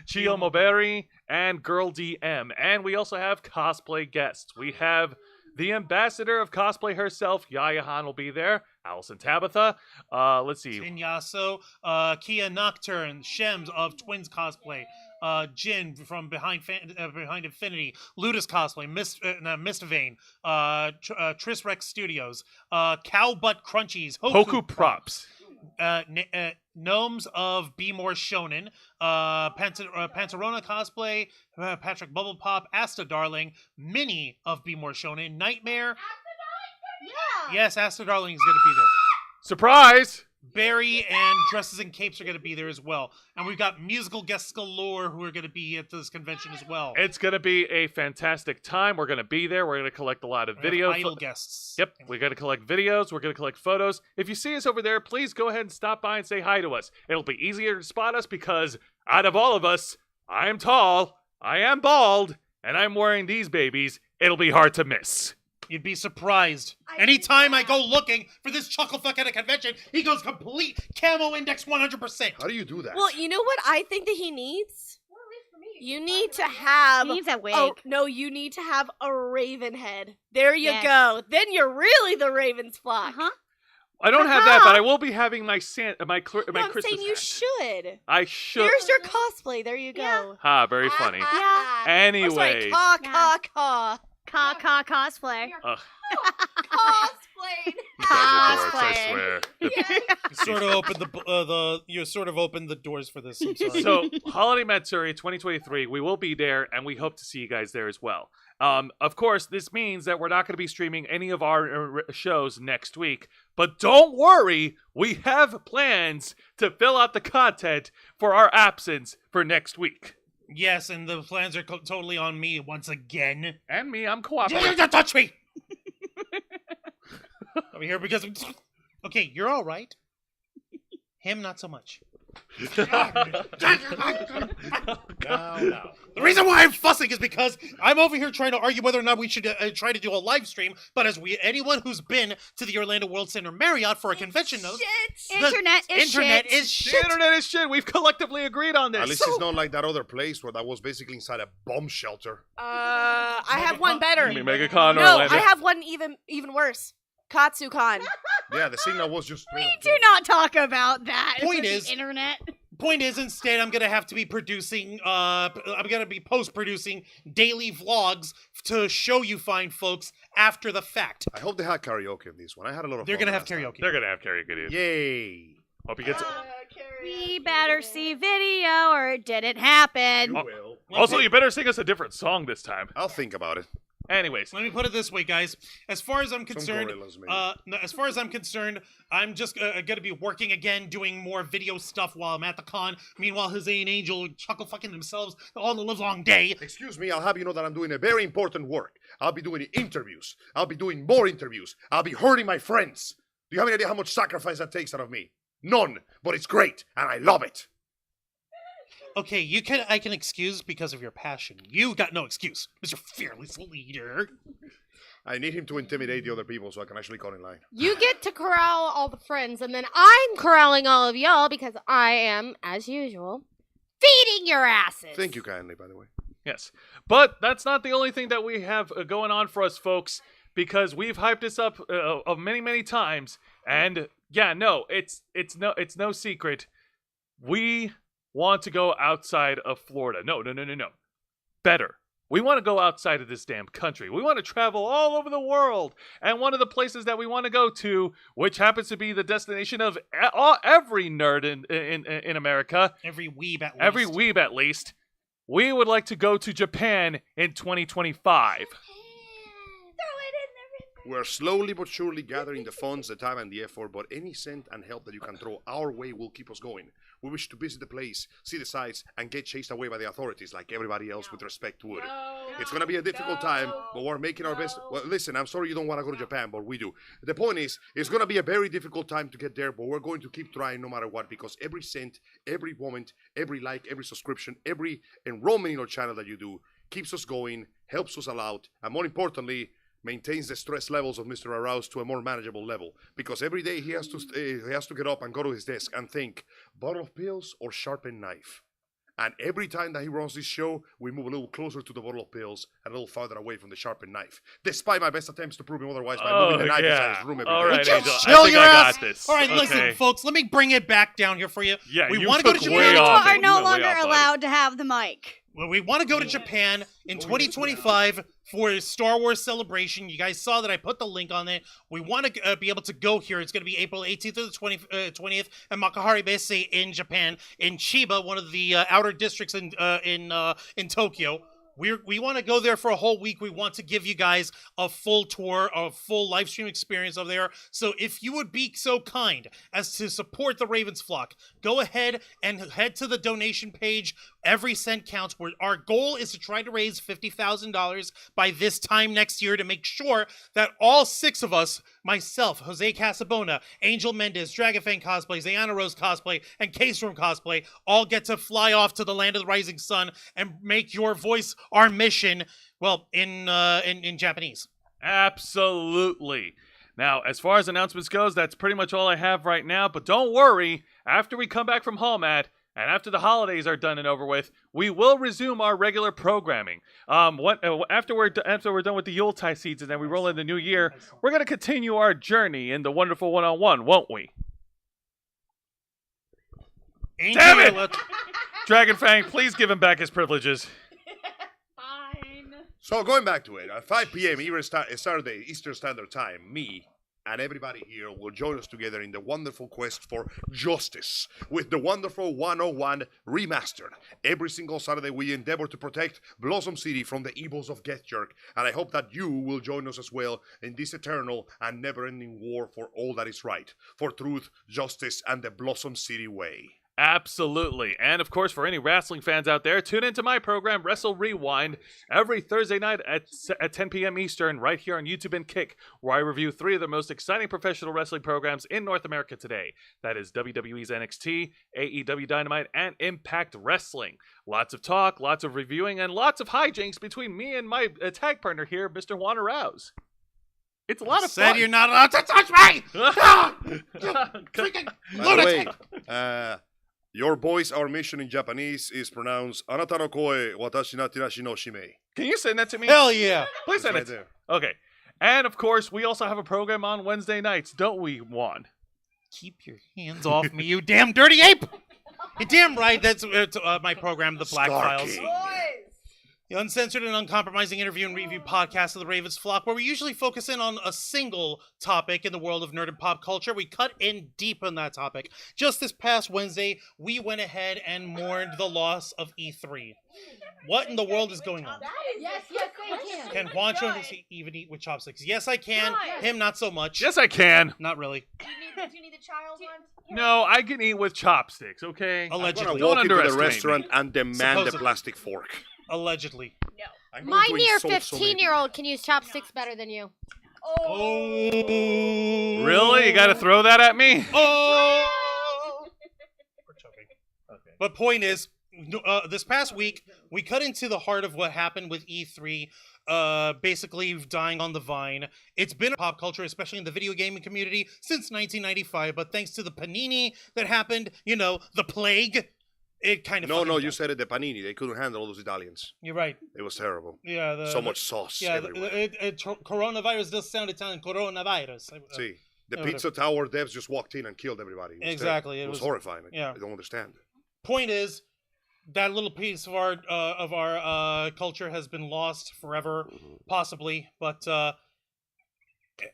Chio Moberi and Girl DM. And we also have cosplay guests. We have the ambassador of cosplay herself, Yaya Han, will be there. Allison Tabitha. Let's see. Inyaso, Kia Nocturne, Shems of Twins Cosplay, Jin from Behind Infinity, Ludus Cosplay, Mistvane, Tris Rex Studios, Cow Butt Crunchies, Hoku Props. Gnomes of Be More Shonen, Panzerona Cosplay, Patrick Bubble Pop, Asta Darling, Minnie of Be More Shonen, Nightmare. Yeah. Yes, Asta Darling is going to be there. Surprise! Barry and Dresses and Capes are going to be there as well. And we've got musical guests galore who are going to be at this convention as well. It's going to be a fantastic time. We're going to be there. We're going to collect a lot of We have video. idol guests. Yep, we're going to collect videos. We're going to collect photos. If you see us over there, please go ahead and stop by and say hi to us. It'll be easier to spot us because out of all of us, I am tall, I am bald, and I'm wearing these babies. It'll be hard to miss. You'd be surprised. I Anytime think I go looking for this chucklefuck at a convention, he goes complete camo index 100%. How do you do that? Well, you know what I think that he needs? You need to have. He needs a wig. Oh no, you need to have a raven head. There you Yes. go. Then you're really the Raven's flock. Uh-huh. I don't have that, but I will be having my my No, I'm Christmas saying you hat. should. I should. Here's your cosplay. There you go. Ha, very funny. Yeah. Anyway, Caw, Yeah. caw. Cosplay. Cosplayed. you guys are dorks, I Cosplay. swear. You sort of opened the doors for this. I'm sorry. So, Holiday Matsuri 2023, we will be there, and we hope to see you guys there as well. Of course, this means that we're not going to be streaming any of our shows next week, but don't worry, we have plans to fill out the content for our absence for next week. Yes, and the plans are totally on me once again. And me, I'm cooperating. Don't touch me! Over here because okay, you're all right. Him, not so much. Now. The reason why I'm fussing is because I'm over here trying to argue whether or not we should try to do a live stream. But as anyone who's been to the Orlando World Center Marriott for a convention knows, Shit. the Internet is internet shit. is The shit. internet is shit. We've collectively agreed on this. At least it's not like that other place where that was basically inside a bomb shelter. I have one better. You mean MegaCon No, Orlando? I have one even worse. KatsuCon. Yeah, the signal was just. We do not talk about that. Point with the is- internet. Point is, instead, I'm gonna have to be producing. I'm gonna be post-producing daily vlogs to show you fine folks after the fact. I hope they had karaoke in this one. I had a lot of They're fun gonna have last time. karaoke. They're going to have karaoke, dude. Yay! Hope you get to... We better see video or it didn't happen. You will. Also, you better sing us a different song this time. I'll think about it. Anyways, Let me put it this way, guys. As far as I'm concerned, gorillas, maybe. no, as far as I'm concerned, I'm just gonna be working again, doing more video stuff while I'm at the con. Meanwhile, Jose and Angel chuckle fucking themselves all the livelong day. Excuse me, I'll have you know that I'm doing a very important work. I'll be doing interviews. I'll be doing more interviews. I'll be hurting my friends. Do you have any idea how much sacrifice that takes out of me? None, but it's great, and I love it. Okay, I can excuse because of your passion. You got no excuse, Mr. Fearless Leader. I need him to intimidate the other people so I can actually cut in line. You get to corral all the friends, and then I'm corralling all of y'all because I am, as usual, feeding your asses. Thank you kindly, by the way. Yes. But that's not the only thing that we have going on for us, folks, because we've hyped this up many, many times. And yeah, no, it's no secret. We want to go outside of Florida. No. Better. We want to go outside of this damn country. We want to travel all over the world. And one of the places that we want to go to, which happens to be the destination of every nerd in America. Every weeb at least. Every weeb at least. We would like to go to Japan in 2025. We're slowly but surely gathering the funds, the time, and the effort, but any cent and help that you can throw our way will keep us going. We wish to visit the place, see the sights, and get chased away by the authorities like everybody else with respect would. It's going to be a difficult time, but we're making our best. Well, listen, I'm sorry you don't want to go to Japan, but we do. The point is, it's going to be a very difficult time to get there, but we're going to keep trying no matter what, because every cent, every moment, every like, every subscription, every enrollment in our channel that you do keeps us going, helps us a lot, and more importantly, maintains the stress levels of Mr. Arouse to a more manageable level. Because every day he has to get up and go to his desk and think, bottle of pills or sharpened knife. And every time that he runs this show, we move a little closer to the bottle of pills and a little farther away from the sharpened knife. Despite my best attempts to prove him otherwise by moving the knife inside his room every day. All right, Just Angel, chill I think your I ass. got this. All right, Okay. listen, folks. Let me bring it back down here for you. Yeah, we you want to go to took Japan. way You off. are You no went way longer off, buddy. allowed to have the mic. Well, we want to go to Japan in 2025 for a Star Wars celebration. You guys saw that I put the link on it. We want to be able to go here. It's going to be April 18th to the 20th at Makuhari Base in Japan, in Chiba, one of the outer districts in Tokyo. We want to go there for a whole week. We want to give you guys a full tour, a full live stream experience of there. So if you would be so kind as to support the Ravens flock, go ahead and head to the donation page. Every cent counts. Our goal is to try to raise $50,000 by this time next year to make sure that all 6 of us, myself, Jose Casabona, Angel Mendez, Dragonfang Cosplay, Zayana Rose Cosplay, and Case Room Cosplay all get to fly off to the land of the rising sun and make your voice our mission, well, in Japanese. Absolutely. Now, as far as announcements goes, that's pretty much all I have right now. But don't worry, after we come back from Hallmat, and after the holidays are done and over with, we will resume our regular programming. After we're done with the Yuletide season and we roll in the new year, we're going to continue our journey in the wonderful one-on-one, won't we? Angel, Damn it! Dragonfang, please give him back his privileges. Fine. So going back to it, at 5 p.m. Saturday Eastern Standard Time, me and everybody here will join us together in the wonderful quest for justice with the wonderful 101 Remastered. Every single Saturday we endeavor to protect Blossom City from the evils of Gethjerk, and I hope that you will join us as well in this eternal and never-ending war for all that is right, for truth, justice, and the Blossom City way. Absolutely. And of course, for any wrestling fans out there, tune into my program, Wrestle Rewind, every Thursday night at 10 p.m. Eastern, right here on YouTube and Kick, where I review 3 of the most exciting professional wrestling programs in North America today. That is WWE's NXT, AEW Dynamite, and Impact Wrestling. Lots of talk, lots of reviewing, and lots of hijinks between me and my tag partner here, Mr. Juan Arouse. It's a lot of fun. Said you're not allowed to touch me! Ah! Freaking By the way, lunatic! your voice, our mission in Japanese is pronounced Anata no koe watashi na tirashi no shime. Can you send that to me? Hell yeah! Please It's send right it. there. Okay. And of course, we also have a program on Wednesday nights, don't we, Juan? Keep your hands off me, you damn dirty ape! You're damn right, that's my program, The Black Files. Starking. The uncensored and uncompromising interview and review podcast of the Ravens Flock, where we usually focus in on a single topic in the world of nerd and pop culture. We cut in deep on that topic. Just this past Wednesday, we went ahead and mourned the loss of E3. What in the world is going on? Yes, they can. Can Juan Jones even eat with chopsticks? Yes, I can. Him, not so much. Yes, I can. Not really. Do you need the child one? No, I can eat with chopsticks, okay? I'm gonna Allegedly. Don't walk into the underestimate restaurant and demand a Supposedly. plastic fork. Allegedly. I'm My going to near insult so many 15-year-old can use chopsticks better than you. Oh. Really? You gotta throw that at me? Oh. We're joking. Okay. But point is, this past week, we cut into the heart of what happened with E3. basically dying on the vine. It's been pop culture, especially in the video gaming community, since 1995, but thanks to the panini that happened, the plague, it kind of No, you said it, the panini. They couldn't handle all those Italians. You're right. It was terrible. Yeah, So much sauce everywhere. Coronavirus does sound Italian. Coronavirus. See, the whatever. Pizza Tower devs just walked in and killed everybody. Exactly. It was horrifying. Yeah. I don't understand. Point is, that little piece of our culture has been lost forever, possibly, but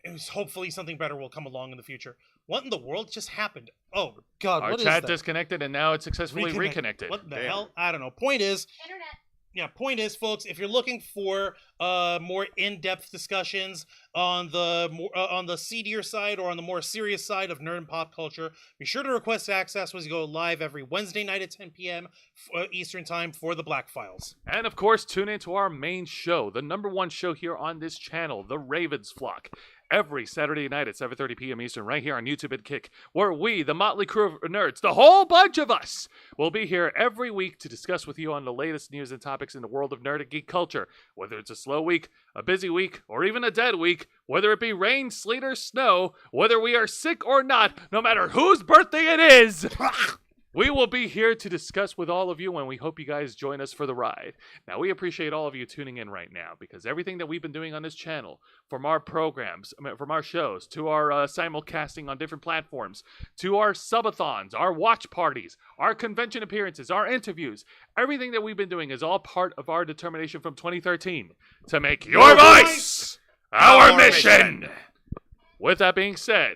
it was hopefully something better will come along in the future. What in the world just happened? Oh God! Our what is chat that? disconnected, and now it's successfully reconnected. What the Damn. hell? I don't know. Point is, Internet. folks, if you're looking for more in-depth discussions on the seedier side or on the more serious side of nerd and pop culture, be sure to request access as we go live every Wednesday night at 10 p.m. Eastern Time for the Black Files. And of course, tune into our main show, the #1 show here on this channel, The Ravens Flock. Every Saturday night at 7:30 p.m. Eastern, right here on YouTube and Kick, where we, the motley crew of nerds, the whole bunch of us, will be here every week to discuss with you on the latest news and topics in the world of nerd and geek culture. Whether it's a slow week, a busy week, or even a dead week, whether it be rain, sleet, or snow, whether we are sick or not, no matter whose birthday it is, we will be here to discuss with all of you, and we hope you guys join us for the ride. Now, we appreciate all of you tuning in right now, because everything that we've been doing on this channel, from our programs, from our shows, to our simulcasting on different platforms, to our subathons, our watch parties, our convention appearances, our interviews, everything that we've been doing is all part of our determination from 2013 to make your voice our mission. With that being said,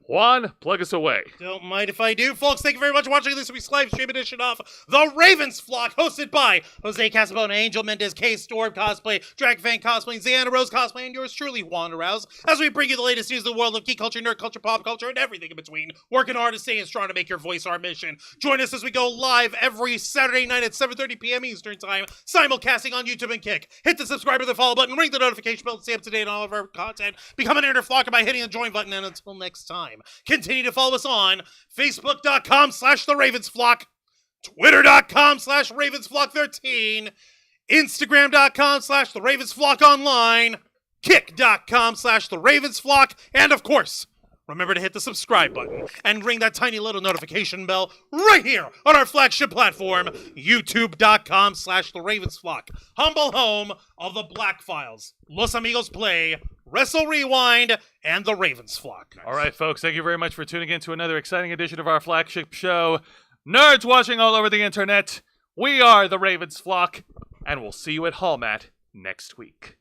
Juan, plug us away. Don't mind if I do. Folks, thank you very much for watching this week's live stream edition of The Ravens Flock, hosted by Jose Casabona, Angel Mendez, K-Storm Cosplay, Dragonfang Cosplay, Xana Rose Cosplay, and yours truly, Juan Arouse, as we bring you the latest news of the world of geek culture, nerd culture, pop culture, and everything in between. Working hard to stay and strong to make your voice our mission. Join us as we go live every Saturday night at 7:30 p.m. Eastern Time, simulcasting on YouTube and Kick. Hit the subscribe or the follow button, ring the notification bell to stay up to date on all of our content. Become an inner flocker by hitting the join button, and until next time, continue to follow us on Facebook.com/TheRavensFlock, Twitter.com/RavensFlock13, Instagram.com/TheRavensFlockOnline, Kick.com/TheRavensFlock, and of course, remember to hit the subscribe button and ring that tiny little notification bell right here on our flagship platform, YouTube.com/TheRavensFlock, humble home of the Black Files, Los Amigos Play, Wrestle Rewind, and The Ravens Flock. All right, folks, thank you very much for tuning in to another exciting edition of our flagship show. Nerds watching all over the internet, we are The Ravens Flock, and we'll see you at Hallmat next week.